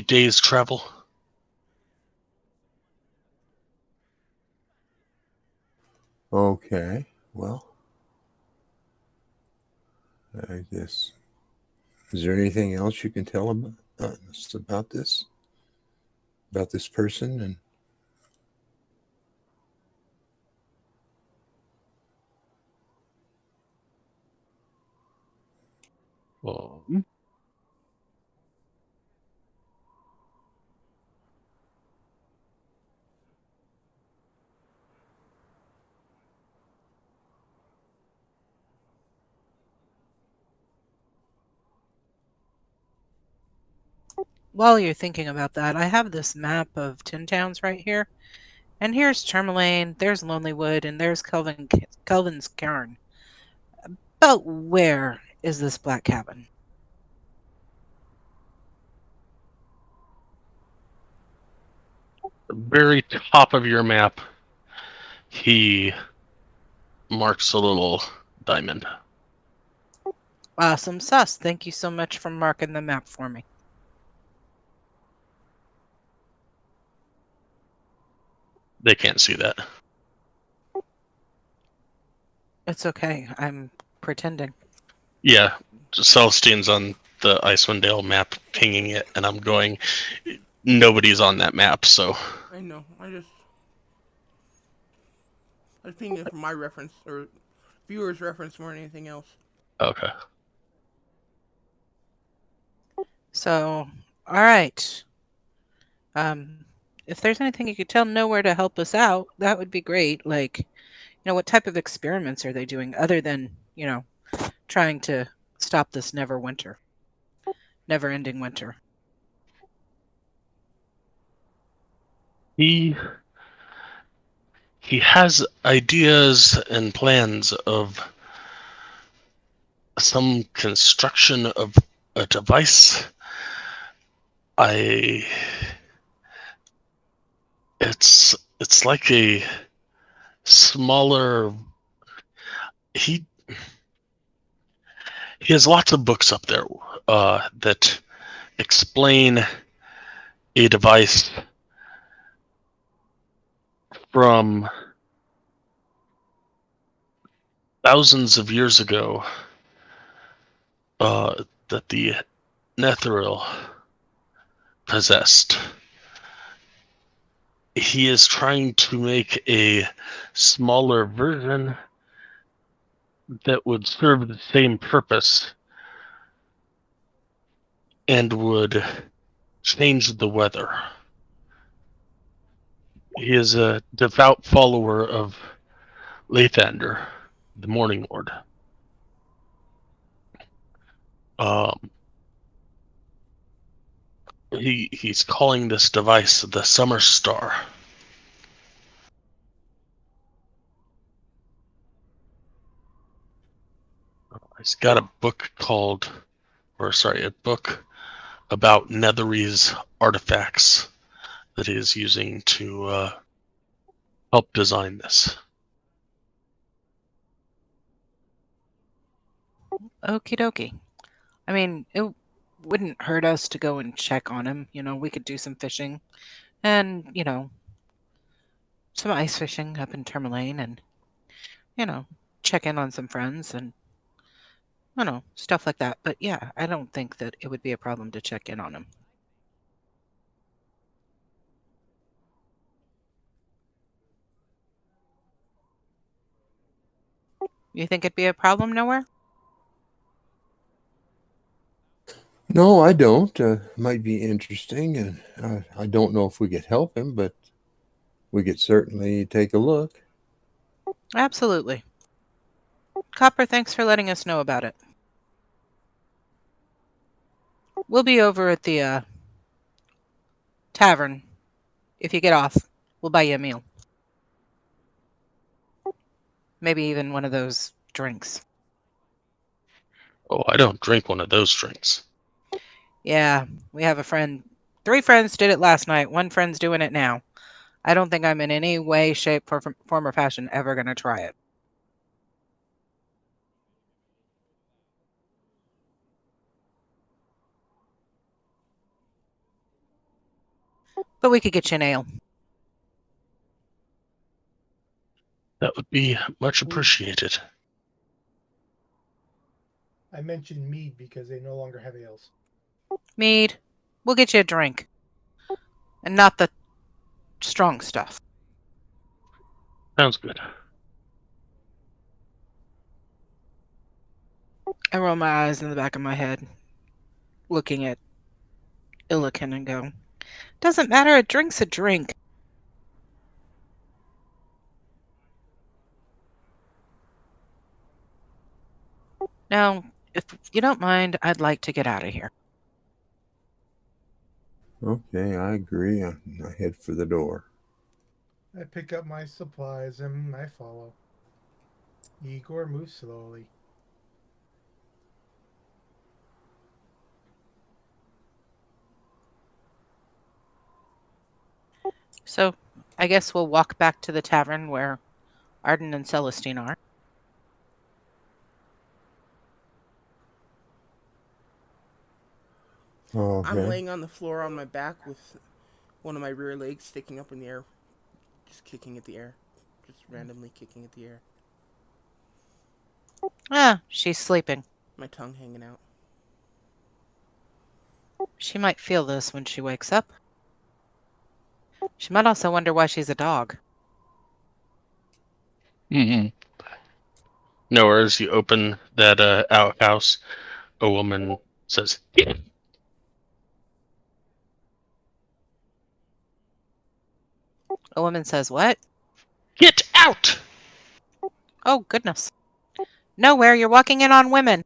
day's travel. Okay. Well, I guess. Is there anything else you can tell us about this person? And Um, while you're thinking about that, I have this map of Tin Towns right here. And here's Tourmaline, there's Lonelywood, and there's Kelvin's Cairn. But where is this black cabin? the very top of your map, he marks a little diamond. Awesome sauce. Thank you so much for marking the map for me. They can't see that. It's okay. I'm pretending. Yeah, Celestine's on the Icewind Dale map pinging it, and I'm going, nobody's on that map, so. I know. I was pinging it for my reference or viewers' reference more than anything else. Okay. So, all right. If there's anything you could tell Nowhere to help us out, that would be great. Like, what type of experiments are they doing other than, trying to stop this never-ending winter? He he has ideas and plans of some construction of a device. I it's like a smaller. He has lots of books up there that explain a device from thousands of years ago that the Netheril possessed. He is trying to make a smaller version that would serve the same purpose and would change the weather. He is a devout follower of Lathander, the Morning Lord. Um, he's calling this device the Summer Star. He's got a book a book about Netherese artifacts that he is using to help design this. Okie dokie. I mean, it wouldn't hurt us to go and check on him. We could do some fishing and, some ice fishing up in Tourmaline and, check in on some friends and, stuff like that. But yeah, I don't think that it would be a problem to check in on him. You think it'd be a problem nowhere? No, I don't. Might be interesting, and I don't know if we could help him, but we could certainly take a look. Absolutely. Copper, thanks for letting us know about it. We'll be over at the tavern. If you get off, we'll buy you a meal. Maybe even one of those drinks. Oh, I don't drink one of those drinks. Yeah, we have a friend. 3 friends did it last night. 1 friend's doing it now. I don't think I'm in any way, shape, form, or fashion ever going to try it. But we could get you an ale. That would be much appreciated. I mentioned mead because they no longer have ales. Mead. We'll get you a drink. And not the strong stuff. Sounds good. I roll my eyes in the back of my head, looking at Illiken and go, doesn't matter, a drink's a drink. Now, if you don't mind, I'd like to get out of here. Okay, I agree. I head for the door. I pick up my supplies and I follow. Igor moves slowly. So, I guess we'll walk back to the tavern where Arden and Celestine are. Okay. I'm laying on the floor on my back with one of my rear legs sticking up in the air, just kicking at the air, just randomly kicking at the air. Ah, she's sleeping. My tongue hanging out. She might feel this when she wakes up. She might also wonder why she's a dog. Mm-hmm. No, as you open that outhouse, a woman says, A woman says, what? "Get out!" Oh, goodness. Nowhere, you're walking in on women.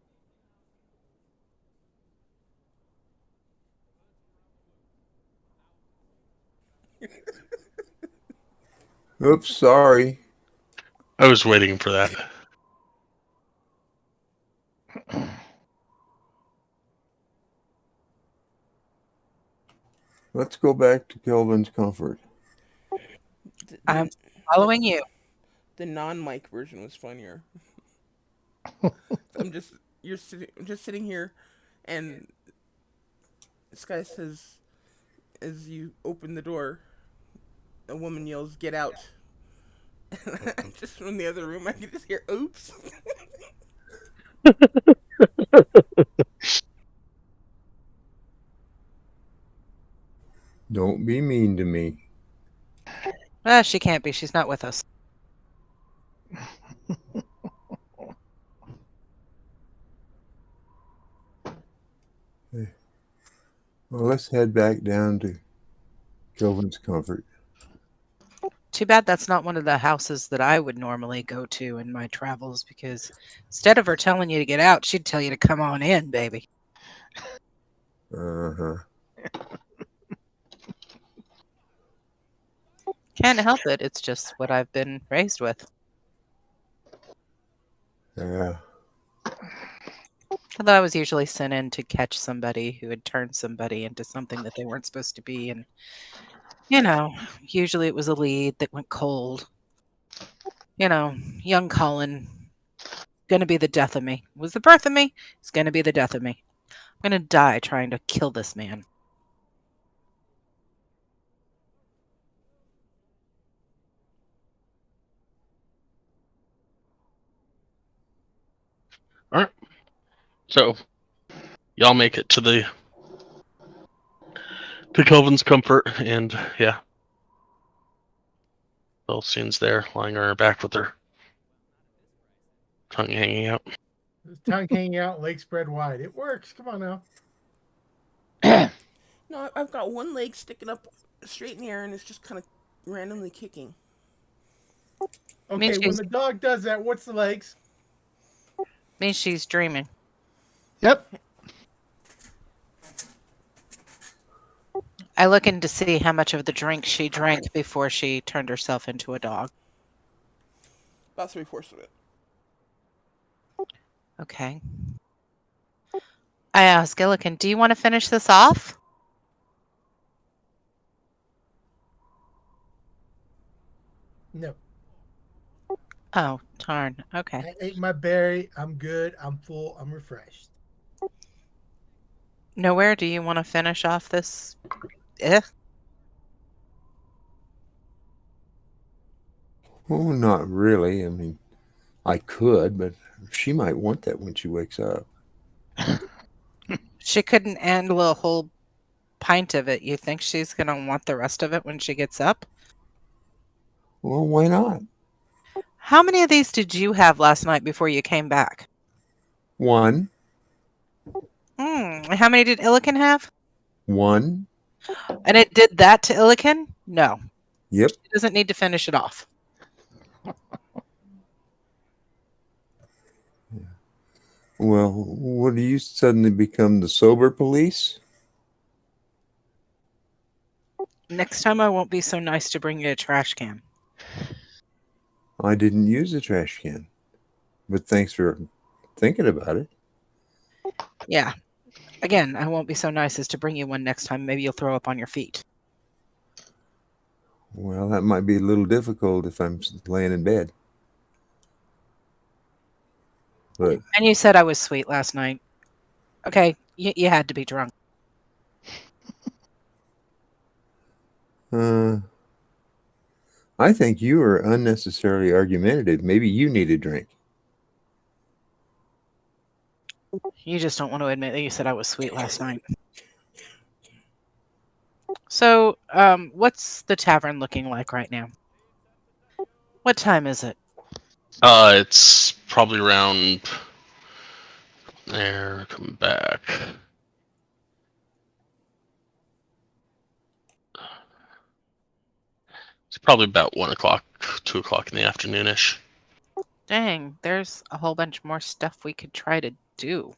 Oops, sorry. I was waiting for that. Let's go back to Kelvin's comfort. The I'm the, the, following you. the non-mic version was funnier. I'm just I'm just sitting here, and this guy says, as you open the door, a woman yells, "Get out!" Just from the other room, I can just hear, "Oops." Don't be mean to me. She can't be. She's not with us. Well, let's head back down to Kelvin's comfort. Too bad that's not one of the houses that I would normally go to in my travels, because instead of her telling you to get out, she'd tell you to come on in, baby. Uh-huh. Can't help it. It's just what I've been raised with. Yeah. Although I was usually sent in to catch somebody who had turned somebody into something that they weren't supposed to be. And, usually it was a lead that went cold. Young Colin, going to be the death of me. Was the birth of me? It's going to be the death of me. I'm going to die trying to kill this man. All right. So y'all make it to Kelvin's comfort, and yeah, Dulcine's there, lying on her back with her tongue hanging out. His tongue hanging out, legs spread wide. It works. Come on now. No, I've got one leg sticking up straight in the air, and it's just kind of randomly kicking. Okay, Means when she's the dog does that, what's the legs? means she's dreaming. Yep. I look in to see how much of the drink she drank before she turned herself into a dog. About 3/4 of it. Okay. I ask Gillikin, do you want to finish this off? No. Oh, darn. Okay. I ate my berry. I'm good. I'm full. I'm refreshed. Nowhere, do you want to finish off this? Eh? Oh, not really. I mean, I could, but she might want that when she wakes up. She couldn't handle a whole pint of it. You think she's going to want the rest of it when she gets up? Well, why not? How many of these did you have last night before you came back? One. How many did Illiken have? One. And it did that to Illiken? No. Yep. She doesn't need to finish it off. Well, what do you suddenly become the sober police? Next time I won't be so nice to bring you a trash can. I didn't use a trash can, but thanks for thinking about it. Yeah. Again, I won't be so nice as to bring you one next time. Maybe you'll throw up on your feet. Well, that might be a little difficult if I'm laying in bed. But And you said I was sweet last night. Okay, you had to be drunk. I think you are unnecessarily argumentative. Maybe you need a drink. You just don't want to admit that you said I was sweet last night. So, what's the tavern looking like right now? What time is it? It's probably around there. Come back. It's probably about 1 o'clock, 2 o'clock in the afternoonish. Dang, there's a whole bunch more stuff we could try to do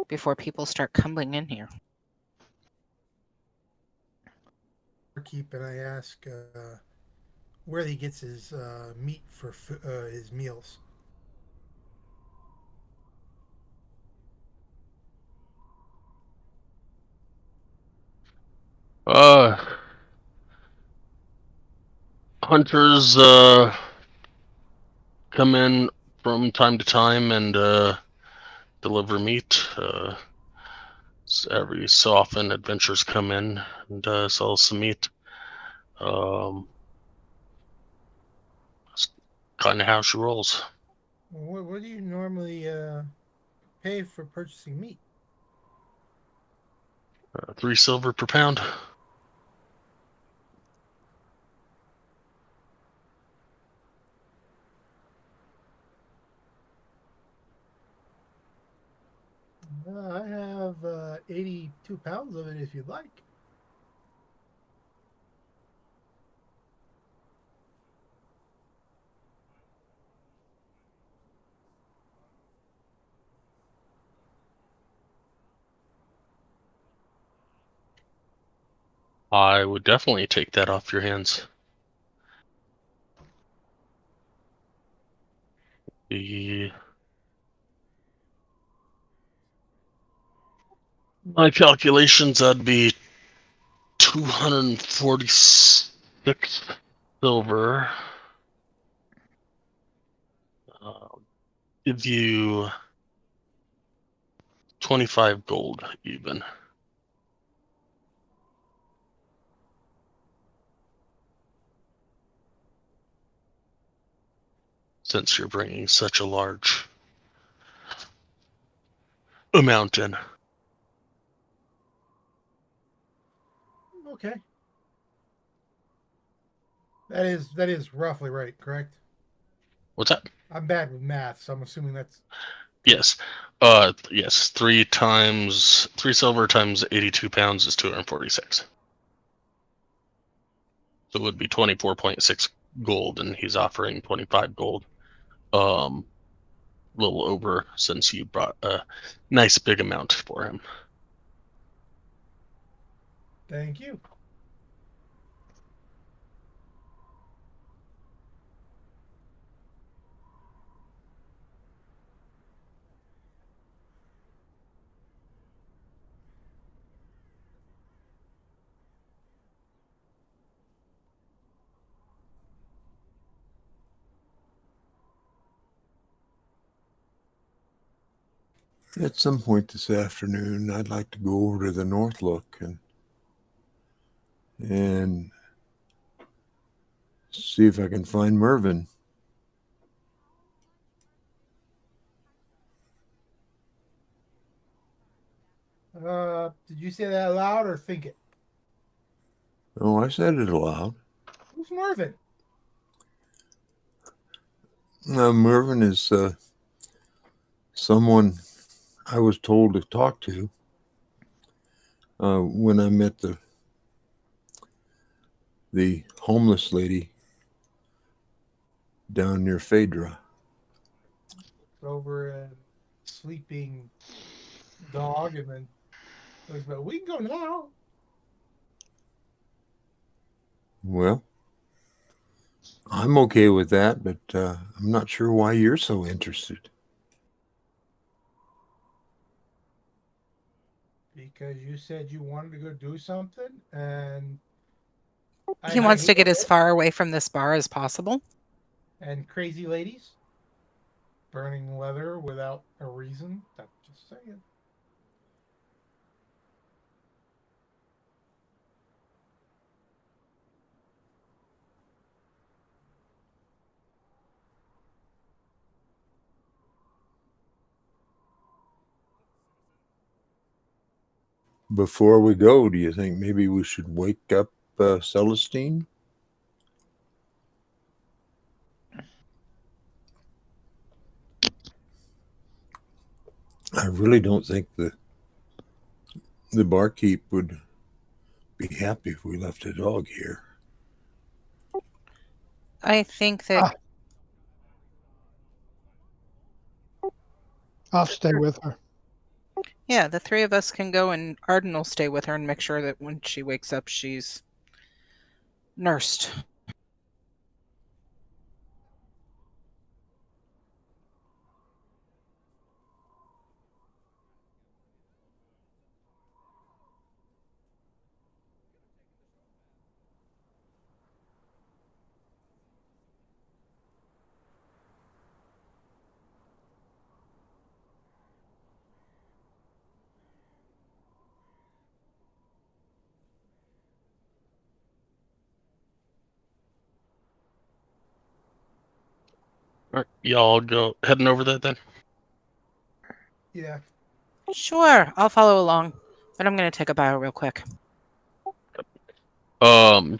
before people start coming in here. Keep and I ask, where he gets his meat for his meals. Uh, Hunters come in from time to time and deliver meat. Every so often, adventurers come in and sell some meat. That's kind of how she rolls. What do you normally pay for purchasing meat? 3 silver per pound. I have 82 pounds of it if you'd like. I would definitely take that off your hands. My calculations, that'd be 246 silver. Give you 25 gold even. Since you're bringing such a large amount in. Okay. That is roughly right, correct? What's that? I'm bad with math, so I'm assuming that's Yes. Yes. 3 silver times 82 pounds is 246. So it would be 24.6 gold, and he's offering 25 gold. A little over, since you brought a nice big amount for him. thank you. At some point this afternoon, I'd like to go over to the North Look and see if I can find Mervyn. Did you say that loud or think it? Oh, I said it aloud. Who's Mervyn? Mervyn is someone I was told to talk to when I met the homeless lady down near Phaedra. Over a sleeping dog, and then looks, but we can go now. Well, I'm okay with that, but I'm not sure why you're so interested. Because you said you wanted to go do something, and He I wants to hate get as it. far away from this bar as possible. And crazy ladies burning leather without a reason. I'm just saying. Before we go, do you think maybe we should wake up Celestine? I really don't think the barkeep would be happy if we left a dog here. I think that I'll stay with her. yeah, the 3 of us can go, and Arden will stay with her and make sure that when she wakes up, she's nursed. right, y'all go heading over there then. Yeah. Sure, I'll follow along, but I'm gonna take a bio real quick.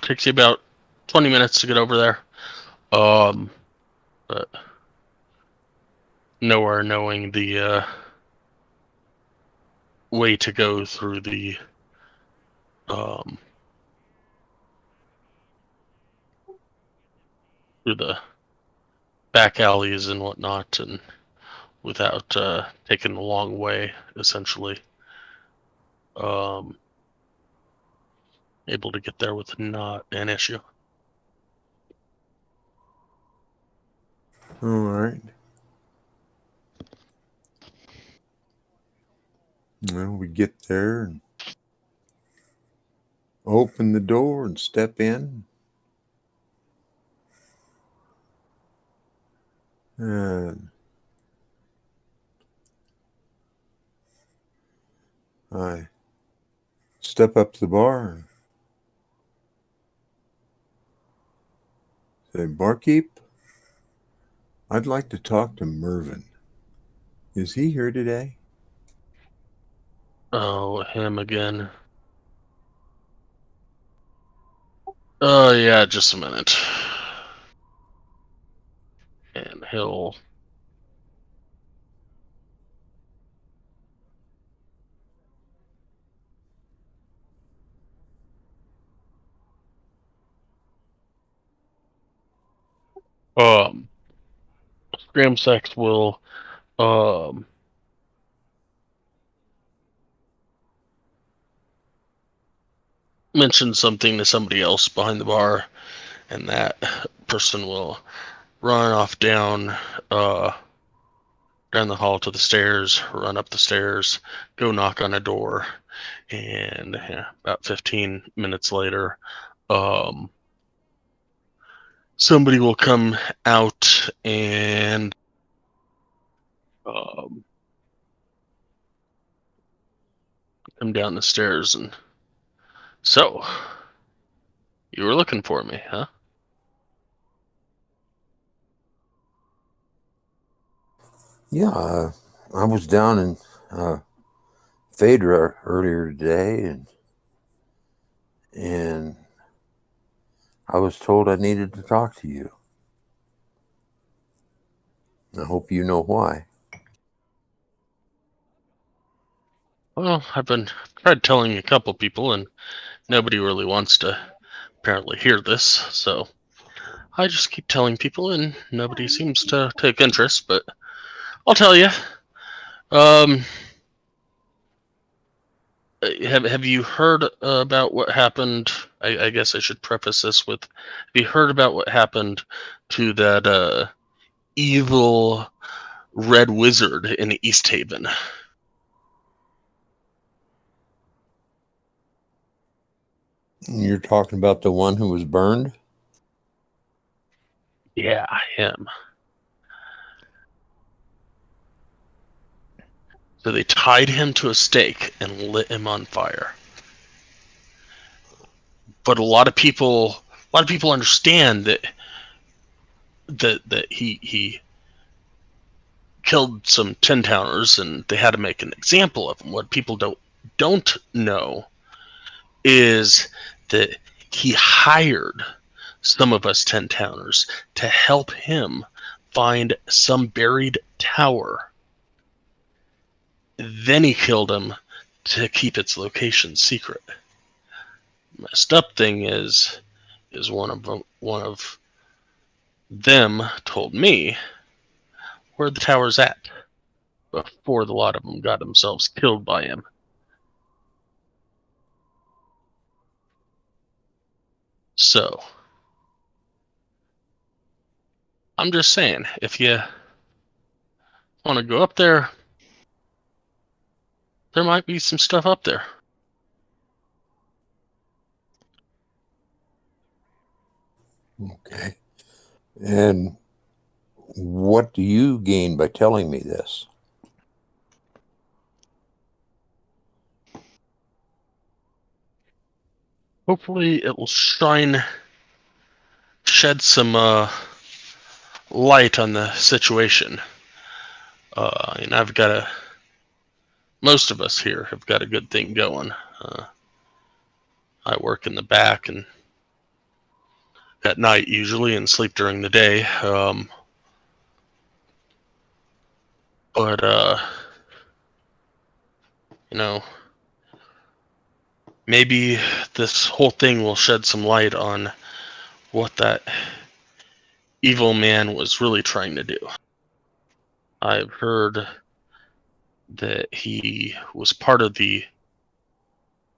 Takes you about 20 minutes to get over there. But nowhere knowing the way to go through the through the back alleys and whatnot, and without taking the long way, essentially. Able to get there with not an issue. All right. Well, we get there and open the door and step in. And I step up to the bar and say, "Barkeep, I'd like to talk to Mervyn. Is he here today?" Oh, him again. Oh, yeah, just a minute. And he'll... Scramsex will mention something to somebody else behind the bar, and that person will run off down the hall to the stairs, run up the stairs, go knock on a door, and about 15 minutes later, somebody will come out and come down the stairs and, "So, you were looking for me, huh?" Yeah, I was down in Phaedra earlier today, and I was told I needed to talk to you. I hope you know why. Well, I've tried telling a couple people, and nobody really wants to apparently hear this, so I just keep telling people, and nobody seems to take interest, but I'll tell you. Have you heard about what happened? I guess I should preface this with, have you heard about what happened to that evil red wizard in East Haven? You're talking about the one who was burned? Yeah, him. So they tied him to a stake and lit him on fire. But a lot of people understand that he killed some Tin Towners, and they had to make an example of him. What people don't know is that he hired some of us Tin Towners to help him find some buried tower. Then he killed him to keep its location secret. Messed up thing is one of them told me where the tower's at before the lot of them got themselves killed by him. So, I'm just saying, if you want to go up there, there might be some stuff up there. Okay. And what do you gain by telling me this? Hopefully it will shed some light on the situation. And I've got a. Most of us here have got a good thing going. I work in the back and at night usually, and sleep during the day. But you know, maybe this whole thing will shed some light on what that evil man was really trying to do. I've heard that he was part of the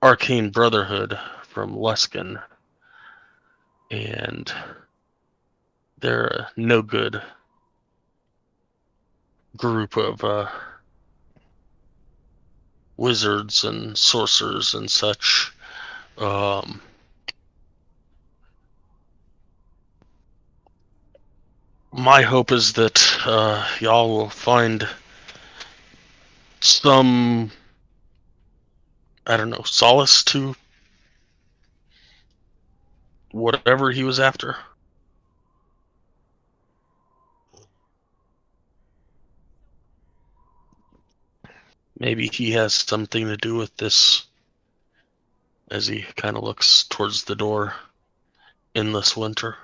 Arcane Brotherhood from Luskin, and they're a no good group of wizards and sorcerers and such. My hope is that y'all will find some, I don't know, solace to whatever he was after. Maybe he has something to do with this, as he kind of looks towards the door in this winter.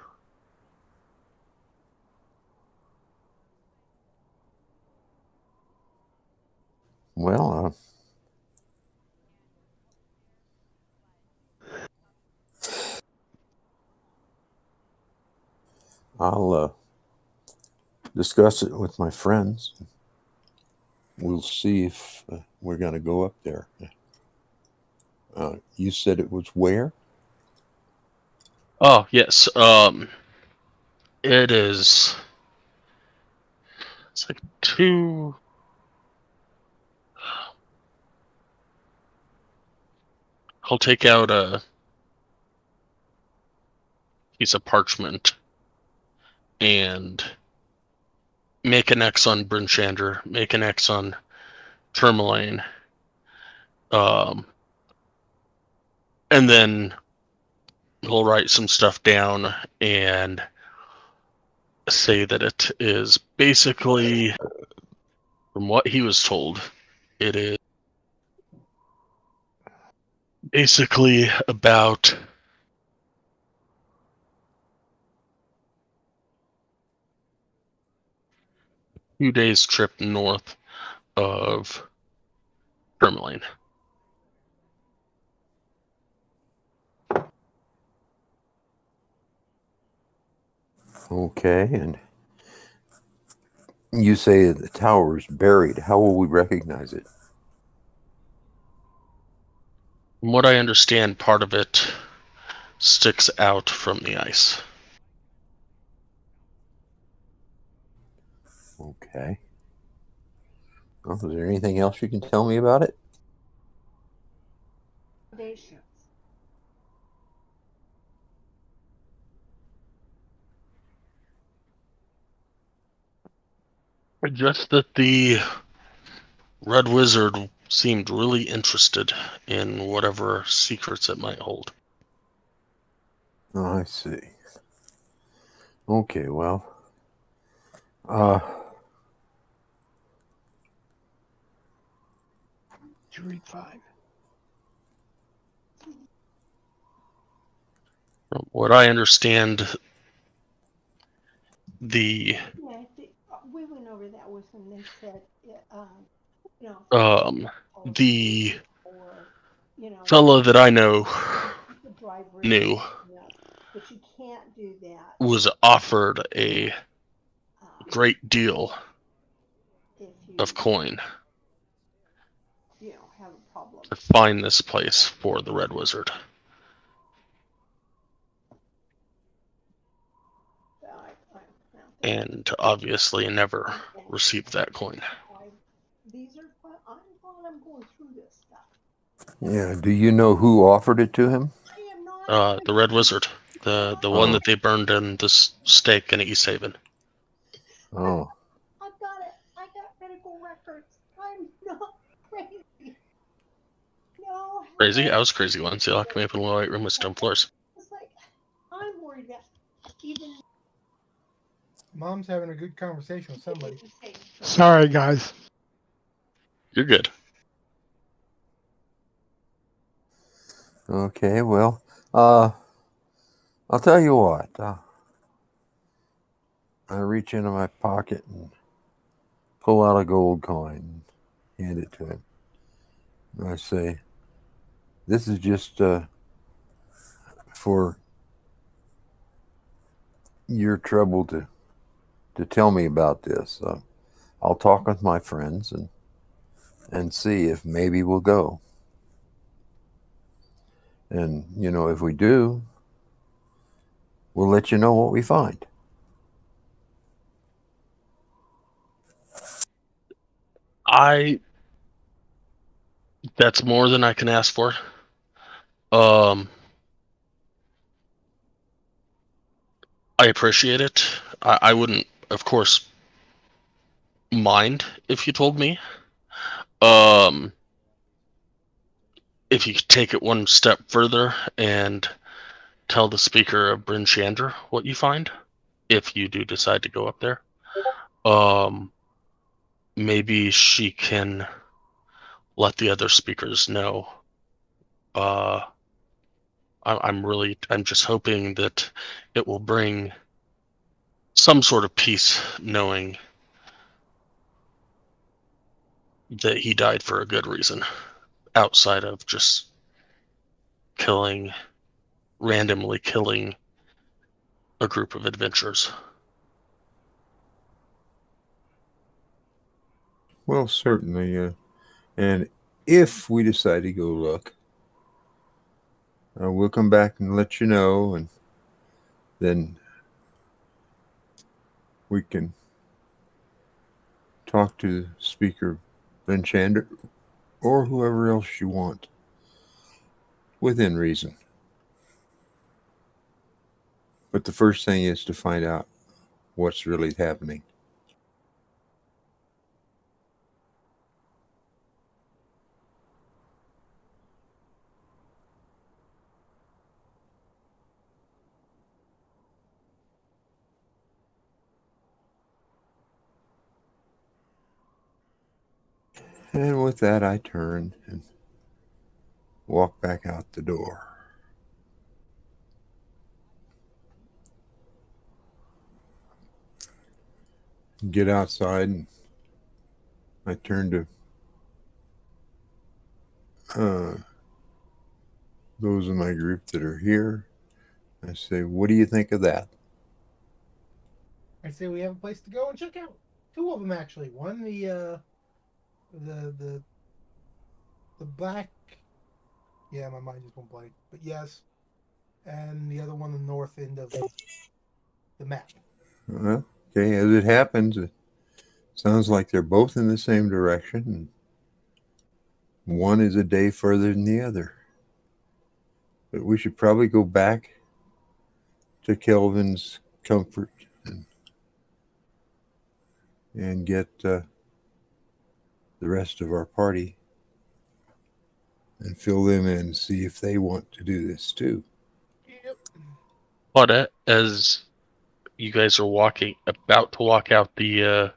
Well, I'll discuss it with my friends. We'll see if we're going to go up there. You said it was where? Oh, yes. It is. It's like two. I'll take out a piece of parchment and make an X on Brinchander, make an X on Tourmaline, and then he'll write some stuff down and say that it is basically, from what he was told, it is basically about a 2 days trip north of Tourmaline. Okay, and you say the tower is buried. How will we recognize it? From what I understand, part of it sticks out from the ice. Okay. Well, is there anything else you can tell me about it? Foundations. Just that the Red Wizard seemed really interested in whatever secrets it might hold. Oh, I see. Okay, well, Did you read 5? From what I understand, the Yeah, we went over that with them. They said, you know, the or you know, fellow that I know you could drive knew but you can't do that was offered a great deal if of coin you know have a problem. to find this place for the Red Wizard. And obviously never received that coin. These are I'm glad I'm going through this stuff. yeah. Do you know who offered it to him? I am not. The Red Wizard, the one that they burned in the stake in East Haven. Oh. I've got it. I got medical records. I'm not crazy. No. Crazy? I was crazy once. They locked me up in a white room with stone floors. It's like I'm worried that even Mom's having a good conversation with somebody. Sorry, guys. You're good. Okay, well, I'll tell you what. I reach into my pocket and pull out a gold coin and hand it to him. And I say, "This is just for your trouble to tell me about this. I'll talk with my friends and see if maybe we'll go. And if we do, we'll let you know what we find." That's more than I can ask for. I appreciate it. I wouldn't, of course, mind if you told me. If you could take it one step further and tell the speaker of Bryn Shander what you find, if you do decide to go up there. Maybe she can let the other speakers know. I'm just hoping that it will bring some sort of peace, knowing that he died for a good reason, outside of just randomly killing a group of adventurers. Well, certainly. And if we decide to go look, we'll come back and let you know, and then we can talk to Speaker Ben Chander or whoever else you want, within reason. But the first thing is to find out what's really happening. And with that, I turn and walk back out the door. Get outside, and I turn to those in my group that are here. I say, "What do you think of that?" I say we have a place to go and check out. Two of them actually. One the black. Yeah, my mind just went blank. But yes, and the other one the north end of the map. Well, okay, as it happens, it sounds like they're both in the same direction, and one is a day further than the other. But we should probably go back to Kelvin's comfort and get the rest of our party and fill them in and see if they want to do this too. Yep. But as you guys are about to walk out the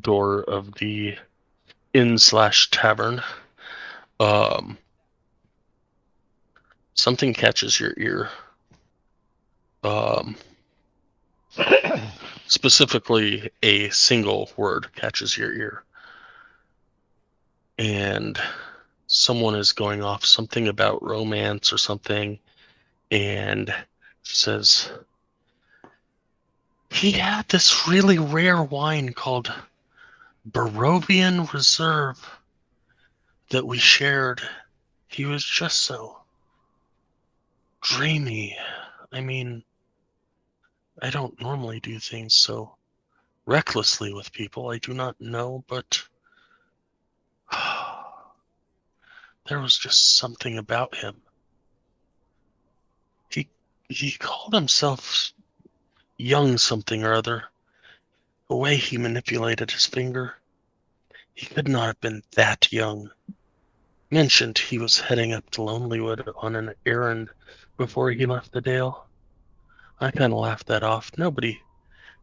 door of the inn/tavern, something catches your ear. Specifically, a single word catches your ear. And someone is going off something about romance or something, and says, he had this really rare wine called Barovian Reserve that we shared. He was just so dreamy. I mean, I don't normally do things so recklessly with people I do not know, but there was just something about him. He called himself young something or other. The way he manipulated his finger, he could not have been that young. Mentioned he was heading up to Lonelywood on an errand before he left the Dale. I kind of laughed that off. Nobody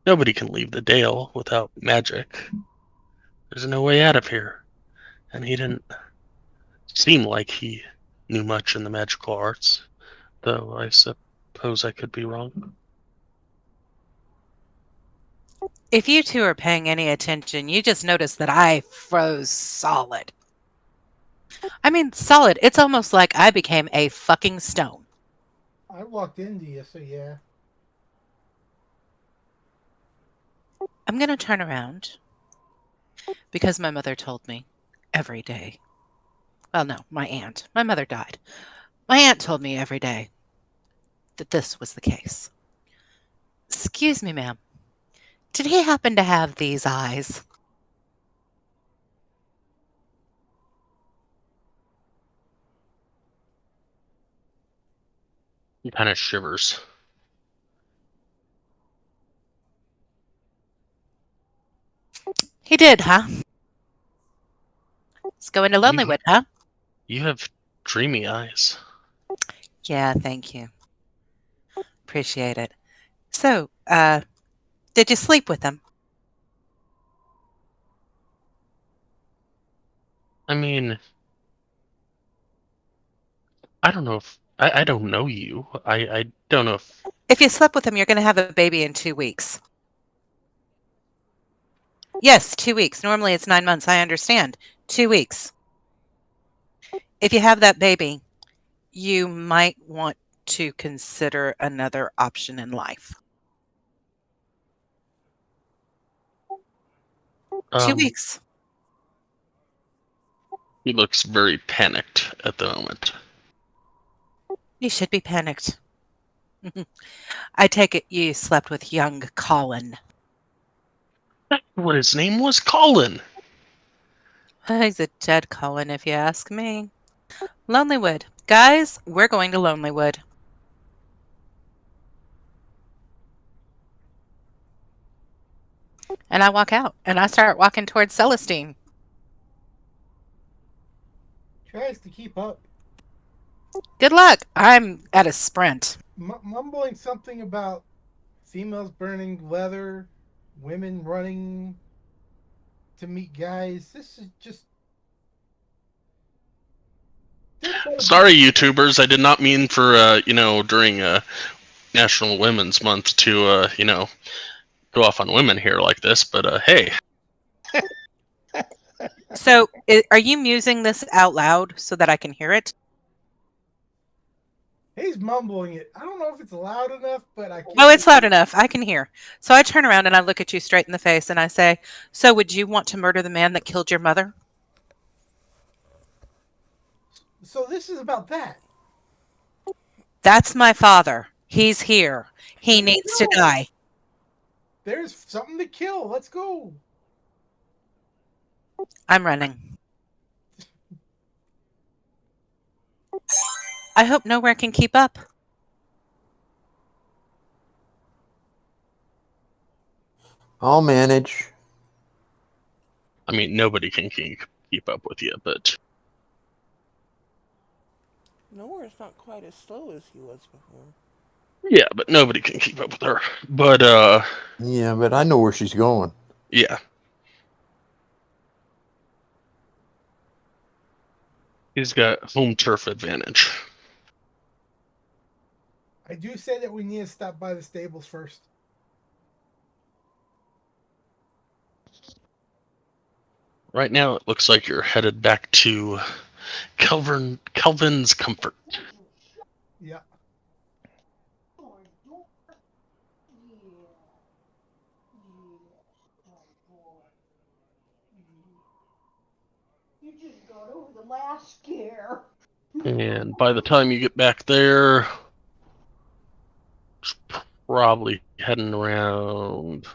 Nobody can leave the Dale without magic. There's no way out of here. And he didn't seem like he knew much in the magical arts, though I suppose I could be wrong. If you two are paying any attention, you just noticed that I froze solid. I mean, solid. It's almost like I became a fucking stone. I walked into you, so yeah. I'm going to turn around because my mother told me every day. Well, no, my aunt. My mother died. My aunt told me every day that this was the case. Excuse me, ma'am. Did he happen to have these eyes? He kind of shivers. He did, huh? Let's go into Lonelywood, huh? You have dreamy eyes. Yeah, thank you. Appreciate it. So, did you sleep with him? I mean, I don't know if I don't know you. I don't know if If you slept with him, you're going to have a baby in 2 weeks. Yes, 2 weeks. Normally it's 9 months. I understand. 2 weeks. If you have that baby, you might want to consider another option in life. 2 weeks. he looks very panicked at the moment. You should be panicked. I take it you slept with young Colin. What his name was? Colin. He's a dead Colin, if you ask me. Lonelywood. Guys, we're going to Lonelywood. And I walk out, and I start walking towards Celestine. Tries to keep up, Good luck. I'm at a sprint. mumbling something about females burning leather, women running to meet guys. This is just. Sorry, YouTubers. I did not mean for during National Women's Month to go off on women here like this. But hey, So, are you musing this out loud so that I can hear it? He's mumbling it. I don't know if it's loud enough, but I can't. Oh, it's loud enough. I can hear. So I turn around and I look at you straight in the face and I say, "So would you want to murder the man that killed your mother?" So this is about that. That's my father. He's here. He Let's needs to go. die. There's something to kill. Let's go. I'm running. I hope nowhere can keep up. I'll manage. I mean, nobody can keep up with you, but Nowhere's not quite as slow as he was before. yeah, but nobody can keep up with her. But Yeah, but I know where she's going. yeah, he's got home turf advantage. I do say that we need to stop by the stables first. Right now, it looks like you're headed back to Kelvin's Comfort. Yeah. You just got over the last scare. And by the time you get back there, it's probably heading around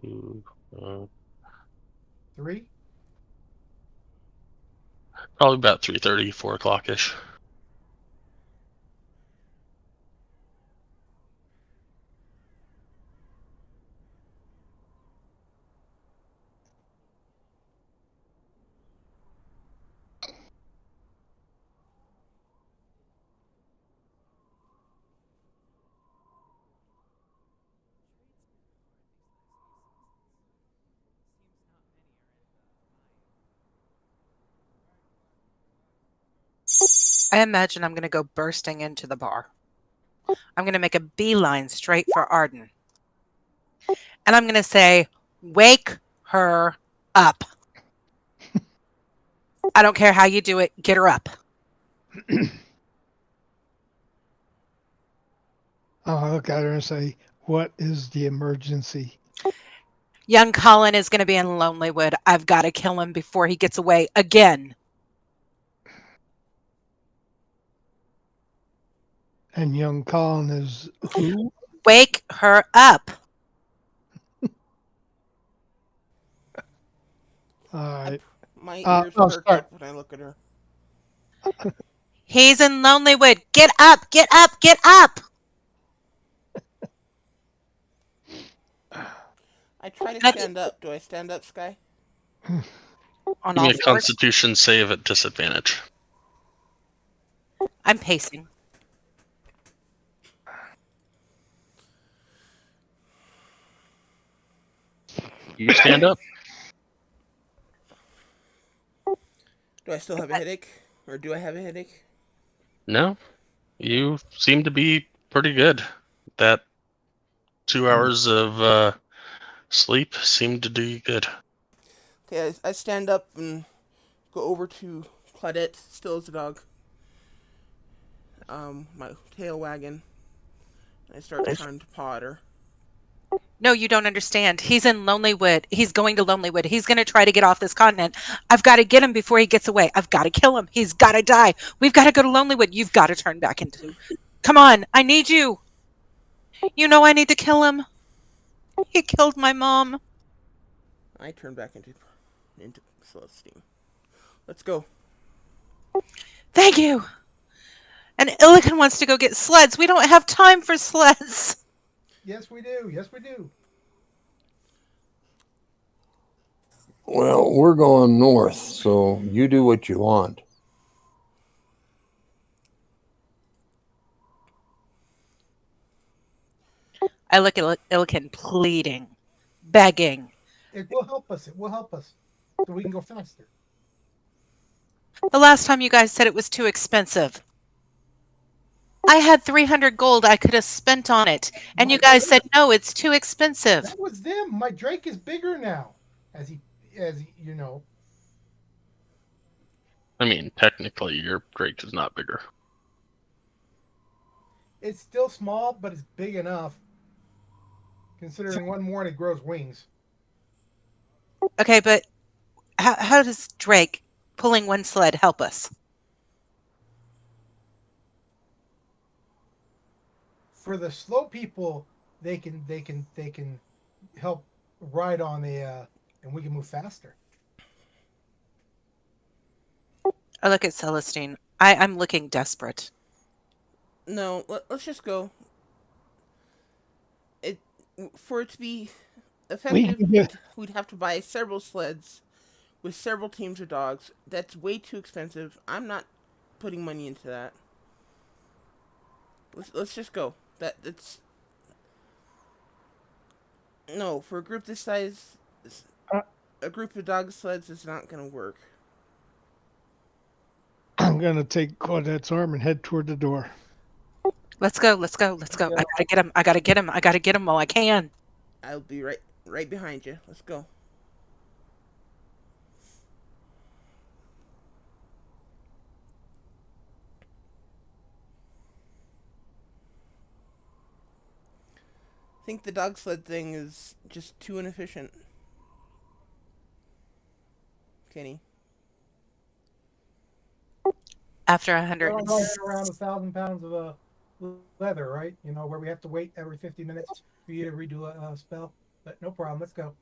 to, 3. probably about 3:30, 4 o'clock ish. I imagine I'm going to go bursting into the bar. I'm going to make a beeline straight for Arden. And I'm going to say, wake her up. I don't care how you do it. Get her up. I'll look at her and say, "What is the emergency?" Young Colin is going to be in Lonelywood. I've got to kill him before he gets away again. And young Colin is who? Wake her up. All right. My ears I'll perk start. up when I look at her. He's in Lonelywood. Get up. Get up. Get up. I try to And stand up. Do I stand up, Sky? on Give all me a fours. Constitution save at disadvantage. I'm pacing. You stand up. Do I still have a headache? Or do I have a headache? No, you seem to be pretty good. That 2 hours of sleep seemed to do you good. Okay, I stand up and go over to Claudette, still as a dog. My tail wagging. And I start trying to paw at her. No, you don't understand. He's in Lonelywood. He's going to Lonelywood. He's going to try to get off this continent. I've got to get him before he gets away. I've got to kill him. He's got to die. We've got to go to Lonelywood. You've got to turn back into. Come on. I need you. You know I need to kill him. He killed my mom. I turn back into Celestine. Let's go. Thank you. And Illican wants to go get sleds. We don't have time for sleds. Yes, we do. Yes, we do. Well, we're going north, so you do what you want. I look at Illican pleading, begging. It will help us. It will help us, so we can go faster. The last time you guys said it was too expensive. I had 300 gold I could have spent on it. And you guys said, no, it's too expensive. That was them. My Drake is bigger now, as he, you know. I mean, technically, your Drake is not bigger. It's still small, but it's big enough. Considering one more and it grows wings. Okay, but how does Drake pulling one sled help us? For the slow people, they can help ride on and we can move faster. I look at Celestine. I'm looking desperate. No, let's just go. For it to be effective, we'd have to buy several sleds with several teams of dogs. That's way too expensive. I'm not putting money into that. Let's just go. That's no, for a group this size, a group of dog sleds is not gonna work. I'm gonna take Claudette's arm and head toward the door. Let's go. Let's go. Let's go. I gotta get him. I gotta get him. I gotta get him while I can. I'll be right behind you. Let's go. I think the dog sled thing is just too inefficient. Kenny. After 100. We're riding around 1,000 pounds of leather, right? You know, where we have to wait every 50 minutes for you to redo a spell. But no problem. Let's go.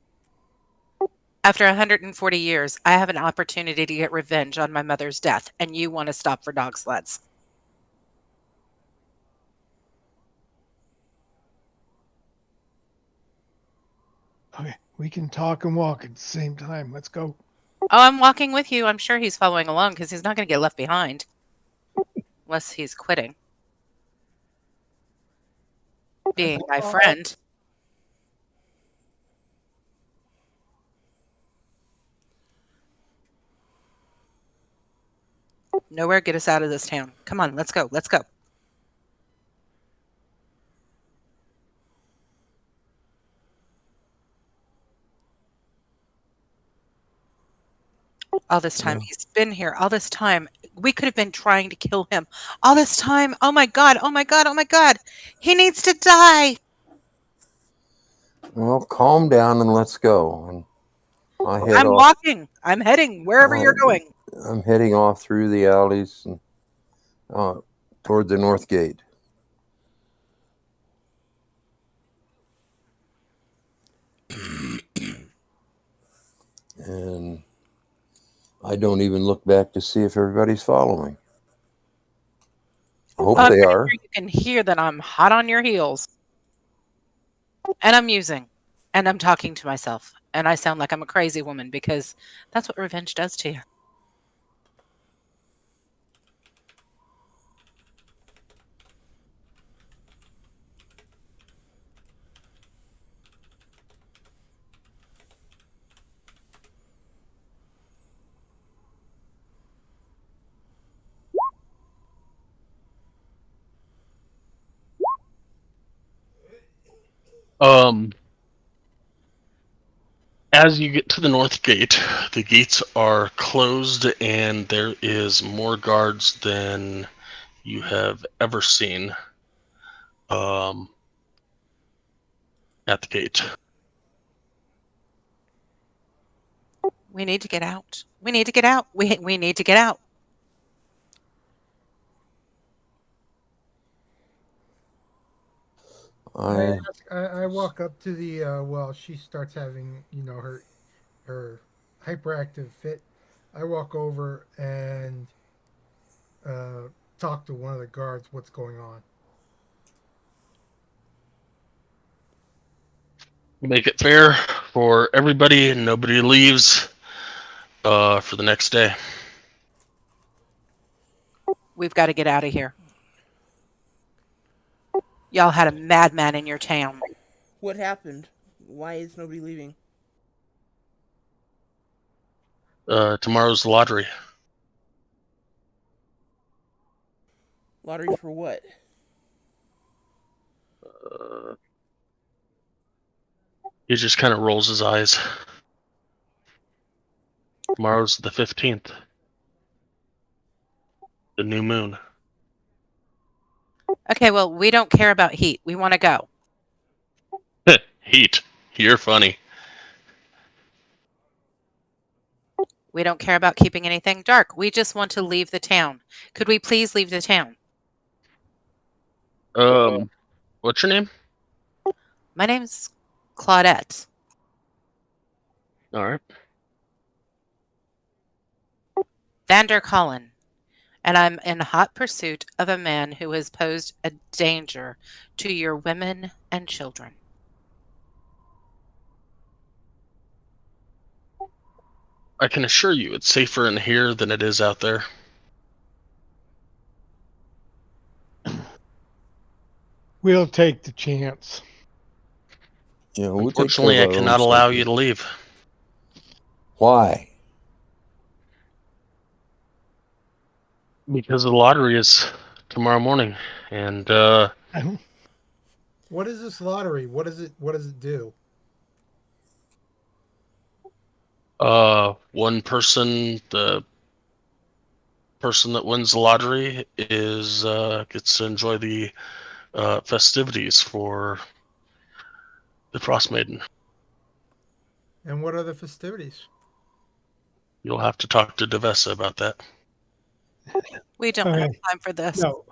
After 140 years, I have an opportunity to get revenge on my mother's death, and you want to stop for dog sleds. Okay, we can talk and walk at the same time. Let's go. Oh, I'm walking with you. I'm sure he's following along because he's not going to get left behind. Unless he's quitting. Being my friend. Nowhere, get us out of this town. Come on, let's go. Let's go. All this time Well, he's been here. All this time we could have been trying to kill him. All this time. Oh my god. Oh my god. Oh my god. He needs to die. well, calm down and let's go. And I head I'm off. walking. I'm heading wherever you're going. I'm heading off through the alleys and toward the north gate. And I don't even look back to see if everybody's following. I hope Well, I'm they pretty are. sure you can hear that I'm hot on your heels. And I'm musing. And I'm talking to myself. And I sound like I'm a crazy woman because that's what revenge does to you. Um, as you get to the north gate, the gates are closed, and there is more guards than you have ever seen at the gate. We need to get out. We need to get out. We need to get out. I I I walk up to the well, she starts having, her hyperactive fit. I walk over and uh, talk to one of the guards. What's going on? Make it fair for everybody, and nobody leaves for the next day. We've got to get out of here. Y'all had a madman in your town. What happened? Why is nobody leaving? Tomorrow's the lottery. Lottery for what? Uh, he just kind of rolls his eyes. Tomorrow's the 15th. The new moon. Okay, well, we don't care about heat. We want to go. Heat. You're funny. We don't care about keeping anything dark. We just want to leave the town. Could we please leave the town? What's your name? My name's Claudette. All right. Vander Colin. And I'm in hot pursuit of a man who has posed a danger to your women and children. I can assure you it's safer in here than it is out there. We'll take the chance. we'll take care of Unfortunately, I our own cannot allow safety. you to leave Why? because the lottery is tomorrow morning, and What is this lottery? What does it do? one person, the person that wins the lottery, is gets to enjoy the festivities for the Frostmaiden. And what are the festivities? You'll have to talk to Devessa about that. We don't have Okay. time for this. No.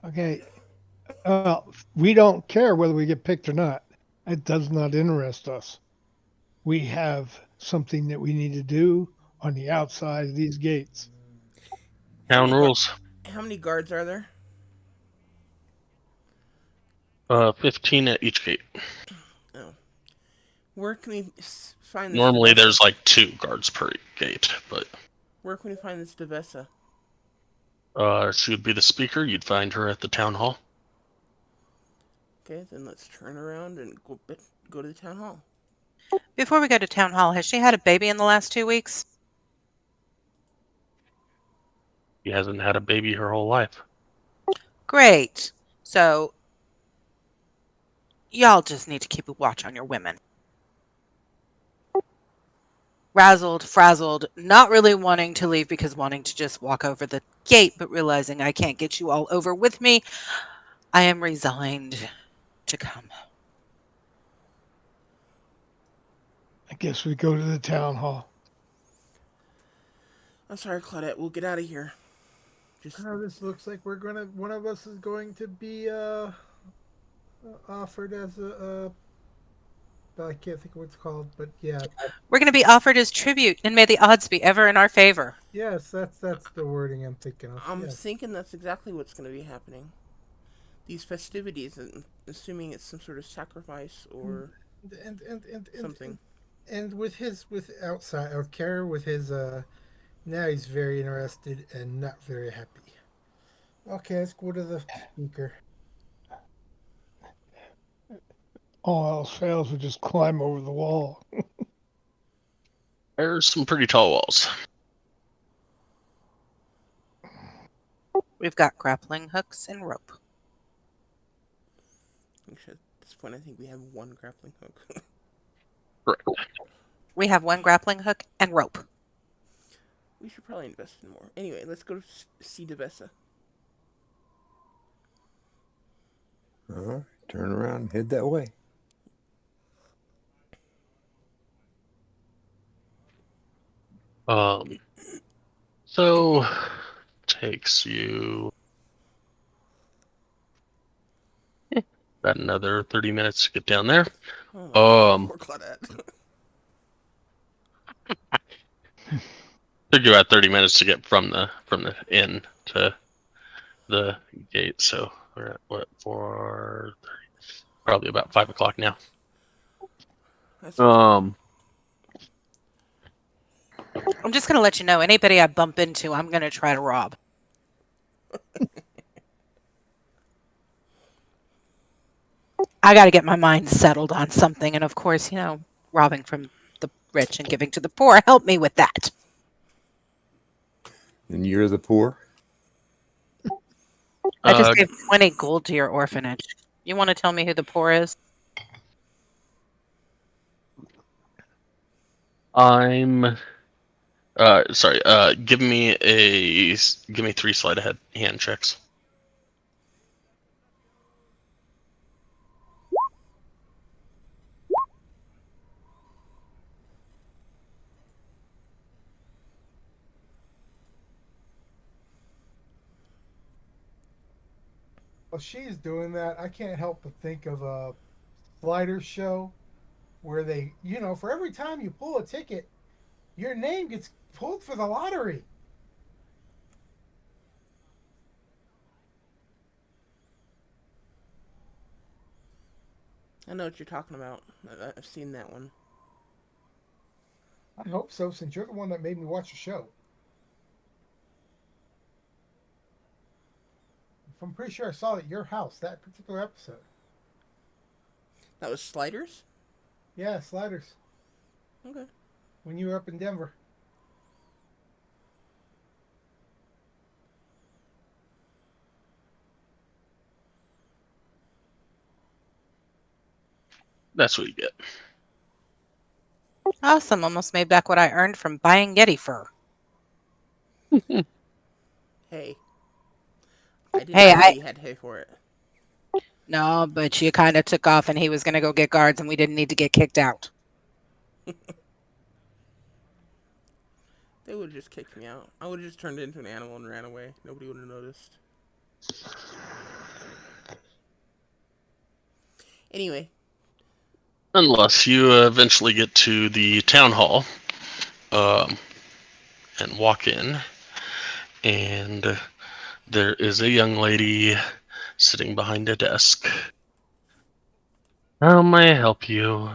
Okay. We don't care whether we get picked or not. It does not interest us. We have something that we need to do on the outside of these gates. How Town many rules. how many guards are there? 15 at each gate. Oh. Where can we find this Normally, Devessa? there's like 2 guards per gate, but Where can we find this Devessa? she would be the speaker. You'd find her at the town hall. Okay, then let's turn around and go to the town hall. Before we go to town hall, has she had a baby in the last 2 weeks? He hasn't had a baby her whole life. Great. So, y'all just need to keep a watch on your women. Razzled, frazzled, not really wanting to leave because wanting to just walk over the gate, but realizing I can't get you all over with me, I am resigned to come. I guess we go to the town hall. I'm sorry, Claudette. We'll get out of here. Just This looks like one of us is going to be offered as I can't think of what it's called, but yeah. We're going to be offered as tribute, and may the odds be ever in our favor. Yes, that's the wording I'm thinking of. I'm Yes. thinking that's exactly what's going to be happening. These festivities, and assuming it's some sort of sacrifice or and something. And with outside of Kara with his now he's very interested and not very happy. Okay, let's go to the speaker. All else fails, we just climb over the wall. There's some pretty tall walls. We've got grappling hooks and rope. Actually, at this point, I think we have one grappling hook. Correct. We have one grappling hook and rope. We should probably invest in more. Anyway, let's go see Devessa. Turn around, head that way. So takes you about another 30 minutes to get down there. Oh my God, poor Claudette. Took you about 30 minutes to get from the inn to the gate. So we're at what, 4:30? Probably about 5 o'clock now. That's okay. I'm just going to let you know, anybody I bump into, I'm going to try to rob. I got to get my mind settled on something. And of course, robbing from the rich and giving to the poor. Help me with that. And you're the poor? I just gave 20 gold to your orphanage. You want to tell me who the poor is? I'm sorry. Give me 3 sleight of hand checks. While she's doing that, I can't help but think of a slider show where they, for every time you pull a ticket, your name gets pulled for the lottery. I know what you're talking about. I've seen that one. I hope so, since you're the one that made me watch the show. I'm pretty sure I saw it at your house, that particular episode. That was Sliders? Yeah, Sliders. Okay. When you were up in Denver. That's what you get. Awesome. Almost made back what I earned from buying Yeti fur. Hey. I didn't know you had to pay for it. No, but she kind of took off and he was going to go get guards and we didn't need to get kicked out. They would have just kicked me out. I would have just turned into an animal and ran away. Nobody would have noticed. Anyway. Unless you eventually get to the town hall and walk in, and there is a young lady sitting behind a desk. How may I help you?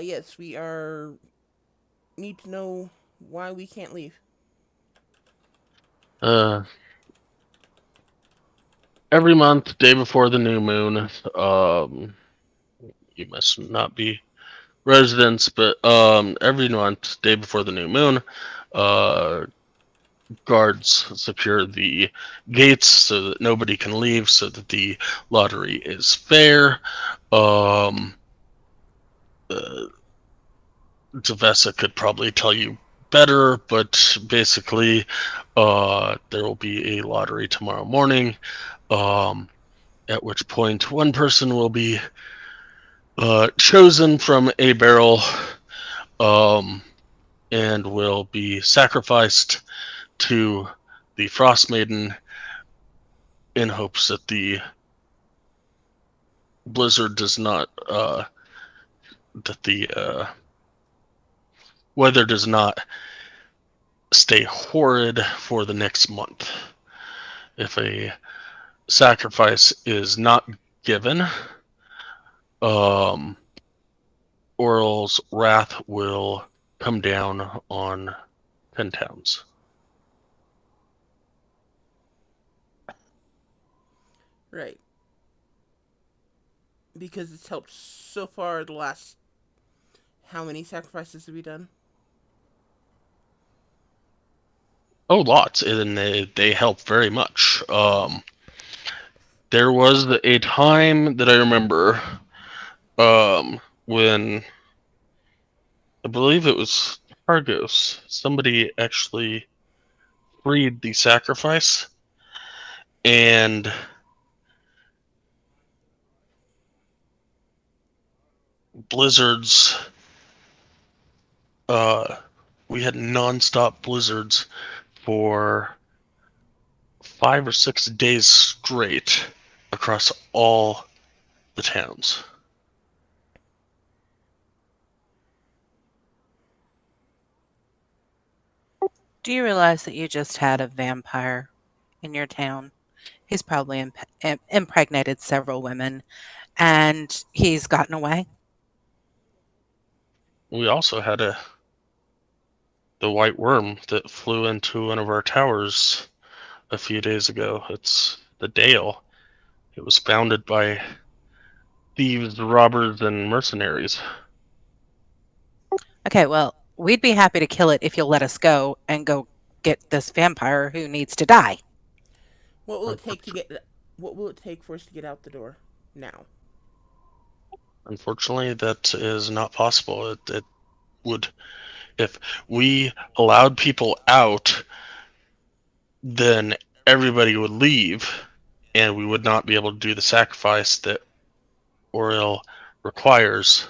Yes, we need to know why we can't leave. Every month, day before the new moon, you must not be residents, but every month, day before the new moon, guards secure the gates so that nobody can leave, so that the lottery is fair. Um, Javessa could probably tell you better, but basically, there will be a lottery tomorrow morning. At which point, one person will be chosen from a barrel, and will be sacrificed to the Frostmaiden in hopes that the blizzard does not, that the weather does not stay horrid for the next month. If a sacrifice is not given, Oral's wrath will come down on 10 towns. Right. Because it's helped so far the last. How many sacrifices have we done? Oh, lots, and they help very much. There was a time that I remember, when I believe it was Argos, somebody actually freed the sacrifice, and blizzards, we had nonstop blizzards for 5 or 6 days straight across all the towns. Do you realize that you just had a vampire in your town? He's probably impregnated several women, and he's gotten away. We also had the white worm that flew into one of our towers a few days ago. It's the Dale. It was founded by thieves, robbers, and mercenaries. Okay, well, we'd be happy to kill it if you'll let us go and go get this vampire who needs to die. What will it take to get? What will it take for us to get out the door? Now. Unfortunately, that is not possible. It would, if we allowed people out, then everybody would leave, and we would not be able to do the sacrifice that Oriel requires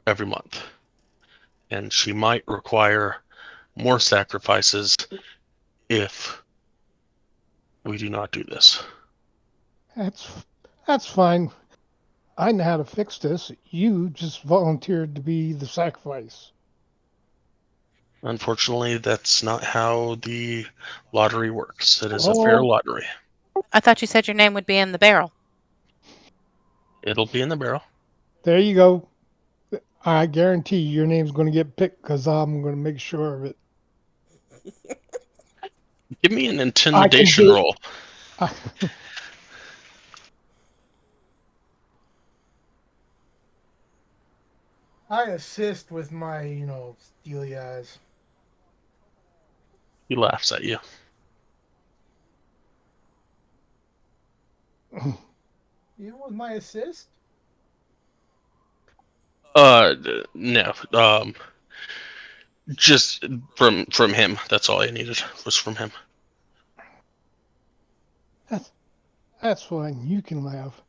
every month. And she might require more sacrifices if we do not do this. That's that's fine. I know how to fix this. You just volunteered to be the sacrifice. Unfortunately, that's not how the lottery works. It is a fair Oh, lottery. I thought you said your name would be in the barrel. It'll be in the barrel. there you go. I guarantee your name's going to get picked because I'm going to make sure of it. Give me an I can intimidation do roll. it. I assist with my, steely eyes. He laughs at you. With my assist? No. Just from him. That's all I needed was from him. That's fine. You can laugh.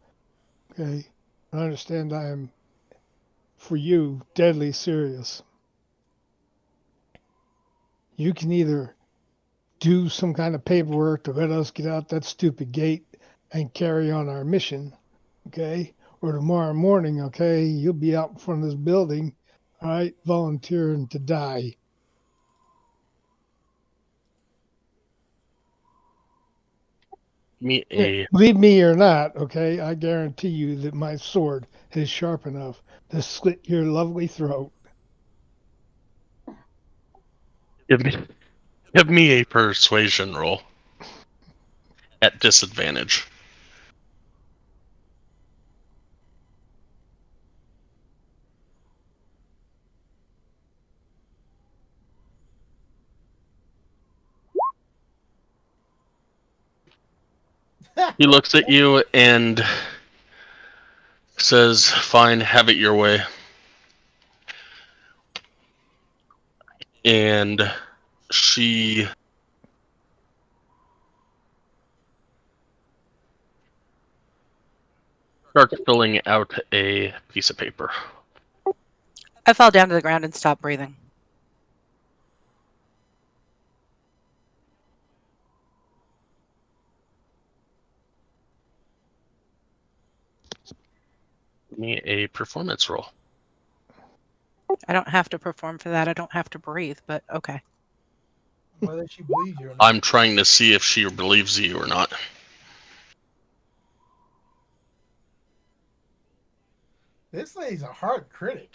Okay. I understand I am, for you, deadly serious. You can either do some kind of paperwork to let us get out that stupid gate and carry on our mission, okay? Or tomorrow morning, okay, you'll be out in front of this building, all right, volunteering to die. Me a Believe me or not, okay, I guarantee you that my sword is sharp enough to slit your lovely throat. give me give me a persuasion roll at disadvantage. He looks at you and says, "Fine, have it your way." And she starts filling out a piece of paper. I fall down to the ground and stop breathing. Give me a performance roll. I don't have to perform for that. I don't have to breathe, but okay. Whether she believes you or not. I'm trying to see if she believes you or not. This lady's a hard critic.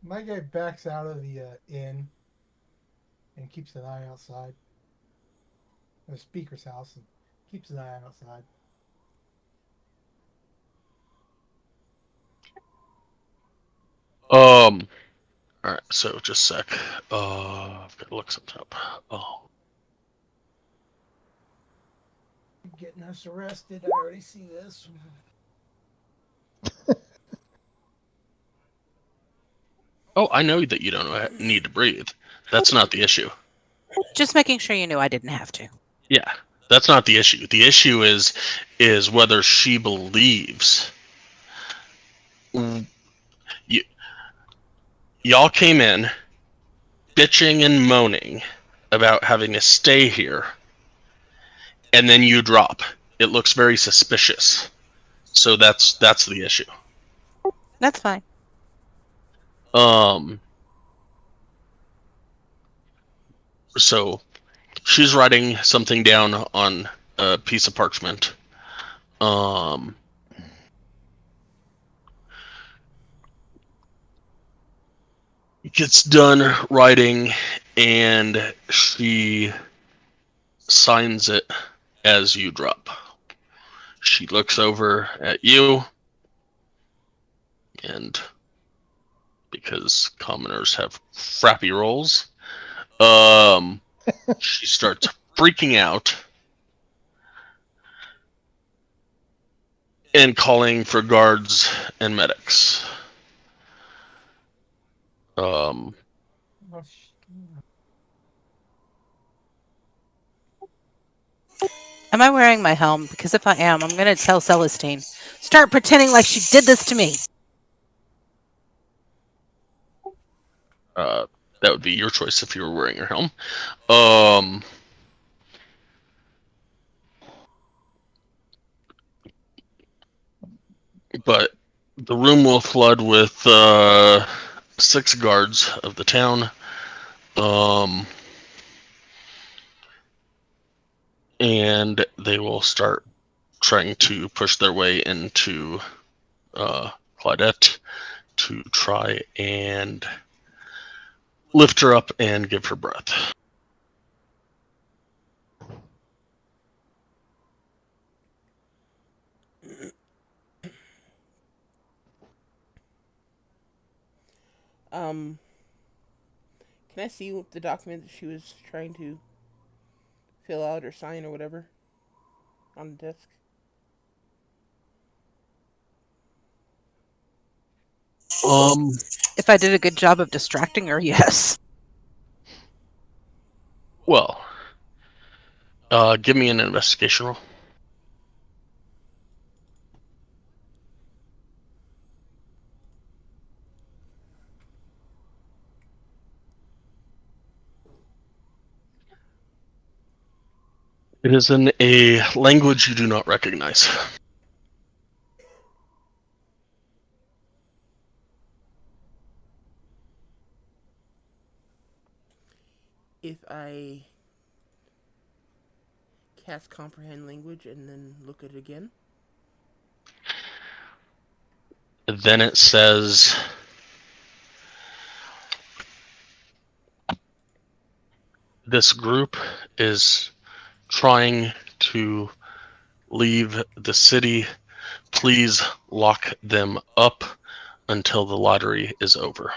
My guy backs out of the inn and keeps an eye outside. The speaker's house and keeps an eye outside. All right, so just a sec. I've got to look something up. Oh. Getting us arrested. I already see this. Oh, I know that you don't need to breathe. That's not the issue. Just making sure you knew I didn't have to. Yeah, that's not the issue. The issue is whether she believes. Y'all came in bitching and moaning about having to stay here, and then you drop. It looks very suspicious. So that's the issue. That's fine. So she's writing something down on a piece of parchment. Gets done writing, and she signs it as you drop. She looks over at you, and because commoners have frappy rolls, she starts freaking out and calling for guards and medics. Am I wearing my helm? Because if I am, I'm going to tell Celestine. Start pretending like she did this to me. That would be your choice if you were wearing your helm. But the room will flood with 6 guards of the town. And they will start trying to push their way into Claudette to try and lift her up and give her breath. Can I see the document that she was trying to fill out or sign or whatever on the desk? If I did a good job of distracting her, yes. Well, give me an investigation roll. It is in a language you do not recognize. If I cast comprehend language and then look at it again. Then it says, this group is trying to leave the city Please lock them up until the lottery is over.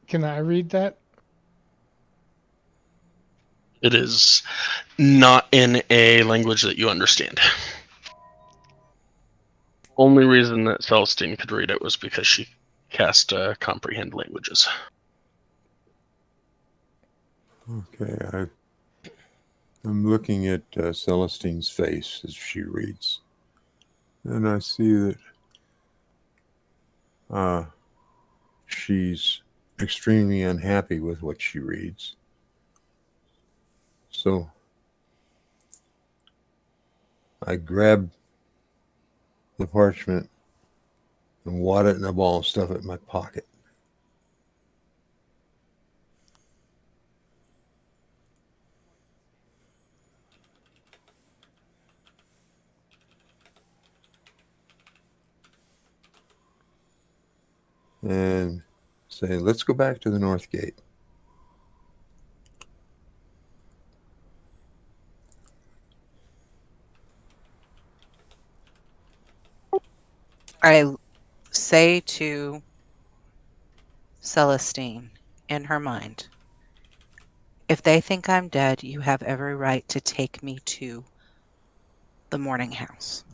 Can I read that? It is not in a language that you understand. Only reason that Celestine could read it was because she cast comprehend languages. Okay, I'm looking at Celestine's face as she reads, and I see that she's extremely unhappy with what she reads. So I grab the parchment and wad it in a ball and stuff it in my pocket. And say, let's go back to the North Gate. I say to Celestine in her mind, if they think I'm dead, you have every right to take me to the morning house.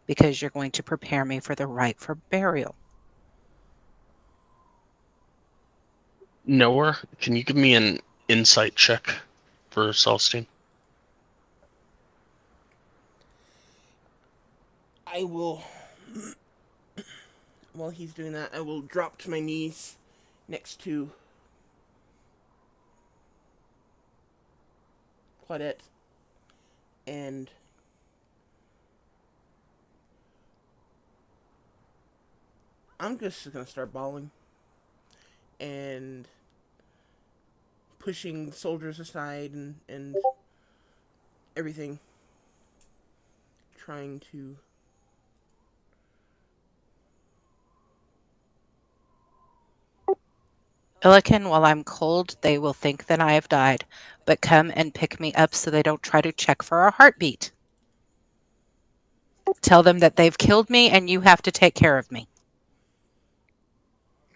Because you're going to prepare me for the rite for burial. Noah, can you give me an insight check for Celestine? I will. While he's doing that, I will drop to my knees next to Claudette and I'm just gonna start bawling and pushing soldiers aside and everything, trying to. Illican, while I'm cold, they will think that I have died, but come and pick me up so they don't try to check for a heartbeat. Tell them that they've killed me and you have to take care of me.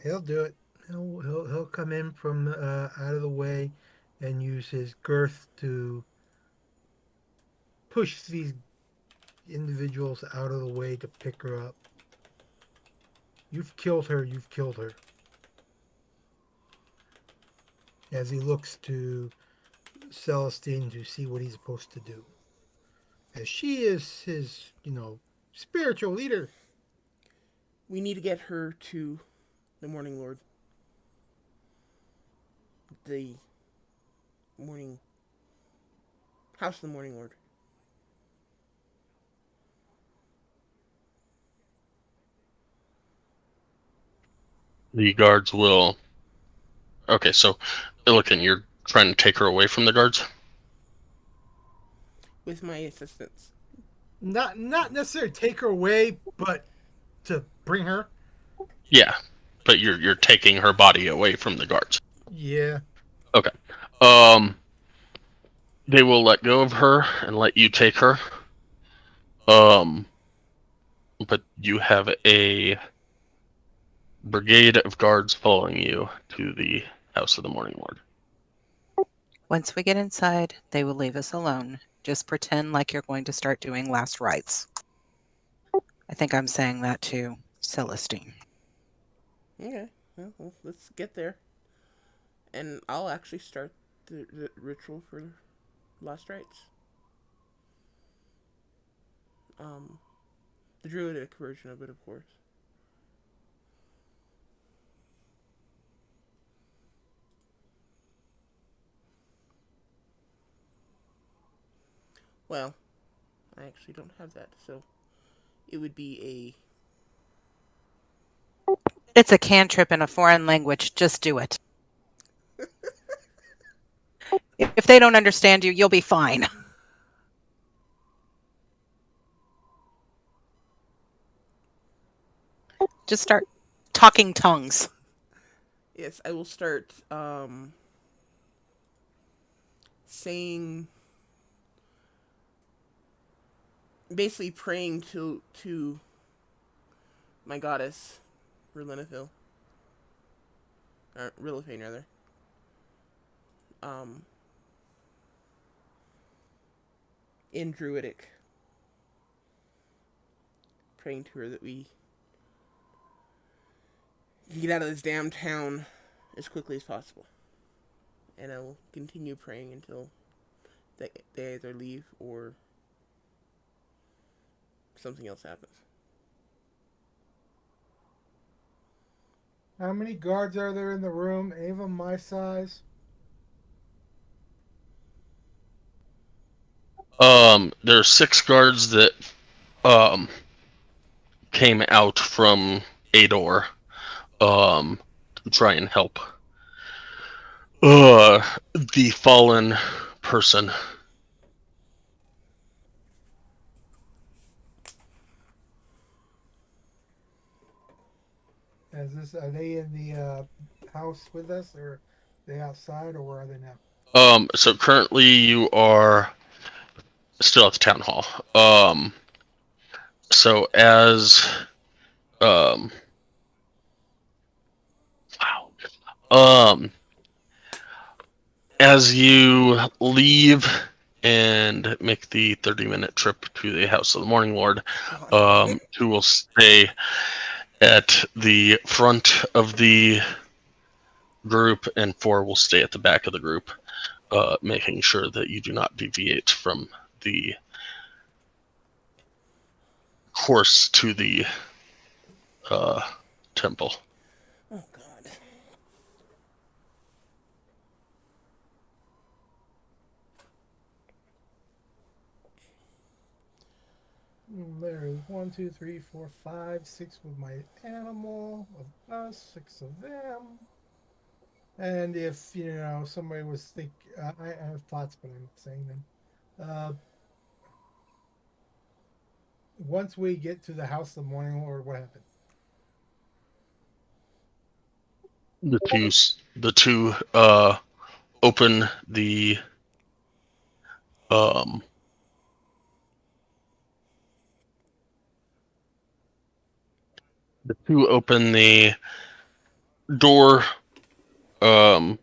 He'll do it. He'll come in from out of the way and use his girth to push these individuals out of the way to pick her up. You've killed her. You've killed her. As he looks to Celestine to see what he's supposed to do, as she is his, spiritual leader. We need to get her to the Morning Lord. The Morning House of the Morning Lord. The guards will. Okay, so Illican, you're trying to take her away from the guards? With my assistance. Not necessarily take her away, but to bring her. Yeah, but you're taking her body away from the guards. Yeah. Okay. They will let go of her and let you take her. But you have a brigade of guards following you to the House of the Morning Lord. Once we get inside, they will leave us alone. Just pretend like you're going to start doing last rites. I think I'm saying that to Celestine. Okay, well, let's get there. And I'll actually start the ritual for last rites. The druidic version of it, of course. Well, I actually don't have that, so it would be It's a cantrip in a foreign language. Just do it. If they don't understand you, you'll be fine. Just start talking tongues. Yes, I will start saying, basically praying to my goddess, Rilinathil, or Rilithane rather. Um, in Druidic, praying to her that we can get out of this damn town as quickly as possible. And I will continue praying until they either leave or something else happens. How many guards are there in the room? Any of them my size? There's 6 guards that um came out from Ador to try and help uh the fallen person. Are they in the house with us, or are they outside, or where are they now? So currently you are still at the town hall. So as um wow. As you leave and make the 30-minute trip to the House of the Morning Lord, God. 2 will stay at the front of the group, and 4 will stay at the back of the group, making sure that you do not deviate from the course to the uh, temple. Oh God. There's 1, 2, 3, 4, 5, 6 with my animal of us, 6 of them. And if somebody was I have thoughts, but I'm not saying them. Once we get to the house of the morning lord, what happened? The two open um, the door, and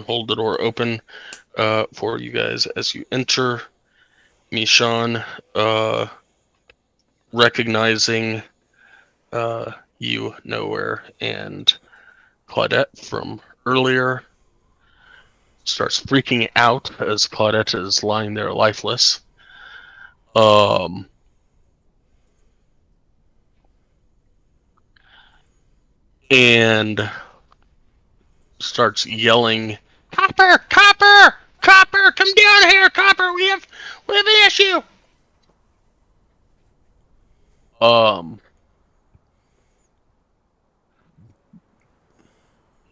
hold the door open for you guys as you enter. Mishan, recognizing you nowhere, and Claudette from earlier starts freaking out as Claudette is lying there lifeless. And starts yelling, "Copper! Copper! Copper! Come down here, Copper! We have an issue!" Um,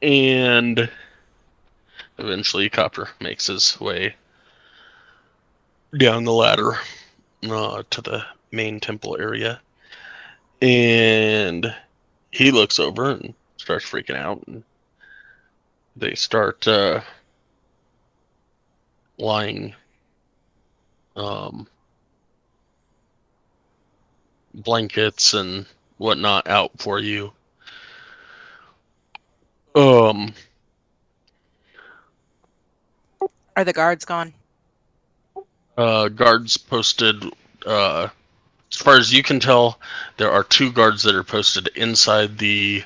and eventually Copper makes his way down the ladder to the main temple area, and he looks over and starts freaking out, and they start lying blankets and whatnot out for you. Um, Are the guards gone? Guards posted. As far as you can tell, there are 2 guards that are posted inside the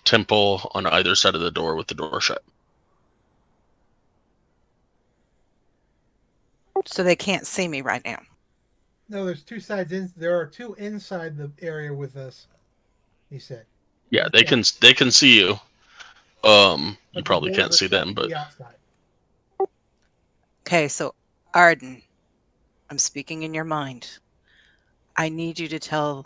temple on either side of the door with the door shut. So they can't see me right now. No, there's 2 sides in. There are 2 inside the area with us. He said. Yeah, they can see you. You But the probably doors can't are see shut them, to but the outside. Okay, so Arden, I'm speaking in your mind. I need you to tell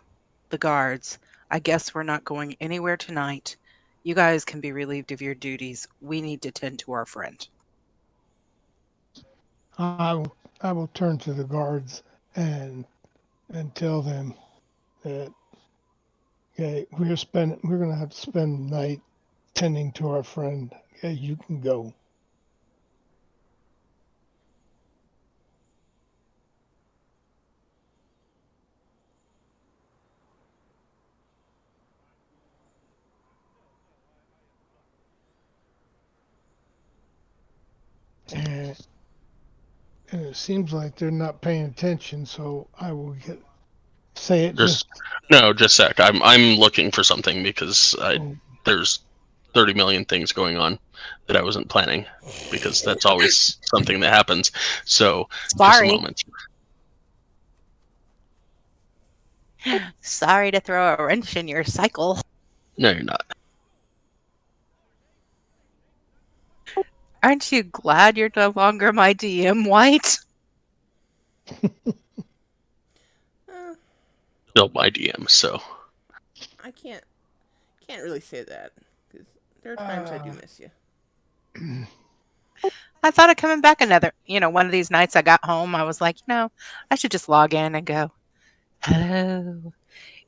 the guards, I guess we're not going anywhere tonight. You guys can be relieved of your duties. We need to tend to our friend. I will turn to the guards and tell them that Okay, we're gonna have to spend the night tending to our friend. Okay, you can go. And, and it seems like they're not paying attention, so I will say it Just just. no, just a sec. I'm looking for something because Oh, there's 30 million things going on that I wasn't planning because that's always something that happens. So just a Sorry. moment. Sorry to throw a wrench in your cycle. No, you're not. Aren't you glad you're no longer my DM, White? Uh, Still my DM. So I can't really say that because there are times I do Uh, miss you. I thought of coming back one of these nights I got home. I was like, I should just log in and go, hello,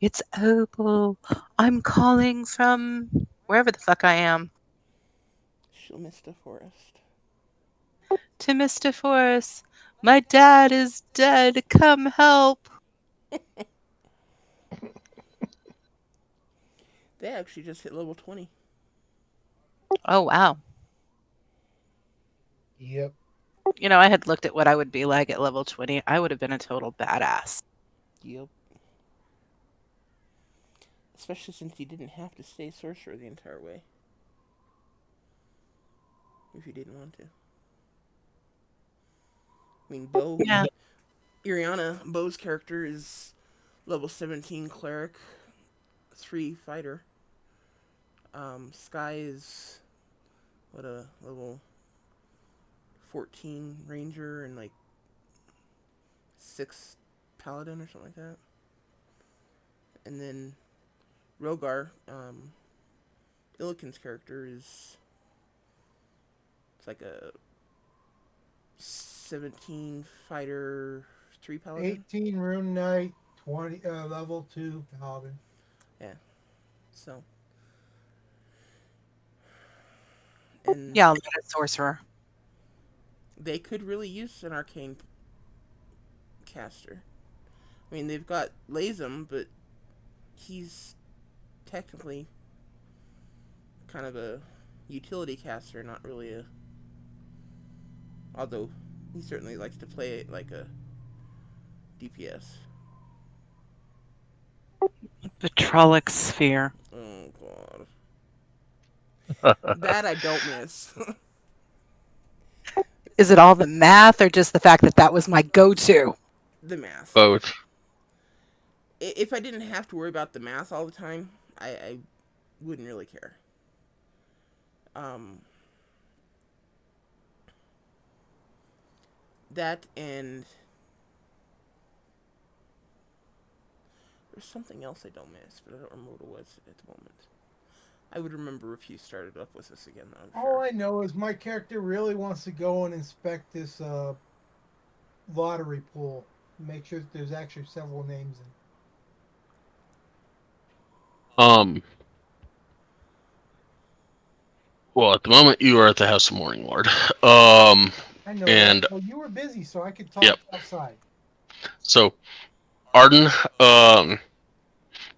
it's Opal. I'm calling from wherever the fuck I am She'll miss the forest. to Mr. Forrest. My dad is dead. Come help. They actually just hit level 20. Oh, wow. yep. I had looked at what I would be like at level 20. I would have been a total badass. Yep. Especially since you didn't have to stay sorcerer the entire way. If you didn't want to. I mean, Yeah. Bo's character is level 17 cleric, 3 fighter. Sky is, what, a level 14 ranger and like 6 paladin or something like that. And then Rogar, Illiken's character is, it's like a 17 fighter, 3 paladin. 18 rune knight, 20 level 2 paladin. Yeah. So, and Yeah, I'll let a sorcerer. they could really use an arcane caster. I mean, they've got Lazem, but he's technically kind of a utility caster, not really a. Although he certainly likes to play it like a DPS. Vitrolic sphere. Oh god, that I don't miss. Is it all the math or just the fact that that was my go-to? The math. both. If I didn't have to worry about the math all the time, I wouldn't really care. Um, that and there's something else I don't miss, but I don't remember what it was at the moment. I would remember if you started up with this again, though, I'm All sure. I know is my character really wants to go and inspect this lottery pool. Make sure that there's actually several names in. Um. Well, at the moment you are at the House of Morning Lord. Um. I know that. And Well, you were busy, so I could yep. talk outside. So Arden,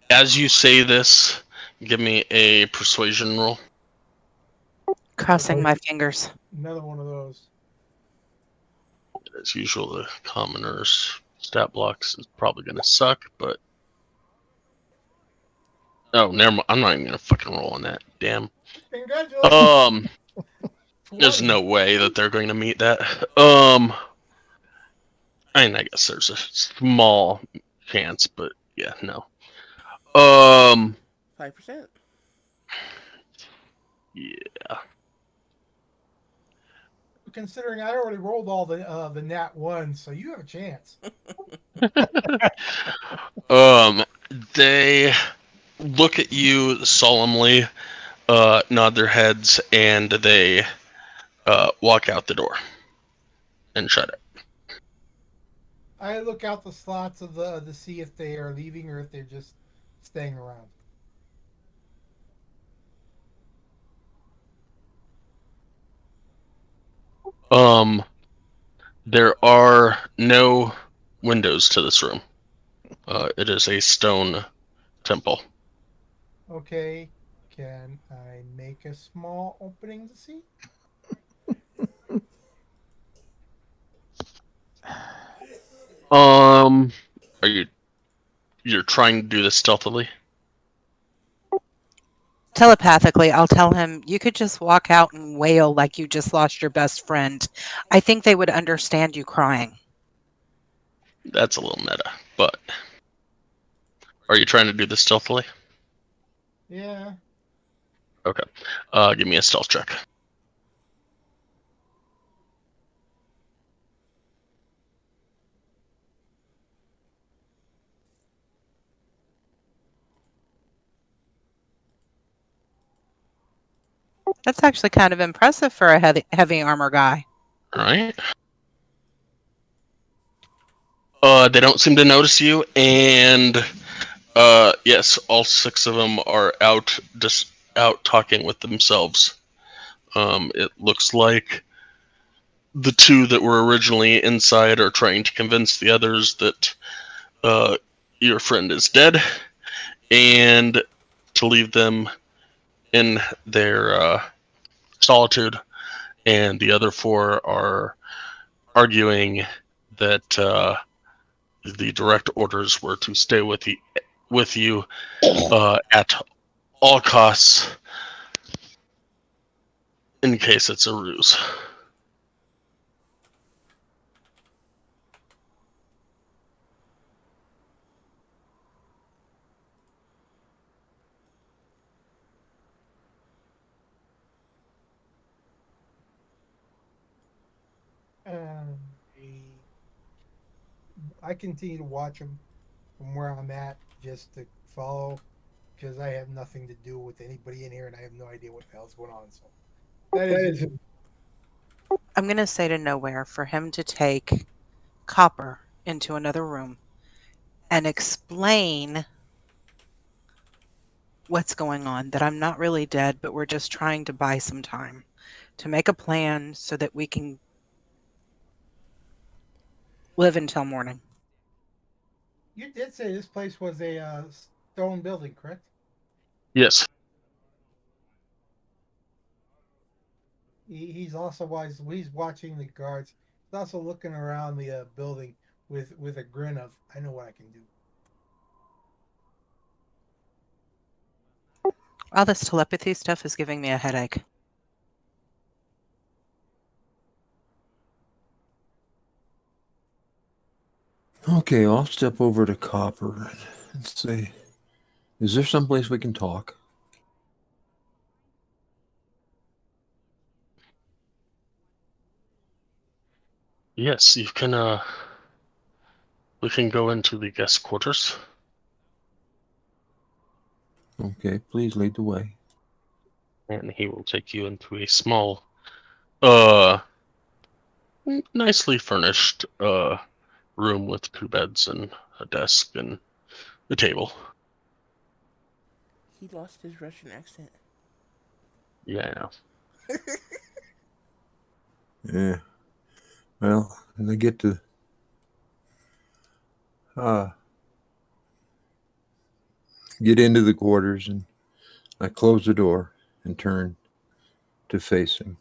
as you say this, give me a persuasion roll. Crossing my fingers. Another one of those. As usual, the commoner's stat blocks is probably gonna suck, but oh, never mind. I'm not even gonna fucking roll on that. Damn. Congratulations. There's 20. no way that they're going to meet that. I mean, I guess there's a small chance, but yeah, no. 5%. Yeah. Considering I already rolled all the nat ones, so you have a chance. They look at you solemnly, nod their heads, and they walk out the door and shut it. I look out the slots of the see if they are leaving or if they're just staying around. There are no windows to this room. It is a stone temple. Okay, can I make a small opening to see? Are you're trying to do this stealthily? Telepathically, I'll tell him, you could just walk out and wail like you just lost your best friend. I think they would understand you crying. That's a little meta, but are you trying to do this stealthily? Yeah. Okay. Give me a stealth check. That's actually kind of impressive for a heavy armor guy. All right. They don't seem to notice you, and yes, all 6 of them are just out talking with themselves. It looks like the 2 that were originally inside are trying to convince the others that your friend is dead, and to leave them in their solitude. And the other 4 are arguing that the direct orders were to stay with you at all costs in case it's a ruse. Um, I continue to watch them from where I'm at just to follow because I have nothing to do with anybody in here and I have no idea what the hell's going on. So that is just I'm going to say to Nowhere for him to take Copper into another room and explain what's going on, that I'm not really dead, but we're just trying to buy some time to make a plan so that we can live until morning. You did say this place was a stone building, correct? Yes. He's also wise. He's watching the guards. He's also looking around the building with a grin of, "I know what I can do." All this telepathy stuff is giving me a headache. Okay, I'll step over to Copper and say, "Is there someplace we can talk?" Yes, you can. We can go into the guest quarters. Okay, please lead the way. And he will take you into a small, uh, nicely furnished room with 2 beds and a desk and a table. He lost his Russian accent. Yeah, I know. Yeah. Well, and I get to get into the quarters, and I close the door and turn to face him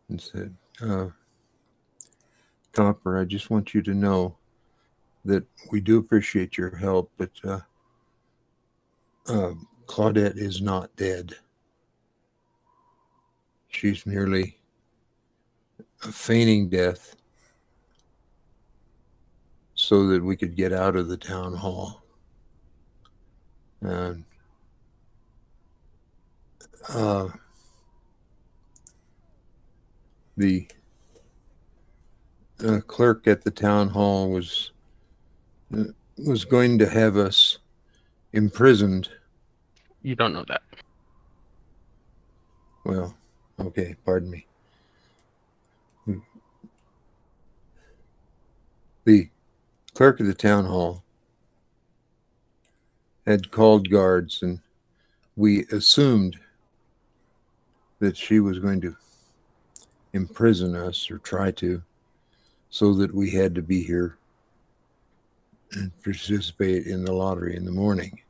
and said, "Copper, I just want you to know that we do appreciate your help, but Claudette is not dead. She's merely a feigning death so that we could get out of the town hall. And the clerk at the town hall was going to have us imprisoned." You don't know that. Well, okay, pardon me. The clerk of the town hall had called guards, and we assumed that she was going to imprison us or try to, so that we had to be here and participate in the lottery in the morning.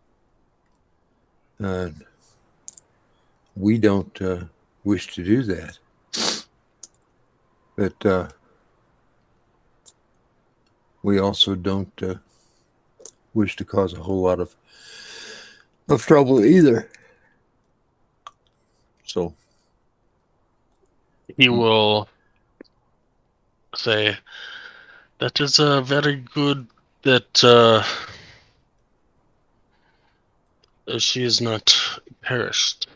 We don't wish to do that. But we also don't wish to cause a whole lot of trouble either. So He will say, "That is very good that she is not perished.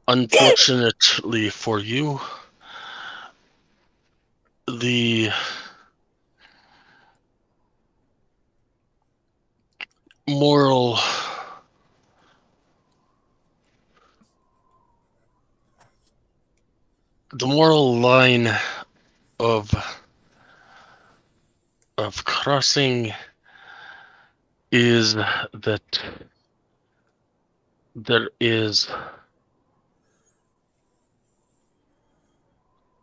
Unfortunately for you, the moral line of crossing is that there is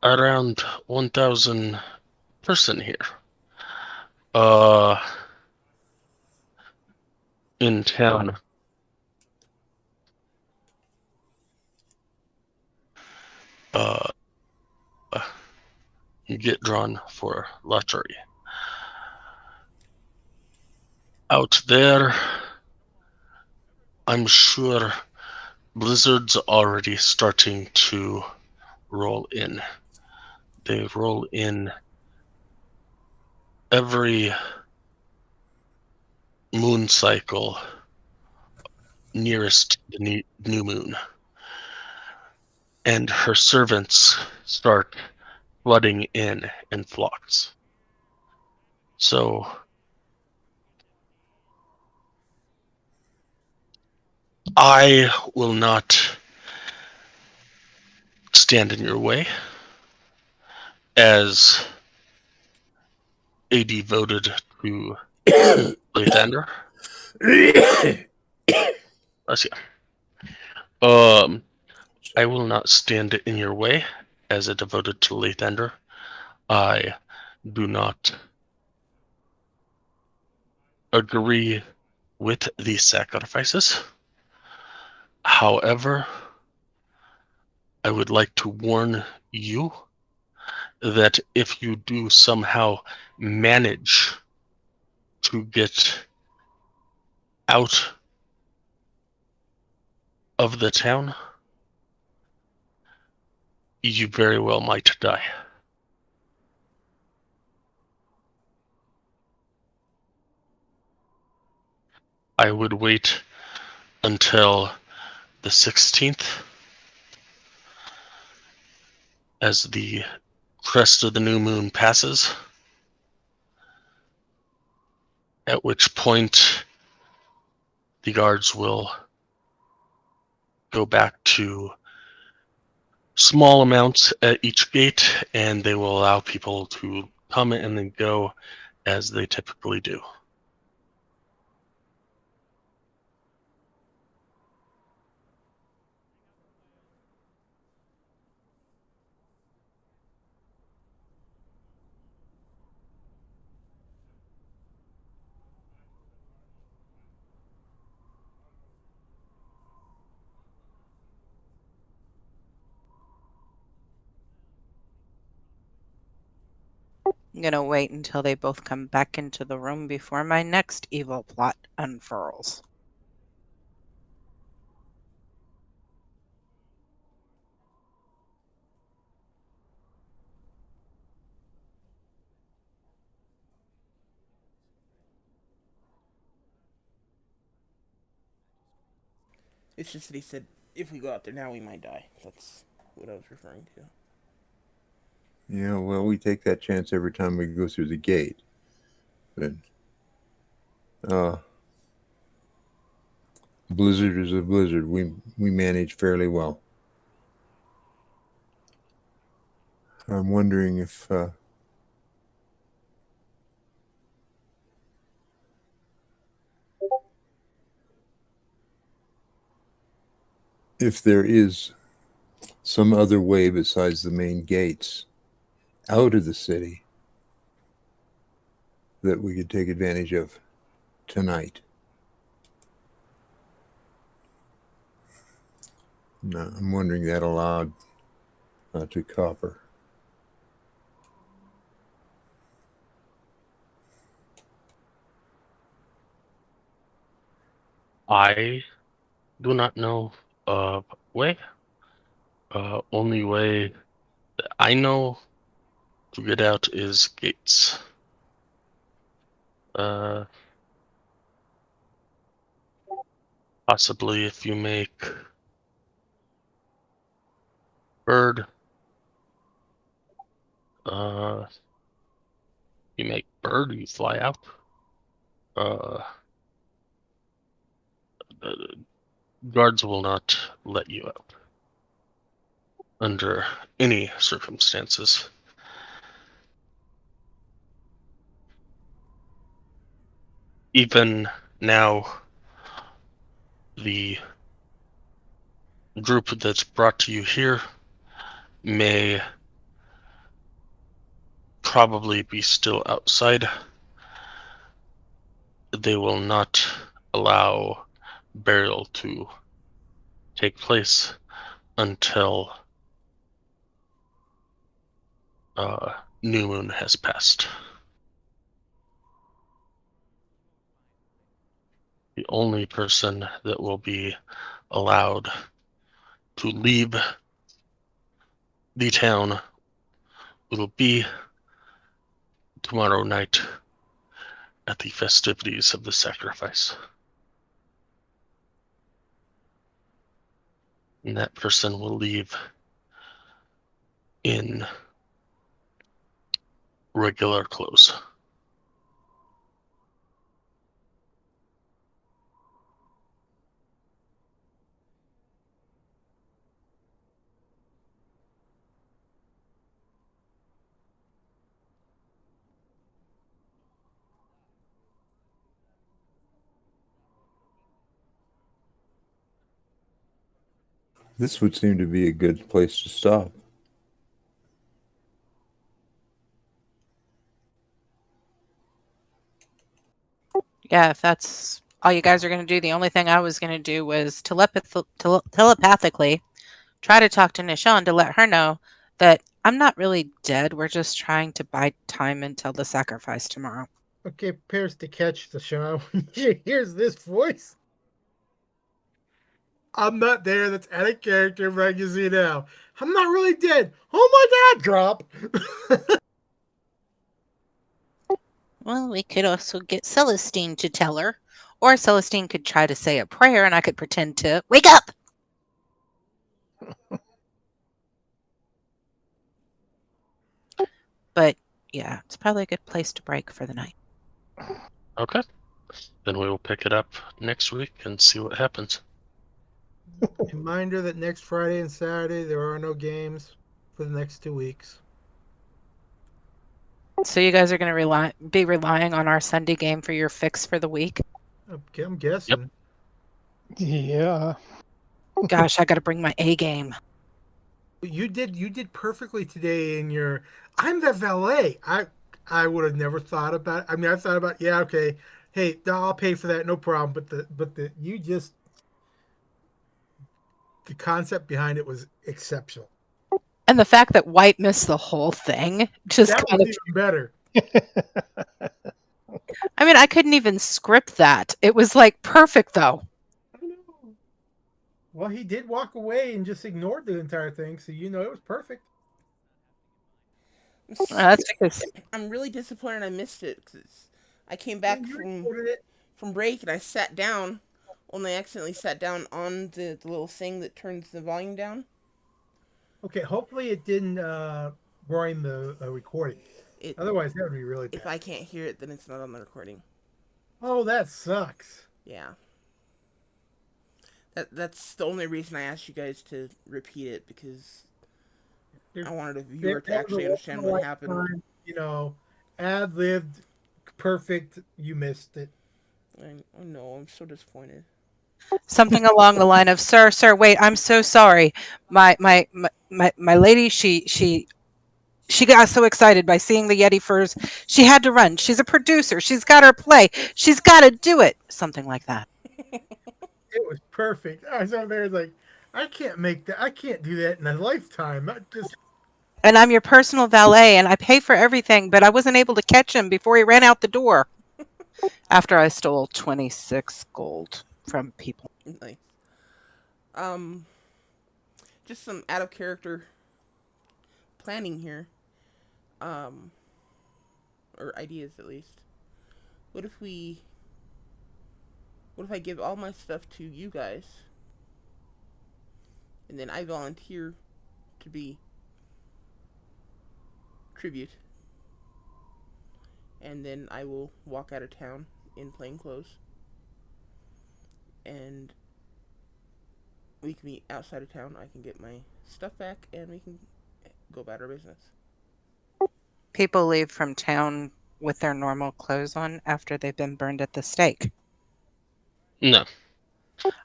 around 1,000 person here in town. Get drawn for lottery. Out there, I'm sure blizzards already starting to roll in. They roll in every moon cycle nearest the new moon. And her servants start flooding in flocks. So I will not stand in your way as a devoted to Lathander. Let's see. I will not stand in your way as a devoted to Lathander. I do not agree with these sacrifices. However, I would like to warn you that if you do somehow manage to get out of the town, you very well might die. I would wait until the 16th as the crest of the new moon passes, at which point the guards will go back to small amounts at each gate, and they will allow people to come and then go as they typically do. I'm gonna wait until they both come back into the room before my next evil plot unfurls. It's just that he said if we go out there now, we might die. That's what I was referring to. yeah, well, we take that chance every time we go through the gate. But blizzard is a blizzard. We manage fairly well. I'm wondering if if there is some other way besides the main gates out of the city that we could take advantage of tonight. No, I'm wondering that aloud to Copper. I do not know way. Only way that I know to get out is gates. Possibly if you make bird, you fly out. Guards will not let you out under any circumstances. Even now, the group that's brought to you here may probably be still outside. They will not allow burial to take place until new moon has passed. The only person that will be allowed to leave the town will be tomorrow night at the festivities of the sacrifice. And that person will leave in regular clothes. This would seem to be a good place to stop. Yeah, if that's all you guys are going to do, the only thing I was going to do was telepathically try to talk to Nishan to let her know that I'm not really dead. We're just trying to buy time until the sacrifice tomorrow. Okay, prepares to catch the Sean when she hears this voice. I'm not there. That's out of character, but I can see now. I'm not really dead. Oh my god, drop. Well, we could also get Celestine to tell her, or Celestine could try to say a prayer and I could pretend to wake up. But yeah, it's probably a good place to break for the night. Okay. Then we will pick it up next week and see what happens. Reminder that next Friday and Saturday there are no games for the next 2 weeks. So you guys are going to be relying on our Sunday game for your fix for the week? I'm guessing. Yeah. Gosh, I got to bring my A game. You did perfectly today in your I'm the valet. I would have never thought about it. I mean, I thought about, yeah, okay. Hey, I'll pay for that, no problem. But the you just the concept behind it was exceptional. And the fact that White missed the whole thing just That kind was of even better. I mean, I couldn't even script that. It was like perfect though. I know. Well, he did walk away and just ignored the entire thing, so you know it was perfect. That's because I'm really disappointed I missed it because I came Yeah, back you from recorded it. break and I sat down. Only I accidentally sat down on the little thing that turns the volume down. Okay, hopefully it didn't ruin the recording. It Otherwise, that would be really If bad. I can't hear it, then it's not on the recording. Oh, that sucks. Yeah. That's the only reason I asked you guys to repeat it, because I wanted a viewer to That was a actually once in understand a what happened. lifetime, ad libbed, perfect. You missed it. I know, I'm so disappointed. Something along the line of, "Sir, wait, I'm so sorry. My lady, she got so excited by seeing the Yeti furs, she had to run. She's a producer. She's got her play. She's got to do it." Something like that. It was perfect. I was over there like, I can't make that. I can't do that in a lifetime. I just And I'm your personal valet, and I pay for everything, but I wasn't able to catch him before he ran out the door after I stole 26 gold from people. Nice. Um, just some out of character planning here. Um, or ideas at least. What if we? What if I give all my stuff to you guys, and then I volunteer to be tribute, and then I will walk out of town in plain clothes, and we can meet outside of town. I can get my stuff back, and we can go about our business. People leave from town with their normal clothes on after they've been burned at the stake. No,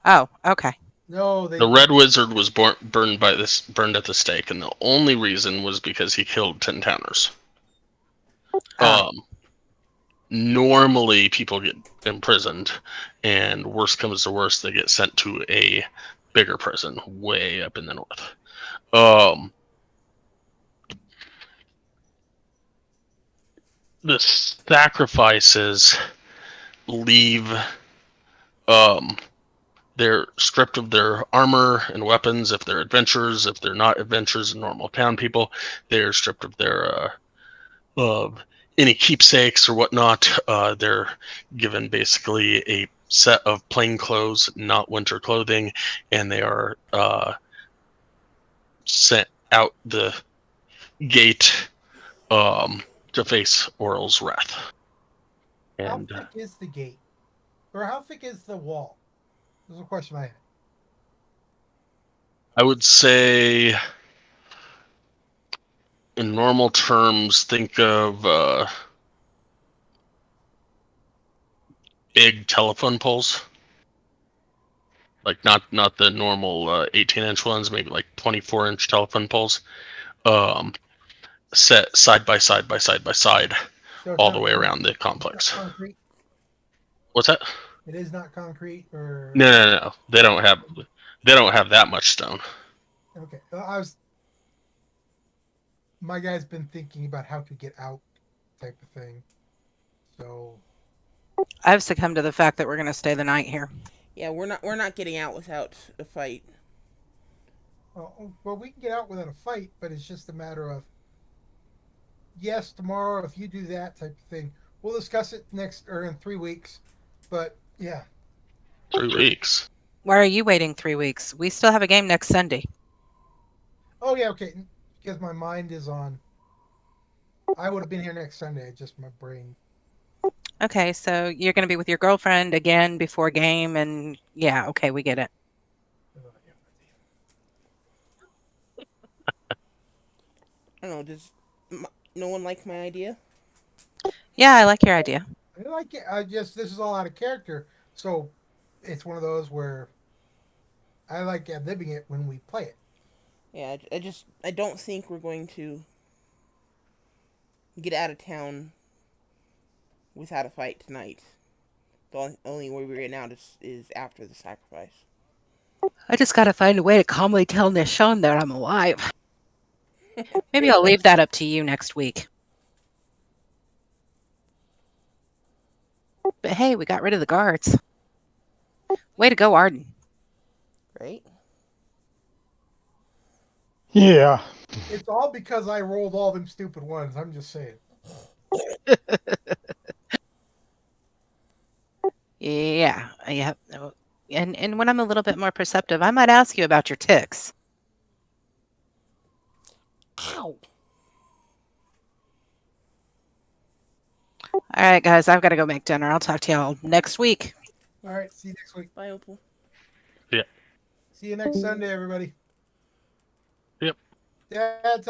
Oh, okay. no, the they Red Wizard was burned at the stake, and the only reason was because he killed 10 towners. Ah, Normally, people get imprisoned, and worst comes to worst, they get sent to a bigger prison way up in the north. The sacrifices leave. They're stripped of their armor and weapons if they're adventurers. If they're not adventurers and normal town people, they're stripped of their any keepsakes or whatnot. They're given basically a set of plain clothes, not winter clothing, and they are sent out the gate to face Oral's wrath. How And thick is the gate? Or how thick is the wall? There's a question I had. I would say, in normal terms, think of big telephone poles, like not the normal 18-inch ones, maybe like 24-inch telephone poles, set side by side by side by side, So it's all the not way around the complex. concrete. What's that? It is not concrete, or No. They don't have that much stone. okay. I was. My guy's been thinking about how to get out, type of thing. So I've succumbed to the fact that we're going to stay the night here. Yeah, we're not getting out without a fight. well, we can get out without a fight, but it's just a matter of yes, tomorrow if you do that type of thing. We'll discuss it next or in 3 weeks. But yeah. 3 weeks. Why are you waiting 3 weeks? We still have a game next Sunday. Oh yeah, okay. Because my mind is on. I would have been here next Sunday. Just my brain. Okay, so you're going to be with your girlfriend again before game, and yeah, okay, we get it. I don't know. Does no one like my idea? Yeah, I like your idea. I like it. I just this is all out of character, so it's one of those where I like living it when we play it. Yeah, I don't think we're going to get out of town without a fight tonight. The only way we're getting out is after the sacrifice. I just got to find a way to calmly tell Nishon that I'm alive. Maybe I'll leave that up to you next week. But hey, we got rid of the guards. Way to go, Arden. Right? Yeah. It's all because I rolled all them stupid ones. I'm just saying. Yeah. And when I'm a little bit more perceptive, I might ask you about your ticks. Ow! All right, guys, I've got to go make dinner. I'll talk to y'all next week. All right. See you next week. Bye, Opal. Yeah. See you next Sunday, everybody. Yep. Dad's